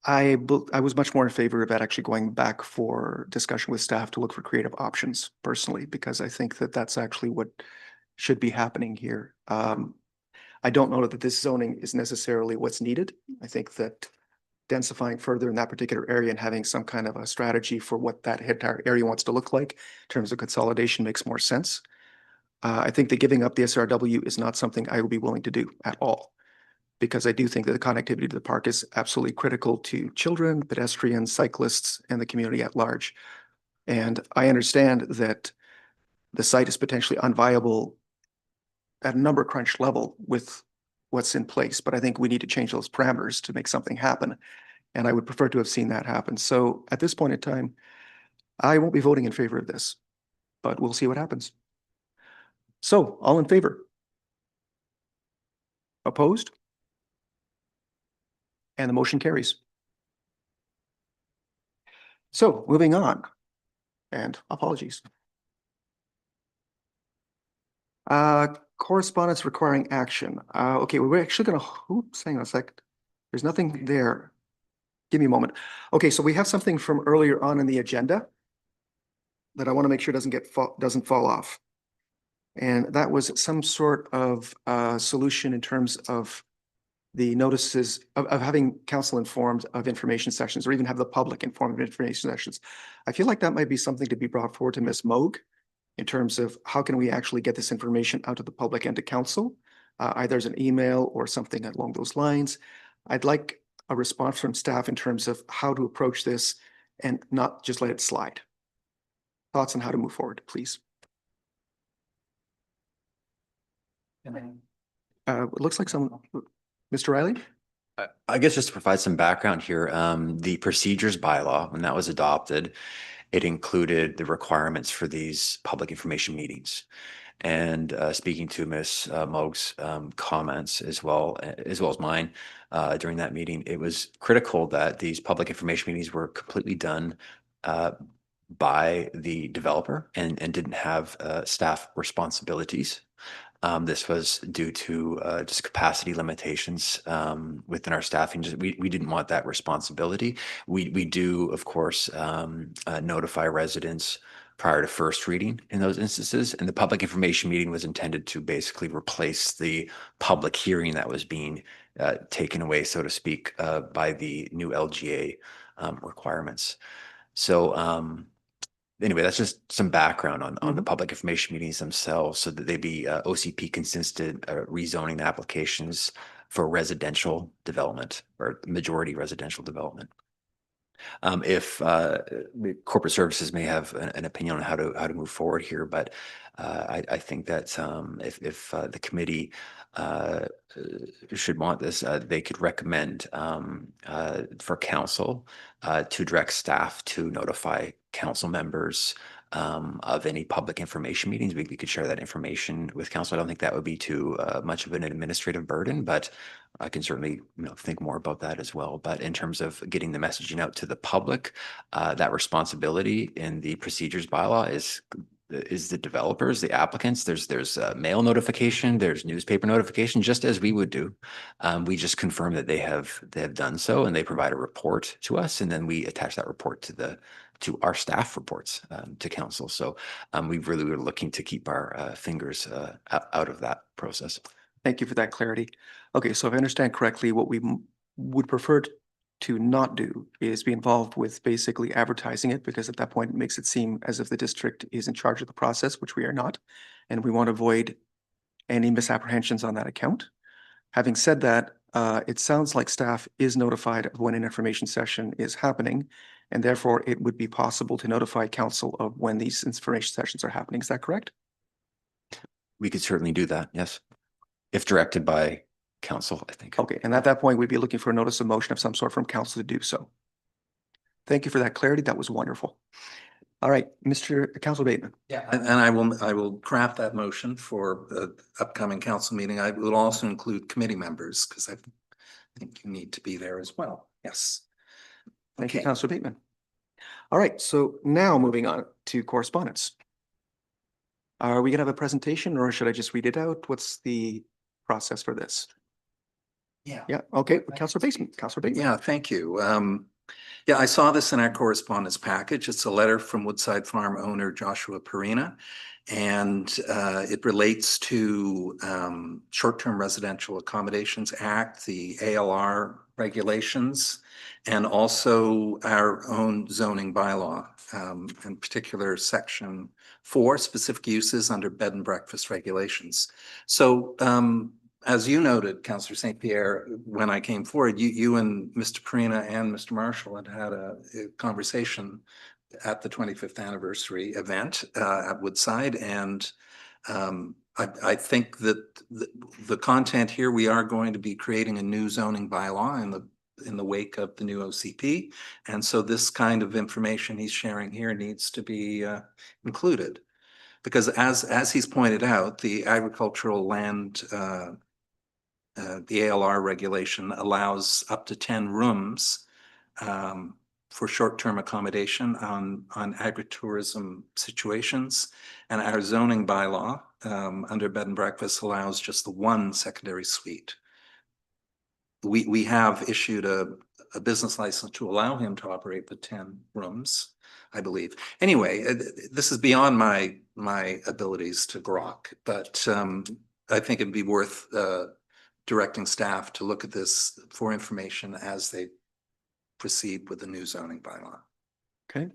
was much more in favor of that actually going back for discussion with staff to look for creative options personally, because I think that that's actually what should be happening here. I don't know that this zoning is necessarily what's needed. I think that densifying further in that particular area and having some kind of a strategy for what that entire area wants to look like in terms of consolidation makes more sense. I think that giving up the SRW is not something I would be willing to do at all, because I do think that the connectivity to the park is absolutely critical to children, pedestrians, cyclists, and the community at large. And I understand that the site is potentially unviable at a number crunch level with what's in place, but I think we need to change those parameters to make something happen. And I would prefer to have seen that happen. So at this point in time, I won't be voting in favor of this, but we'll see what happens. So all in favor? Opposed? And the motion carries. So moving on, and apologies. Correspondence requiring action. Okay, we're actually gonna, oops, hang on a second. There's nothing there. Give me a moment. Okay, so we have something from earlier on in the agenda that I want to make sure doesn't fall off. And that was some sort of solution in terms of the notices of having council informed of information sessions, or even have the public informed of information sessions. I feel like that might be something to be brought forward to Ms. Moog in terms of how can we actually get this information out to the public and to council, either as an email or something along those lines. I'd like a response from staff in terms of how to approach this and not just let it slide. Thoughts on how to move forward, please. It looks like someone, Mr. Riley? I guess just to provide some background here, the procedures bylaw, when that was adopted, it included the requirements for these public information meetings. And speaking to Ms. Moog's comments as well as mine during that meeting, it was critical that these public information meetings were completely done by the developer and didn't have staff responsibilities. This was due to just capacity limitations within our staffing. We didn't want that responsibility. We do, of course, notify residents prior to first reading in those instances. And the public information meeting was intended to basically replace the public hearing that was being taken away, so to speak, by the new LGA requirements. So anyway, that's just some background on the public information meetings themselves, so that they be OCP consistent rezoning applications for residential development or majority residential development. If corporate services may have an opinion on how to move forward here, but I think that if the committee should want this, they could recommend for council to direct staff to notify council members of any public information meetings. We could share that information with council. I don't think that would be too much of an administrative burden, but I can certainly think more about that as well. But in terms of getting the messaging out to the public, that responsibility in the procedures bylaw is the developers, the applicants. There's mail notification, there's newspaper notification, just as we would do. We just confirm that they have done so, and they provide a report to us, and then we attach that report to our staff reports to council. So we really were looking to keep our fingers out of that process. Thank you for that clarity. Okay, so if I understand correctly, what we would prefer to not do is be involved with basically advertising it, because at that point it makes it seem as if the district is in charge of the process, which we are not. And we want to avoid any misapprehensions on that account. Having said that, it sounds like staff is notified of when an information session is happening, and therefore it would be possible to notify council of when these information sessions are happening. Is that correct? We could certainly do that, yes, if directed by council, I think. Okay, and at that point, we'd be looking for a notice of motion of some sort from council to do so. Thank you for that clarity. That was wonderful. All right, Councilor Bateman. Yeah, and I will craft that motion for the upcoming council meeting. I will also include committee members, because I think you need to be there as well. Yes. Thank you, Councilor Bateman. All right, so now moving on to correspondence. Are we gonna have a presentation, or should I just read it out? What's the process for this? Yeah, okay, Councilor Bateman. Yeah, thank you. Yeah, I saw this in our correspondence package. It's a letter from Woodside Farm owner Joshua Perina, and it relates to Short-Term Residential Accommodations Act, the ALR regulations and also our own zoning bylaw, in particular section 4, specific uses under bed and breakfast regulations. So as you noted, Councillor St. Pierre, when I came forward, you and Mr. Perina and Mr. Marshall had a conversation at the 25th anniversary event at Woodside. And I think that the content here, we are going to be creating a new zoning bylaw in the wake of the new OCP. And so this kind of information he's sharing here needs to be included. Because as he's pointed out, the agricultural land, the ALR regulation allows up to 10 rooms for short-term accommodation on agritourism situations. And our zoning bylaw under bed and breakfast allows just the one secondary suite. We have issued a business license to allow him to operate the 10 rooms, I believe. Anyway, this is beyond my abilities to grok, but I think it'd be worth directing staff to look at this for information as they proceed with the new zoning bylaw. Okay.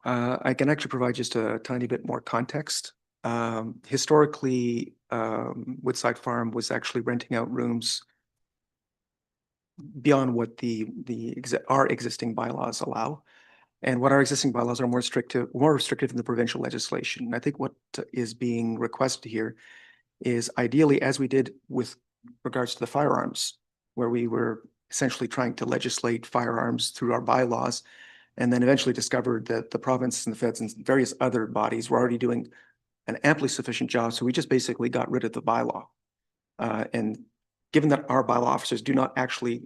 I can actually provide just a tiny bit more context. Historically, Woodside Farm was actually renting out rooms beyond what our existing bylaws allow. And what our existing bylaws are more restrictive than the provincial legislation. And I think what is being requested here is ideally, as we did with regards to the firearms, where we were essentially trying to legislate firearms through our bylaws, and then eventually discovered that the province and the feds and various other bodies were already doing an amply sufficient job. So we just basically got rid of the bylaw. And given that our bylaw officers do not actually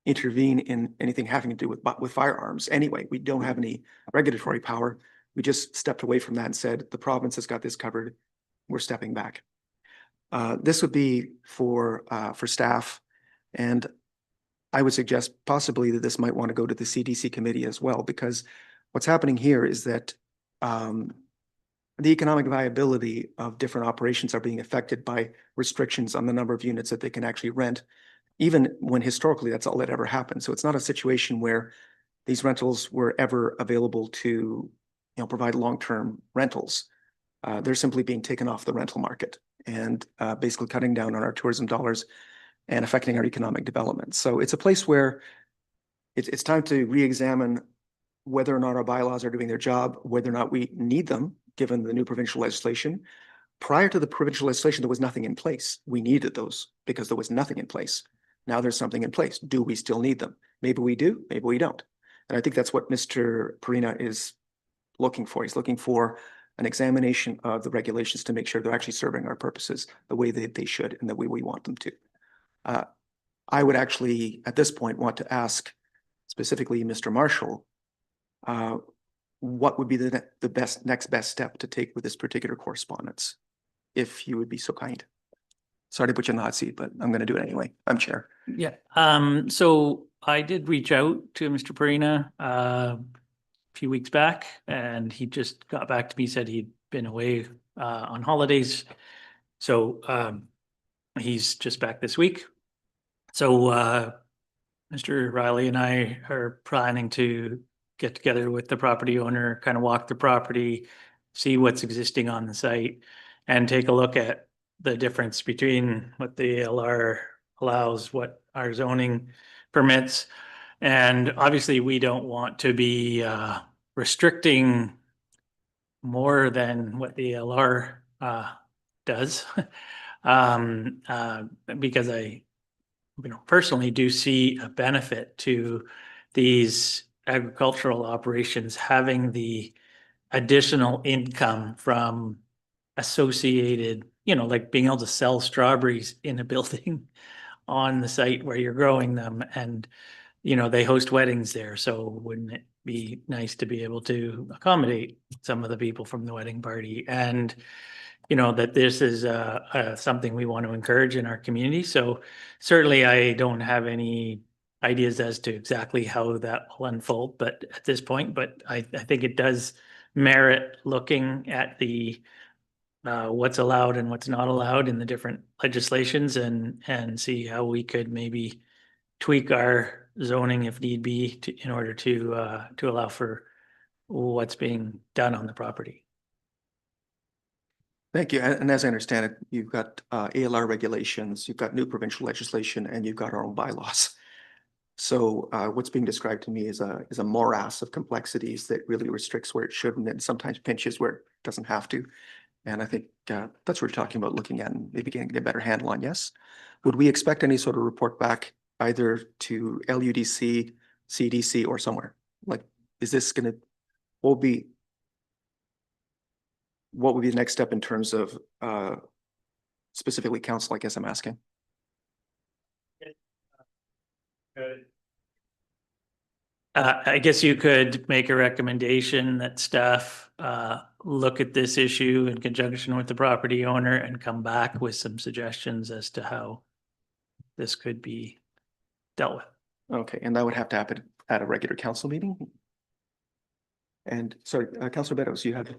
intervene in anything having to do with firearms anyway, we don't have any regulatory power. We just stepped away from that and said, the province has got this covered. We're stepping back. This would be for staff, and I would suggest possibly that this might want to go to the CDC committee as well, because what's happening here is that the economic viability of different operations are being affected by restrictions on the number of units that they can actually rent, even when historically that's all that ever happened. So it's not a situation where these rentals were ever available to, provide long-term rentals. They're simply being taken off the rental market and basically cutting down on our tourism dollars and affecting our economic development. So it's a place where it's time to re-examine whether or not our bylaws are doing their job, whether or not we need them, given the new provincial legislation. Prior to the provincial legislation, there was nothing in place. We needed those because there was nothing in place. Now there's something in place. Do we still need them? Maybe we do, maybe we don't. And I think that's what Mr. Perina is looking for. He's looking for an examination of the regulations to make sure they're actually serving our purposes the way that they should and the way we want them to. I would actually, at this point, want to ask specifically Mr. Marshall, what would be the next best step to take with this particular correspondence, if you would be so kind. Sorry to put you in the hot seat, but I'm going to do it anyway. I'm chair. Yeah. So I did reach out to Mr. Perina a few weeks back, and he just got back to me, said he'd been away on holidays. So he's just back this week. So Mr. Riley and I are planning to get together with the property owner, kind of walk the property, see what's existing on the site, and take a look at the difference between what the ALR allows, what our zoning permits. And obviously, we don't want to be restricting more than what the ALR does, because I personally do see a benefit to these agricultural operations having the additional income from associated, like being able to sell strawberries in a building on the site where you're growing them, and they host weddings there. So wouldn't it be nice to be able to accommodate some of the people from the wedding party, and that this is something we want to encourage in our community. So certainly I don't have any ideas as to exactly how that will unfold, but at this point, but I think it does merit looking at the what's allowed and what's not allowed in the different legislations, and see how we could maybe tweak our zoning if need be in order to allow for what's being done on the property. Thank you. And as I understand it, you've got ALR regulations, you've got new provincial legislation, and you've got our own bylaws. So what's being described to me is a morass of complexities that really restricts where it shouldn't and sometimes pinches where it doesn't have to. And I think that's what we're talking about, looking at and maybe getting a better handle on. Yes. Would we expect any sort of report back either to LUDC, CDC, or somewhere? Like, is this going to, what would be the next step in terms of specifically council, I guess I'm asking? I guess you could make a recommendation that staff look at this issue in conjunction with the property owner and come back with some suggestions as to how this could be dealt with. Okay, and that would have to happen at a regular council meeting? And sorry, Councilor Beddoes, you have.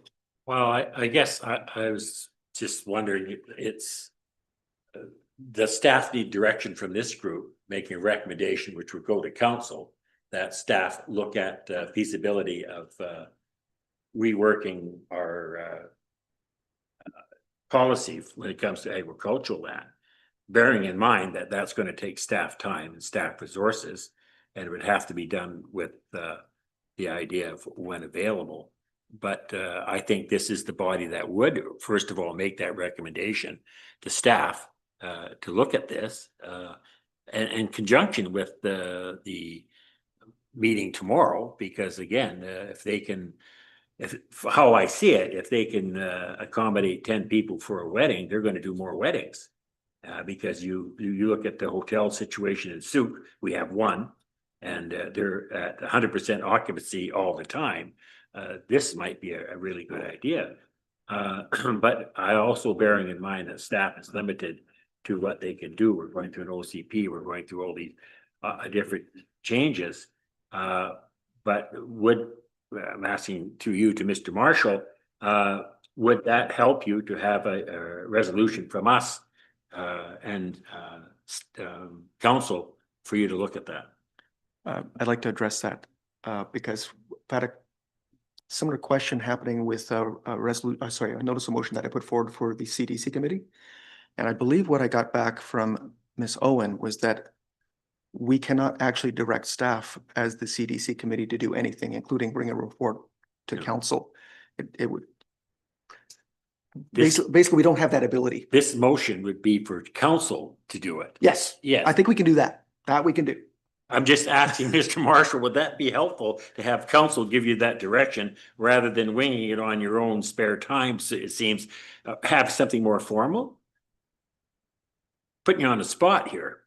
Well, I guess I was just wondering, it's the staff need direction from this group, making a recommendation which would go to council, that staff look at feasibility of reworking our policy when it comes to agricultural land, bearing in mind that that's going to take staff time and staff resources, and it would have to be done with the idea of when available. But I think this is the body that would, first of all, make that recommendation to staff to look at this and in conjunction with the meeting tomorrow, because again, if they can, how I see it, if they can accommodate 10 people for a wedding, they're going to do more weddings. Because you look at the hotel situation in Sooke, we have one, and they're at 100% occupancy all the time. This might be a really good idea. But I also bearing in mind that staff is limited to what they can do. We're going through an OCP, we're going through all these different changes. But I'm asking to you, to Mr. Marshall, would that help you to have a resolution from us and council for you to look at that? I'd like to address that because I've had a similar question happening with a notice of motion that I put forward for the CDC committee. And I believe what I got back from Ms. Owen was that we cannot actually direct staff as the CDC committee to do anything, including bring a report to council. It would basically we don't have that ability. This motion would be for council to do it. Yes. Yes. I think we can do that. That we can do. I'm just asking Mr. Marshall, would that be helpful to have council give you that direction rather than winging it on your own spare time? So it seems have something more formal. Putting you on the spot here.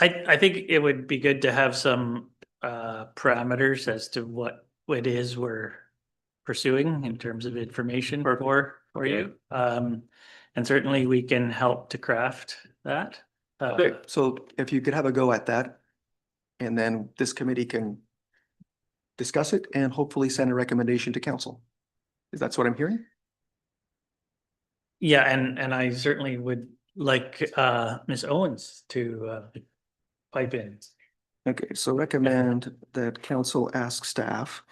I think it would be good to have some parameters as to what it is we're pursuing in terms of information for you. And certainly we can help to craft that. Okay, so if you could have a go at that, and then this committee can discuss it and hopefully send a recommendation to council. Is that what I'm hearing? Yeah, and I certainly would like Ms. Owens to pipe in. Okay, so recommend that council ask staff.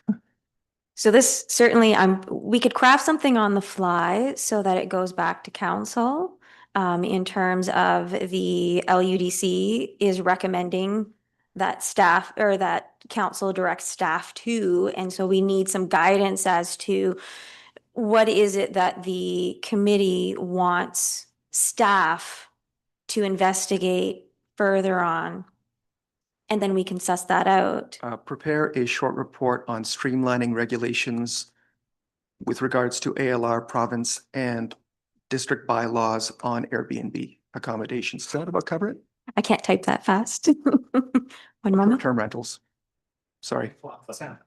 So this certainly, we could craft something on the fly so that it goes back to council. In terms of the LUDC is recommending that staff or that council directs staff to, and so we need some guidance as to what is it that the committee wants staff to investigate further on. And then we can suss that out. Prepare a short report on streamlining regulations with regards to ALR province and district bylaws on Airbnb accommodations. Does that about cover it? I can't type that fast. One moment. Term rentals. Sorry. What's that?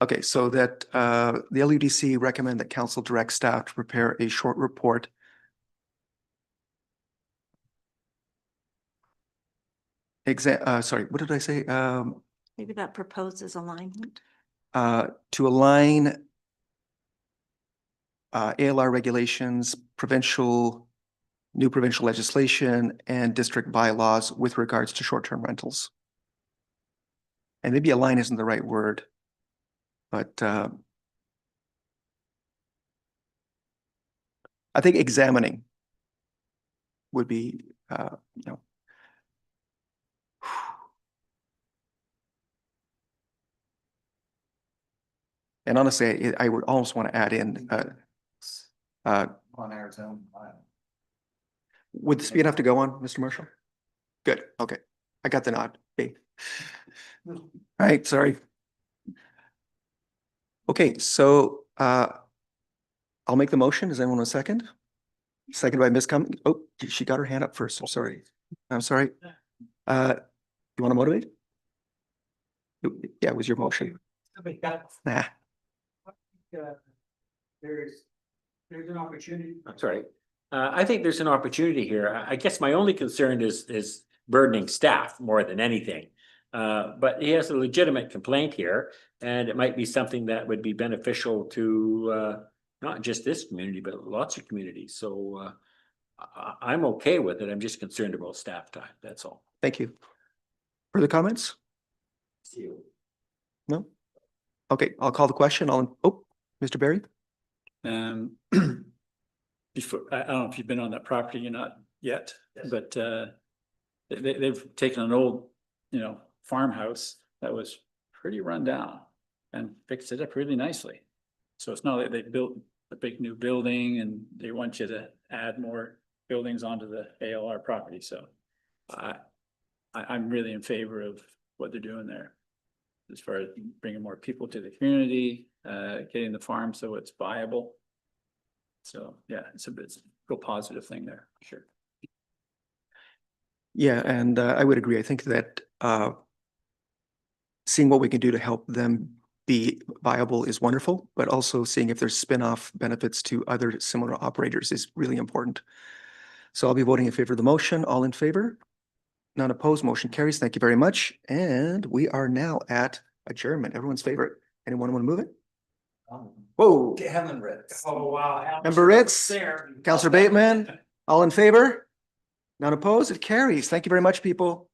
Okay, so that the LUDC recommend that council direct staff to prepare a short report sorry, what did I say? Maybe that proposes alignment. To align ALR regulations, provincial new provincial legislation and district bylaws with regards to short-term rentals. And maybe align isn't the right word, but I think examining would be, you know. And honestly, I would almost want to add in, On our zone. would this be enough to go on, Mr. Marshall? Good, okay. I got the nod. Okay. All right, sorry. Okay, so I'll make the motion. Does anyone want a second? Second by Ms. Cummings. Oh, she got her hand up first. I'm sorry. I'm sorry. You want to motivate? Yeah, it was your motion. Nah. There's an opportunity. I'm sorry. I think there's an opportunity here. I guess my only concern is burdening staff more than anything. But he has a legitimate complaint here, and it might be something that would be beneficial to not just this community, but lots of communities. So I'm okay with it. I'm just concerned about staff time. That's all. Thank you. Further comments? No? Okay, I'll call the question. Oh, Mr. Barry? Before, I don't know if you've been on that property or not yet, but they've taken an old, farmhouse that was pretty run down and fixed it up really nicely. So it's not like they built a big new building and they want you to add more buildings onto the ALR property. So I'm really in favor of what they're doing there, as far as bringing more people to the community, getting the farm so it's viable. So yeah, it's a real positive thing there, sure. Yeah, and I would agree. I think that seeing what we can do to help them be viable is wonderful, but also seeing if there's spin-off benefits to other similar operators is really important. So I'll be voting in favor of the motion. All in favor? None opposed, motion carries. Thank you very much. And we are now at adjournment. Everyone's favorite. Anyone want to move it? Whoa. Helen Ritz. Oh, wow. Member Ritz, Councillor Bateman, all in favor? None opposed, it carries. Thank you very much, people.